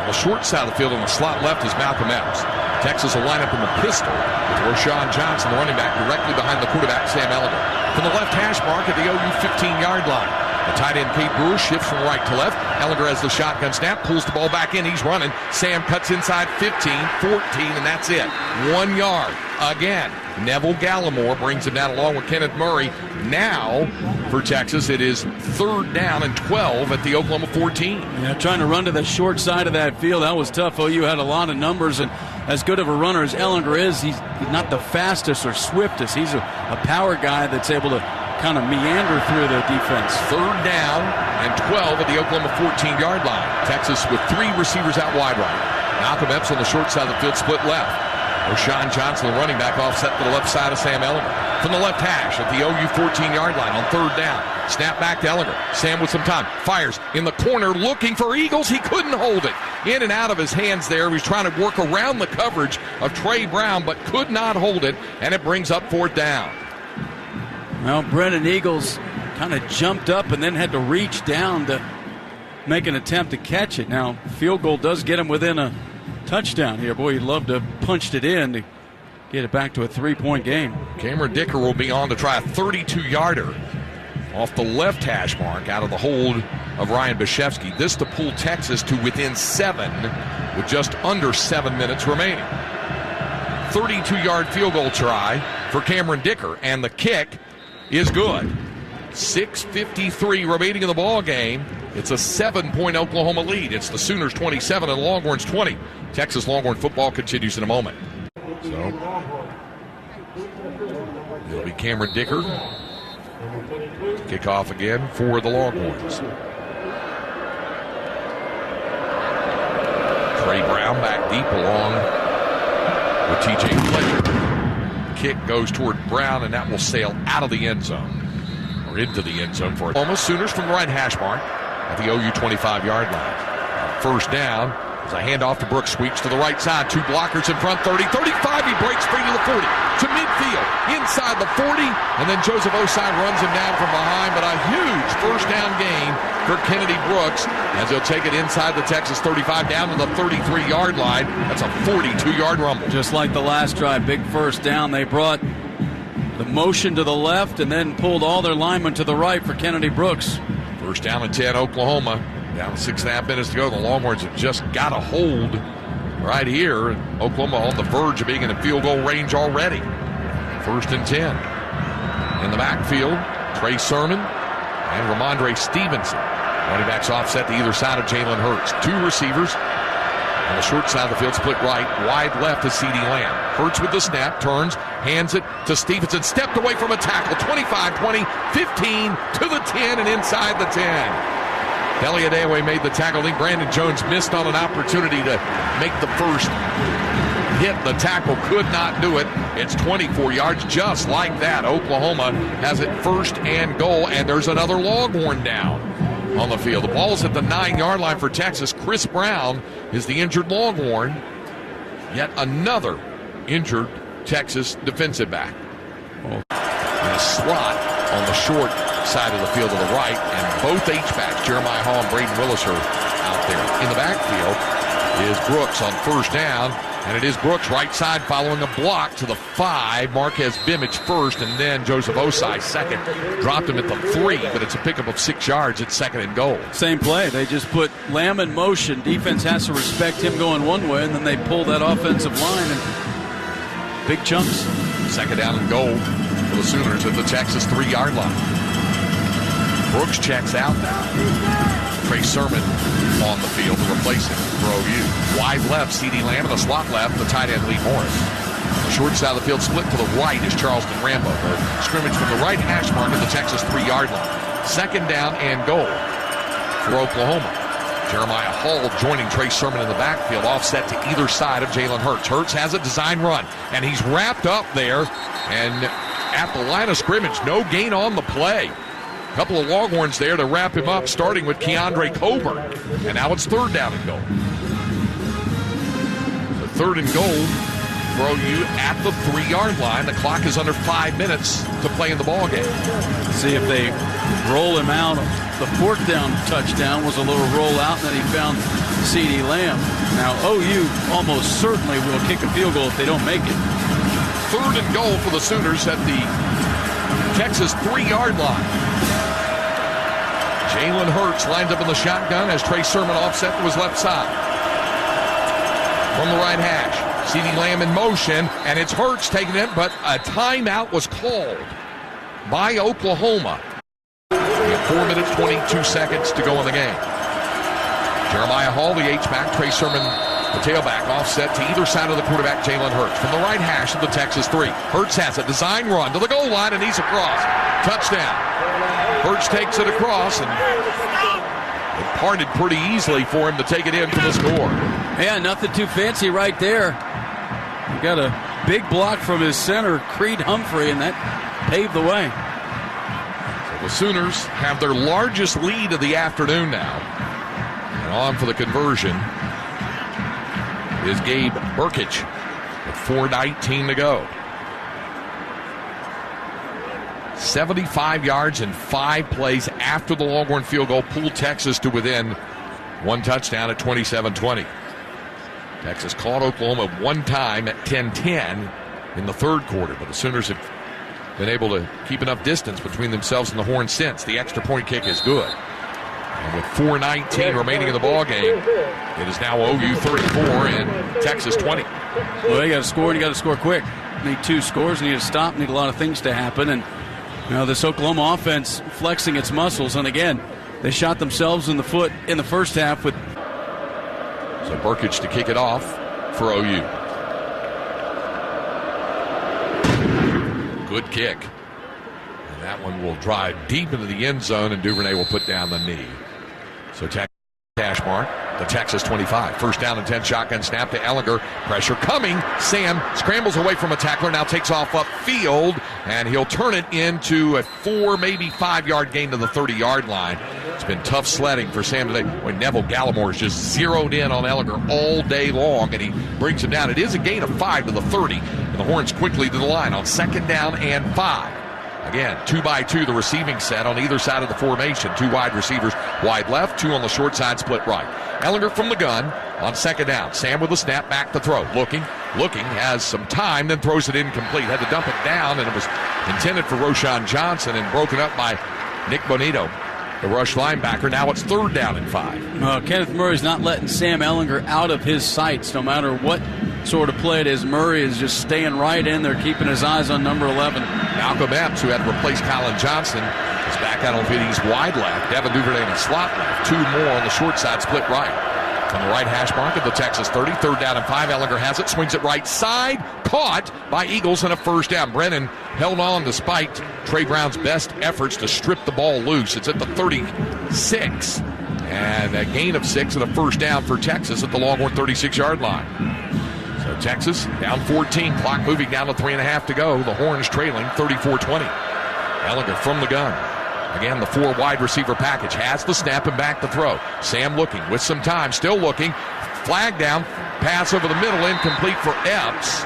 On the short side of the field, on the slot left is Malcolm Epps. Texas will line up in the pistol with Rashawn Johnson, the running back, directly behind the quarterback, Sam Ehlinger. From the left hash mark at the OU 15-yard line. The tight end, Kate Brewer, shifts from right to left. Ehlinger has the shotgun snap, pulls the ball back in. He's running. Sam cuts inside 15, 14, and that's it. 1 yard. Again, Neville Gallimore brings him down along with Kenneth Murray. Now, for Texas, it is 3rd down and 12 at the Oklahoma 14. Yeah, trying to run to the short side of that field. That was tough. OU had a lot of numbers, and as good of a runner as Ehlinger is, he's not the fastest or swiftest. He's a power guy that's able to kind of meander through the defense. 3rd down and 12 at the Oklahoma 14-yard line. Texas with 3 receivers out wide right. Malcolm Epps on the short side of the field, split left. Rashawn Johnson, the running back, offset to the left side of Sam Ehlinger. From the left hash at the OU 14-yard line on 3rd down. Snap back to Ehlinger. Sam with some time. Fires in the corner looking for Eagles. He couldn't hold it. In and out of his hands there. He was trying to work around the coverage of Trey Brown, but could not hold it, and it brings up 4th down. Well, Brennan Eagles kind of jumped up and then had to reach down to make an attempt to catch it. Now, field goal does get him within a touchdown here. Boy, he'd love to have punched it in to get it back to a 3-point game. Cameron Dicker will be on to try a 32-yarder off the left hash mark out of the hold of Ryan Bashevsky. This to pull Texas to within 7 with just under 7 minutes remaining. 32-yard field goal try for Cameron Dicker, and the kick is good. 6:53 remaining in the ball game. It's a 7-point Oklahoma lead. It's the Sooners 27 and Longhorns 20. Texas Longhorn football continues in a moment. So it'll be Cameron Dicker. Kickoff again for the Longhorns. Trey Brown back deep along with TJ Fletcher. Kick goes toward Brown, and that will sail out of the end zone, or into the end zone for almost Sooners from the right hash mark at the OU 25-yard line. 1st down. As a handoff to Brooks, sweeps to the right side. 2 blockers in front, 30, 35. He breaks free to the 40, to midfield, inside the 40, and then Joseph Osai runs him down from behind. But a huge 1st down gain for Kennedy Brooks as he'll take it inside the Texas 35 down to the 33-yard line. That's a 42-yard rumble. Just like the last drive, big 1st down. They brought the motion to the left and then pulled all their linemen to the right for Kennedy Brooks. 1st down and 10, Oklahoma. Down 6.5 minutes to go. The Longhorns have just got a hold right here. And Oklahoma on the verge of being in the field goal range already. 1st and 10. In the backfield, Trey Sermon and Ramondre Stevenson. Running backs offset to either side of Jalen Hurts. 2 receivers on the short side of the field, split right. Wide left is CeeDee Lamb. Hurts with the snap, turns, hands it to Stevenson. Stepped away from a tackle. 25, 20, 15 to the 10 and inside the 10. Kelly Adeoye made the tackle. I think Brandon Jones missed on an opportunity to make the first hit. The tackle could not do it. It's 24 yards just like that. Oklahoma has it 1st and goal, and there's another Longhorn down on the field. The ball's at the 9-yard line for Texas. Chris Brown is the injured Longhorn. Yet another injured Texas defensive back. In a slot on the short side of the field to the right, and both H-backs, Jeremiah Hall and Braden Willis, are out there. In the backfield is Brooks on 1st down, and it is Brooks right side following a block to the 5. Marquez Bimich 1st, and then Joseph Osai 2nd. Dropped him at the 3, but it's a pickup of 6 yards at 2nd and goal. Same play. They just put Lamb in motion. Defense has to respect him going one way, and then they pull that offensive line and big chunks. 2nd down and goal for the Sooners at the Texas 3-yard line. Brooks checks out now. Trey Sermon on the field to replace him for OU. Wide left, CeeDee Lamb, and the slot left, the tight end Lee Morris. Short side of the field, split to the right is Charleston Rambo. The scrimmage from the right hash mark at the Texas 3-yard line. Second down and goal for Oklahoma. Jeremiah Hall joining Trey Sermon in the backfield, offset to either side of Jalen Hurts. Hurts has a design run, and he's wrapped up there. And at the line of scrimmage, no gain on the play. A couple of Longhorns there to wrap him up, starting with Keandre Coburn. And now it's third down and goal. So third and goal for OU at the 3-yard line. The clock is under 5 minutes to play in the ball game. See if they roll him out. The fourth down touchdown was a little rollout, and then he found CeeDee Lamb. Now OU almost certainly will kick a field goal if they don't make it. Third and goal for the Sooners at the Texas 3-yard line. Jalen Hurts lines up in the shotgun as Trey Sermon offset to his left side. From the right hash, CeeDee Lamb in motion, and it's Hurts taking it, but a timeout was called by Oklahoma. 4 minutes, 22 seconds to go in the game. Jeremiah Hall, the H-back, Trey Sermon, the tailback, offset to either side of the quarterback, Jalen Hurts. From the right hash of the Texas 3. Hurts has a design run to the goal line, and he's across. Touchdown. Hurts takes it across, and it parted pretty easily for him to take it in for the score. Yeah, nothing too fancy right there. He got a big block from his center, Creed Humphrey, and that paved the way. The Sooners have their largest lead of the afternoon now. And on for the conversion is Gabe Burkich with 4:19 to go. 75 yards in 5 plays after the Longhorn field goal pulled Texas to within 1 touchdown at 27-20. Texas caught Oklahoma one time at 10-10 in the third quarter, but the Sooners have been able to keep enough distance between themselves and the Horn since. The extra point kick is good. And with 4:19 remaining in the ball game, it is now OU 34 and Texas 20. Well, you got to score, and you got to score quick. You need 2 scores, and you need to stop, need a lot of things to happen. And this Oklahoma offense flexing its muscles, and again, they shot themselves in the foot in the first half with. So Burkich to kick it off for OU. Good kick. And that one will drive deep into the end zone, and Duvernay will put down the knee. So hash mark, the Texas 25. First down and 10, shotgun snap to Ehlinger. Pressure coming. Sam scrambles away from a tackler, now takes off upfield, and he'll turn it into a 4, maybe 5-yard gain to the 30-yard line. It's been tough sledding for Sam today. When Neville Gallimore is just zeroed in on Ehlinger all day long, and he brings him down. It is a gain of 5 to the 30, and the Horns quickly to the line on second down and 5. Again, 2-by-2, the receiving set on either side of the formation. 2 wide receivers, wide left, 2 on the short side, split right. Ehlinger from the gun on second down. Sam with a snap, back to throw. Looking, has some time, then throws it incomplete. Had to dump it down, and it was intended for Roshan Johnson and broken up by Nick Bonito, the rush linebacker. Now it's third down and 5. Kenneth Murray's not letting Sam Ehlinger out of his sights, no matter what sort of play it is. Murray is just staying right in there, keeping his eyes on number 11. Malcolm Epps, who had to replace Colin Johnson, is back out on Vinny's wide left. Devin Duvernay in the slot left. 2 more on the short side, split right. On the right hash mark of the Texas 30, third down and 5. Ehlinger has it, swings it right side, caught by Eagles, and a first down. Brennan held on despite Trey Brown's best efforts to strip the ball loose. It's at the 36, and a gain of 6 and a first down for Texas at the Longhorn 36-yard line. So Texas down 14, clock moving down to 3.5 to go. The Horns trailing 34-20. Ehlinger from the gun. Again, the 4 wide receiver package. Has the snap and back to throw. Sam looking with some time, still looking. Flag down, pass over the middle, incomplete for Epps.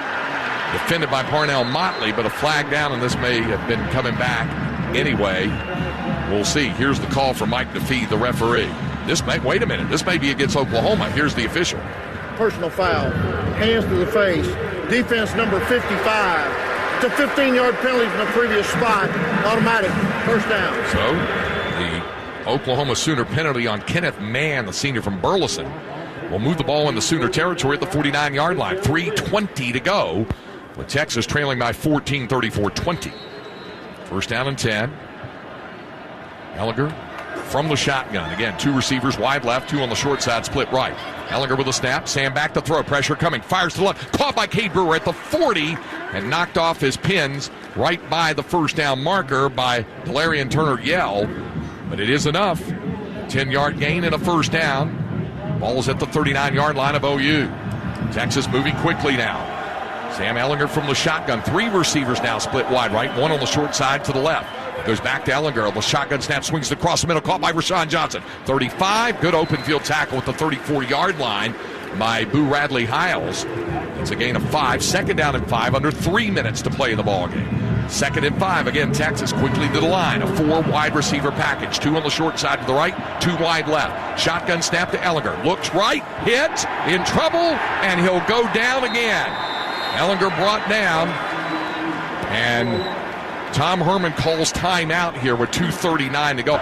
Defended by Parnell Motley, but a flag down, and this may have been coming back anyway. We'll see. Here's the call for Mike DeFee, the referee. Wait a minute, this may be against Oklahoma. Here's the official. Personal foul, hands to the face, defense number 55. It's a 15-yard penalty from the previous spot, automatic first down. So the Oklahoma Sooner penalty on Kenneth Mann, the senior from Burleson, will move the ball into Sooner territory at the 49-yard line. 3:20 to go, with Texas trailing by 14, 34-20. First down and 10. Ehlinger from the shotgun. Again, 2 receivers wide left, 2 on the short side, split right. Ellinger with a snap. Sam back to throw. Pressure coming. Fires to the left. Caught by Cade Brewer at the 40 and knocked off his pins right by the first down marker by Delarian Turner-Yell. But it is enough. 10-yard gain and a first down. Ball is at the 39-yard line of OU. Texas moving quickly now. Sam Ellinger from the shotgun. 3 receivers now split wide right. 1 on the short side to the left. Goes back to Ellinger. The shotgun snap swings across the middle. Caught by Rashawn Johnson. 35. Good open field tackle at the 34-yard line by Boo Radley Hiles. It's a gain of 5. Second down and 5 under 3 minutes to play in the ball game. Second and 5. Again, Texas quickly to the line. A 4 wide receiver package. 2 on the short side to the right. 2 wide left. Shotgun snap to Ellinger. Looks right. Hit. In trouble. And he'll go down again. Ellinger brought down. And Tom Herman calls timeout here with 2:39 to go.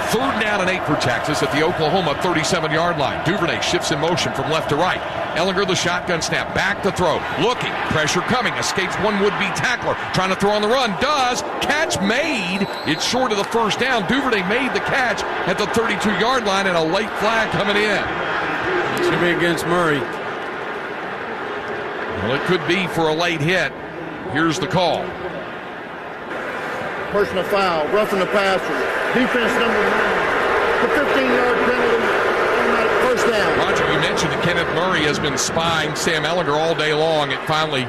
Third down and 8 for Texas at the Oklahoma 37-yard line. Duvernay shifts in motion from left to right. Ellinger the shotgun snap. Back to throw. Looking. Pressure coming. Escapes one would-be tackler. Trying to throw on the run. Does. Catch made. It's short of the first down. Duvernay made the catch at the 32-yard line and a late flag coming in. It's going to be against Murray. Well, it could be for a late hit. Here's the call. Personal foul, roughing the passer. Defense number 9. The 15-yard penalty. Automatic first down. Roger, you mentioned that Kenneth Murray has been spying Sam Ellinger all day long. It finally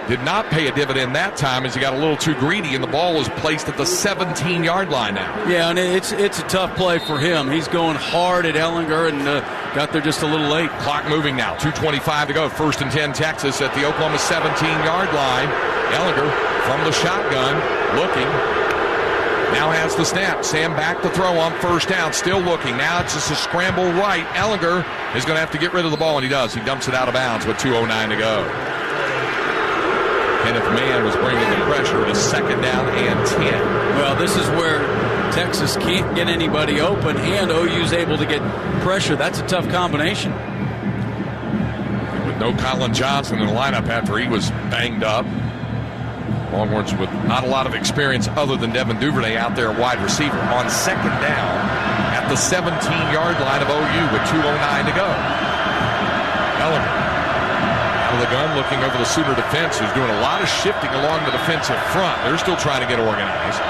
did not pay a dividend that time as he got a little too greedy, and the ball is placed at the 17-yard line now. Yeah, and it's a tough play for him. He's going hard at Ellinger and got there just a little late. Clock moving now. 2:25 to go. First and 10 Texas at the Oklahoma 17-yard line. Ellinger from the shotgun looking. Now has the snap. Sam back to throw on first down. Still looking. Now it's just a scramble right. Ellinger is going to have to get rid of the ball, and he does. He dumps it out of bounds with 2:09 to go. Kenneth Mann was bringing the pressure to second down and 10. Well, this is where Texas can't get anybody open, and OU's able to get pressure. That's a tough combination. With no Colin Johnson in the lineup after he was banged up. Longhorns with not a lot of experience other than Devin Duvernay out there wide receiver on second down at the 17-yard line of OU with 2:09 to go. Ellinger out of the gun looking over the Sooner defense, who's doing a lot of shifting along the defensive front. They're still trying to get organized.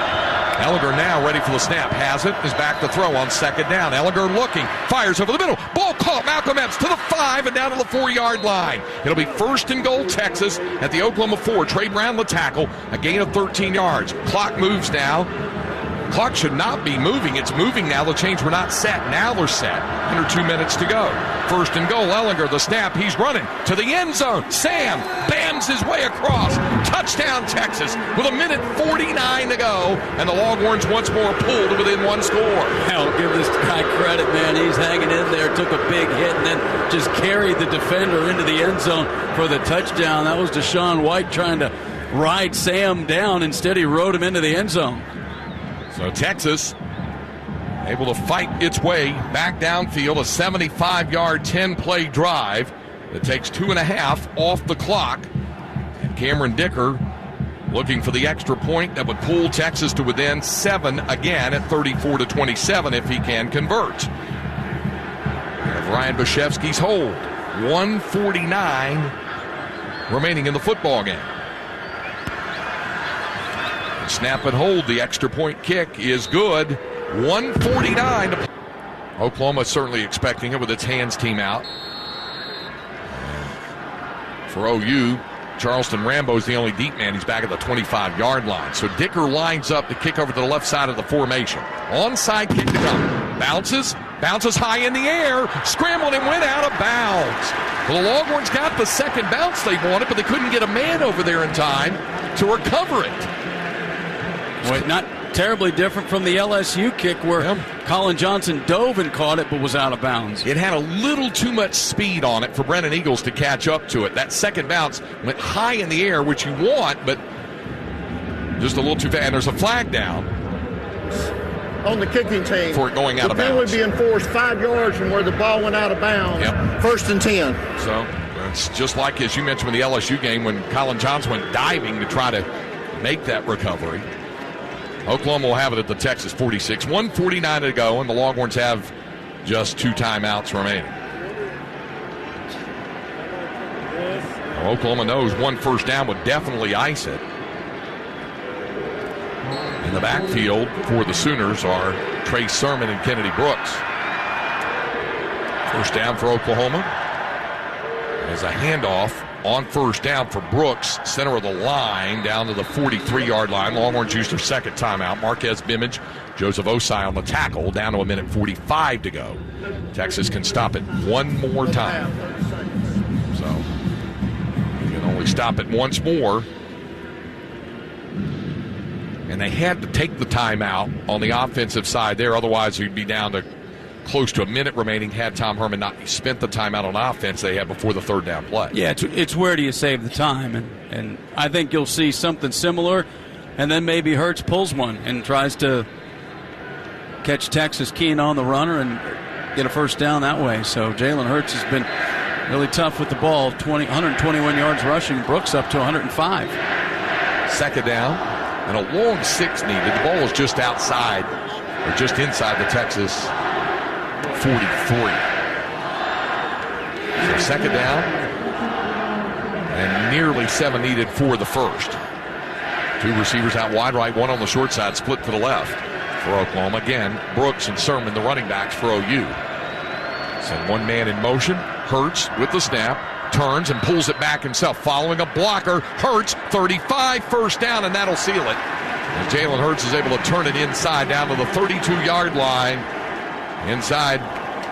Ellinger now ready for the snap. Has it. Is back to throw on second down. Ellinger looking. Fires over the middle. Ball caught. Malcolm Epps to the 5 and down to the 4-yard line. It'll be first and goal Texas at the Oklahoma 4. Trey Brown the tackle. A gain of 13 yards. Clock moves now. Clock should not be moving. It's moving now. The chains were not set. Now they're set. Under 2 minutes to go. First and goal. Ellinger the snap. He's running to the end zone. Sam bams his way across. Touchdown Texas with 1:49 to go. And the Longhorns once more pulled within 1 score. Hell, give this guy credit, man. He's hanging in there. Took a big hit and then just carried the defender into the end zone for the touchdown. That was Deshaun White trying to ride Sam down. Instead, he rode him into the end zone. So Texas able to fight its way back downfield, a 75-yard, 10-play drive that takes 2.5 off the clock. And Cameron Dicker looking for the extra point that would pull Texas to within 7 again at 34-27 if he can convert. And Ryan Bashevsky's hold. 1:49 remaining in the football game. Snap and hold. The extra point kick is good. 1:49 to play. Oklahoma certainly expecting it with its hands team out. For OU, Charleston Rambo's the only deep man. He's back at the 25-yard line. So Dicker lines up to kick over to the left side of the formation. Onside kick to come. Bounces high in the air. Scrambled and went out of bounds. Well, the Longhorns got the second bounce they wanted, but they couldn't get a man over there in time to recover it. Well, not terribly different from the LSU kick where Colin Johnson dove and caught it but was out of bounds. It had a little too much speed on it for Brennan Eagles to catch up to it. That second bounce went high in the air, which you want, but just a little too fast. And there's a flag down on the kicking team for it going out of bounds. The penalty being forced 5 yards from where the ball went out of bounds. Yep. First and 10. So it's just like, as you mentioned with the LSU game, when Colin Johnson went diving to try to make that recovery. Oklahoma will have it at the Texas 46. 1:49 to go, and the Longhorns have just 2 timeouts remaining. Well, Oklahoma knows 1 first down would definitely ice it. In the backfield for the Sooners are Trey Sermon and Kennedy Brooks. First down for Oklahoma. There's a handoff on first down for Brooks, center of the line, down to the 43-yard line. Longhorns used their second timeout. Marquez Bimage, Joseph Osai on the tackle, down to 1:45 to go. Texas can stop it one more time. So you can only stop it once more. And they had to take the timeout on the offensive side there. Otherwise, you'd be down to close to a minute remaining had Tom Herman not spent the timeout on offense they had before the third down play. Yeah, it's where do you save the time? And I think you'll see something similar. And then maybe Hurts pulls one and tries to catch Texas keying on the runner and get a first down that way. So Jalen Hurts has been really tough with the ball. 121 yards rushing. Brooks up to 105. Second down. And a long 6 needed. The ball is just outside, or just inside the Texas 43. So second down, and nearly 7 needed for the first. 2 receivers out wide right, 1 on the short side, split to the left for Oklahoma. Again, Brooks and Sermon, the running backs for OU. Send 1 man in motion. Hurts with the snap. Turns and pulls it back himself, following a blocker. Hurts, 35, first down, and that'll seal it. And Jalen Hurts is able to turn it inside down to the 32-yard line. Inside,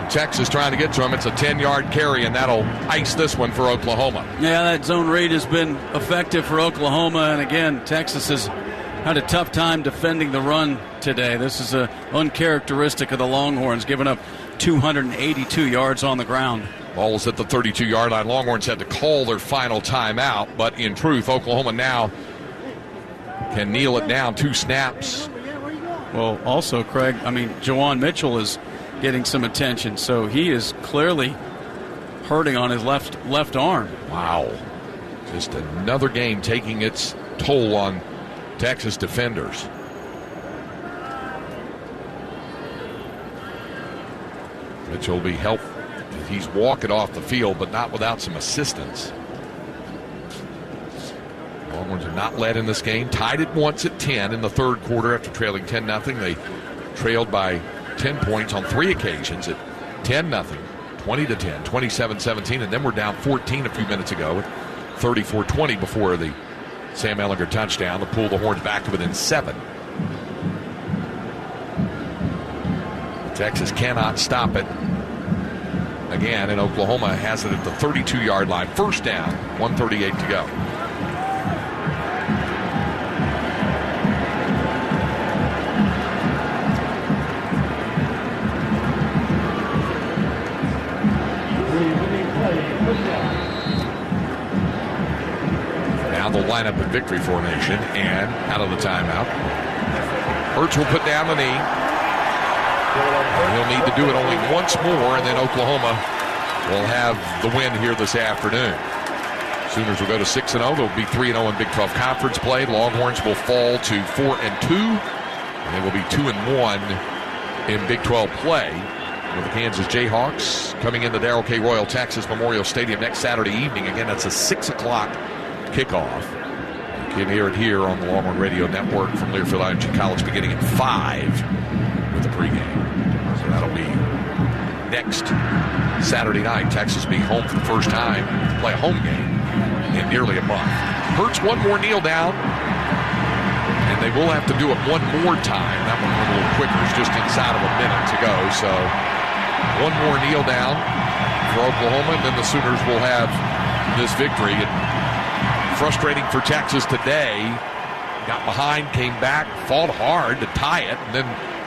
Texas trying to get to him. It's a 10-yard carry, and that'll ice this one for Oklahoma. Yeah, that zone read has been effective for Oklahoma, and again, Texas has had a tough time defending the run today. This is uncharacteristic of the Longhorns, giving up 282 yards on the ground. Ball is at the 32-yard line. Longhorns had to call their final timeout, but in truth, Oklahoma now can kneel it down. 2 snaps. Well, also, Craig, Jawan Mitchell is getting some attention, so he is clearly hurting on his left arm. Wow. Just another game taking its toll on Texas defenders. Mitchell will be helped. He's walking off the field, but not without some assistance. Longhorns are not led in this game. Tied it once at 10 in the third quarter after trailing 10-0. They trailed by 10 points on 3 occasions at 10-0, 20-10, 27-17, and then we're down 14 a few minutes ago at 34-20 before the Sam Ehlinger touchdown to pull the Horns back to within 7. Texas cannot stop it. Again, and Oklahoma has it at the 32-yard line. First down, 1:38 to go. Now they'll line up in victory formation and out of the timeout. Hurts will put down the knee. He'll need to do it only once more, and then Oklahoma will have the win here this afternoon. Sooners will go to 6-0. They'll be 3-0 in Big 12 Conference play. Longhorns will fall to 4-2, and they will be 2-1 in Big 12 play. With the Kansas Jayhawks coming into Darrell K. Royal Texas Memorial Stadium next Saturday evening. Again, that's a 6 o'clock kickoff. You can hear it here on the Longhorn Radio Network from Learfield IMG College beginning at 5 with the pregame. So that'll be next Saturday night. Texas will be home for the first time, play a home game in nearly a month. Hurts one more kneel down, and they will have to do it one more time. That one went a little quicker. It's just inside of a minute to go. So one more kneel down for Oklahoma, and then the Sooners will have this victory. And frustrating for Texas today. Got behind, came back, fought hard to tie it, and then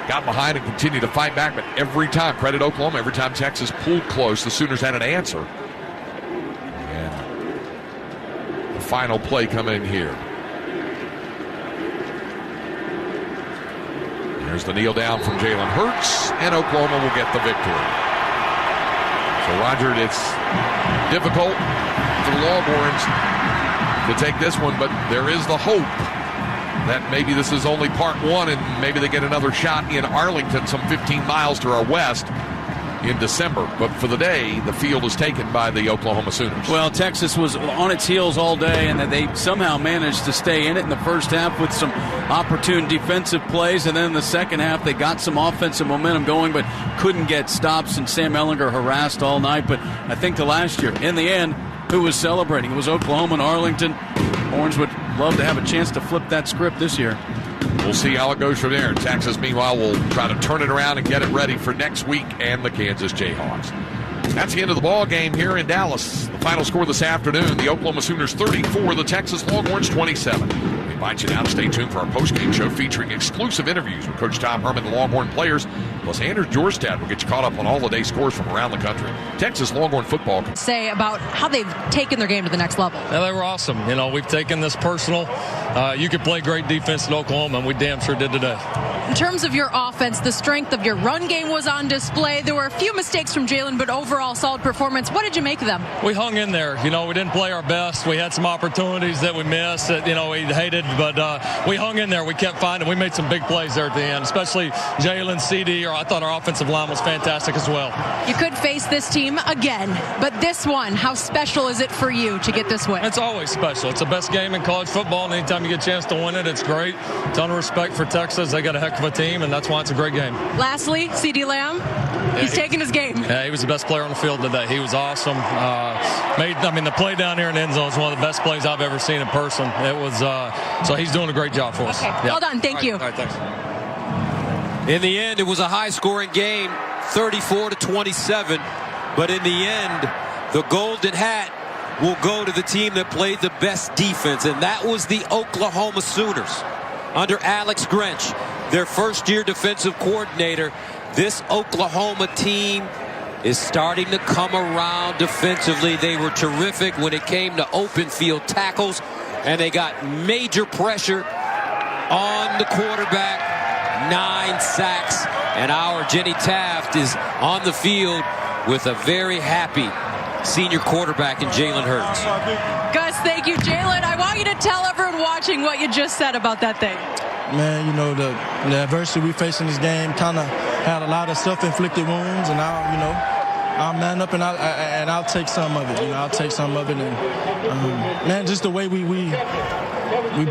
got behind and continued to fight back. But every time, credit Oklahoma, every time Texas pulled close, the Sooners had an answer. And the final play coming in here. There's the kneel down from Jalen Hurts, and Oklahoma will get the victory. So, Roger, it's difficult for the Longhorns to take this one, but there is the hope that maybe this is only part one and maybe they get another shot in Arlington, some 15 miles to our west, in December. But for the day, the field is taken by the Oklahoma Sooners. Well, Texas was on its heels all day, and they somehow managed to stay in it in the first half with some opportune defensive plays, and then in the second half they got some offensive momentum going but couldn't get stops, and Sam Ehlinger harassed all night. But I think the last year, in the end, who was celebrating? It was Oklahoma and Arlington. Orange would love to have a chance to flip that script this year. We'll see how it goes from there. Texas, meanwhile, will try to turn it around and get it ready for next week and the Kansas Jayhawks. That's the end of the ball game here in Dallas. The final score this afternoon, the Oklahoma Sooners 34, the Texas Longhorns 27. We invite you now to stay tuned for our post-game show featuring exclusive interviews with Coach Tom Herman, the Longhorn players, plus Anders Jorstad will get you caught up on all the day scores from around the country. Texas Longhorn football. Say about how they've taken their game to the next level. Yeah, they were awesome. You know, we've taken this personal. You could play great defense in Oklahoma, and we damn sure did today. In terms of your offense, the strength of your run game was on display. There were a few mistakes from Jalen, but overall solid performance. What did you make of them? We hung in there. You know, we didn't play our best. We had some opportunities that we missed that, you know, we hated, but we hung in there. We kept finding. We made some big plays there at the end, especially Jalen, CD. I thought our offensive line was fantastic as well. You could face this team again, but this one, how special is it for you to get this win? It's always special. It's the best game in college football, and anytime you get a chance to win it, it's great. Ton of respect for Texas. They got a heck of a team, and that's why it's a great game. Lastly, CD Lamb, he's taking his game. Yeah, he was the best player on the field today. He was awesome. The play down here in the end zone is one of the best plays I've ever seen in person. It was so he's doing a great job for us. Okay, yeah. Well done. Thank you. All right, thanks. In the end, it was a high-scoring game, 34-27. But in the end, the golden hat will go to the team that played the best defense, and that was the Oklahoma Sooners under Alex Grinch, their first-year defensive coordinator. This Oklahoma team is starting to come around defensively. They were terrific when it came to open field tackles, and they got major pressure on the quarterback. 9 sacks, and our Jenny Taft is on the field with a very happy senior quarterback in Jalen Hurts. Gus, thank you. Jalen, I want you to tell everyone watching what you just said about that thing. Man, you know, the adversity we face in this game kind of had a lot of self-inflicted wounds, and I'll man up and I'll take some of it. You know, I'll take some of it, and man, just the way we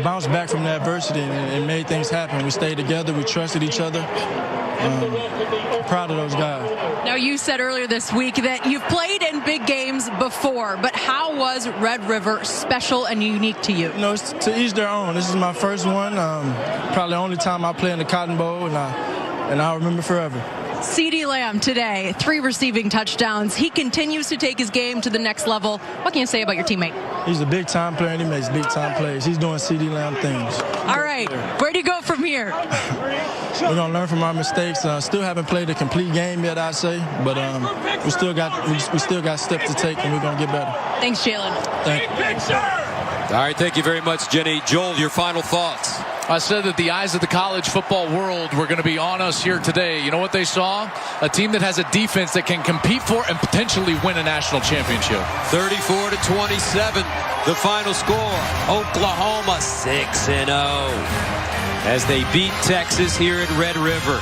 bounced back from the adversity and made things happen. We stayed together. We trusted each other. Proud of those guys. Now, you said earlier this week that you've played in big games before, but how was Red River special and unique to you? You know, it's to each their own. This is my first one. Probably the only time I play in the Cotton Bowl, and I'll remember forever. CD Lamb today, 3 receiving touchdowns. He continues to take his game to the next level. What can you say about your teammate? He's a big-time player, and he makes big-time plays. He's doing CD Lamb things. All right. Where do you go from here? We're going to learn from our mistakes. Still haven't played a complete game yet, I'd say. But we still got steps to take, and we're going to get better. Thanks, Jalen. Thank you. All right, thank you very much, Jenny. Joel, your final thoughts. I said that the eyes of the college football world were going to be on us here today. You know what they saw? A team that has a defense that can compete for and potentially win a national championship. 34-27, the final score. Oklahoma 6-0 as they beat Texas here at Red River.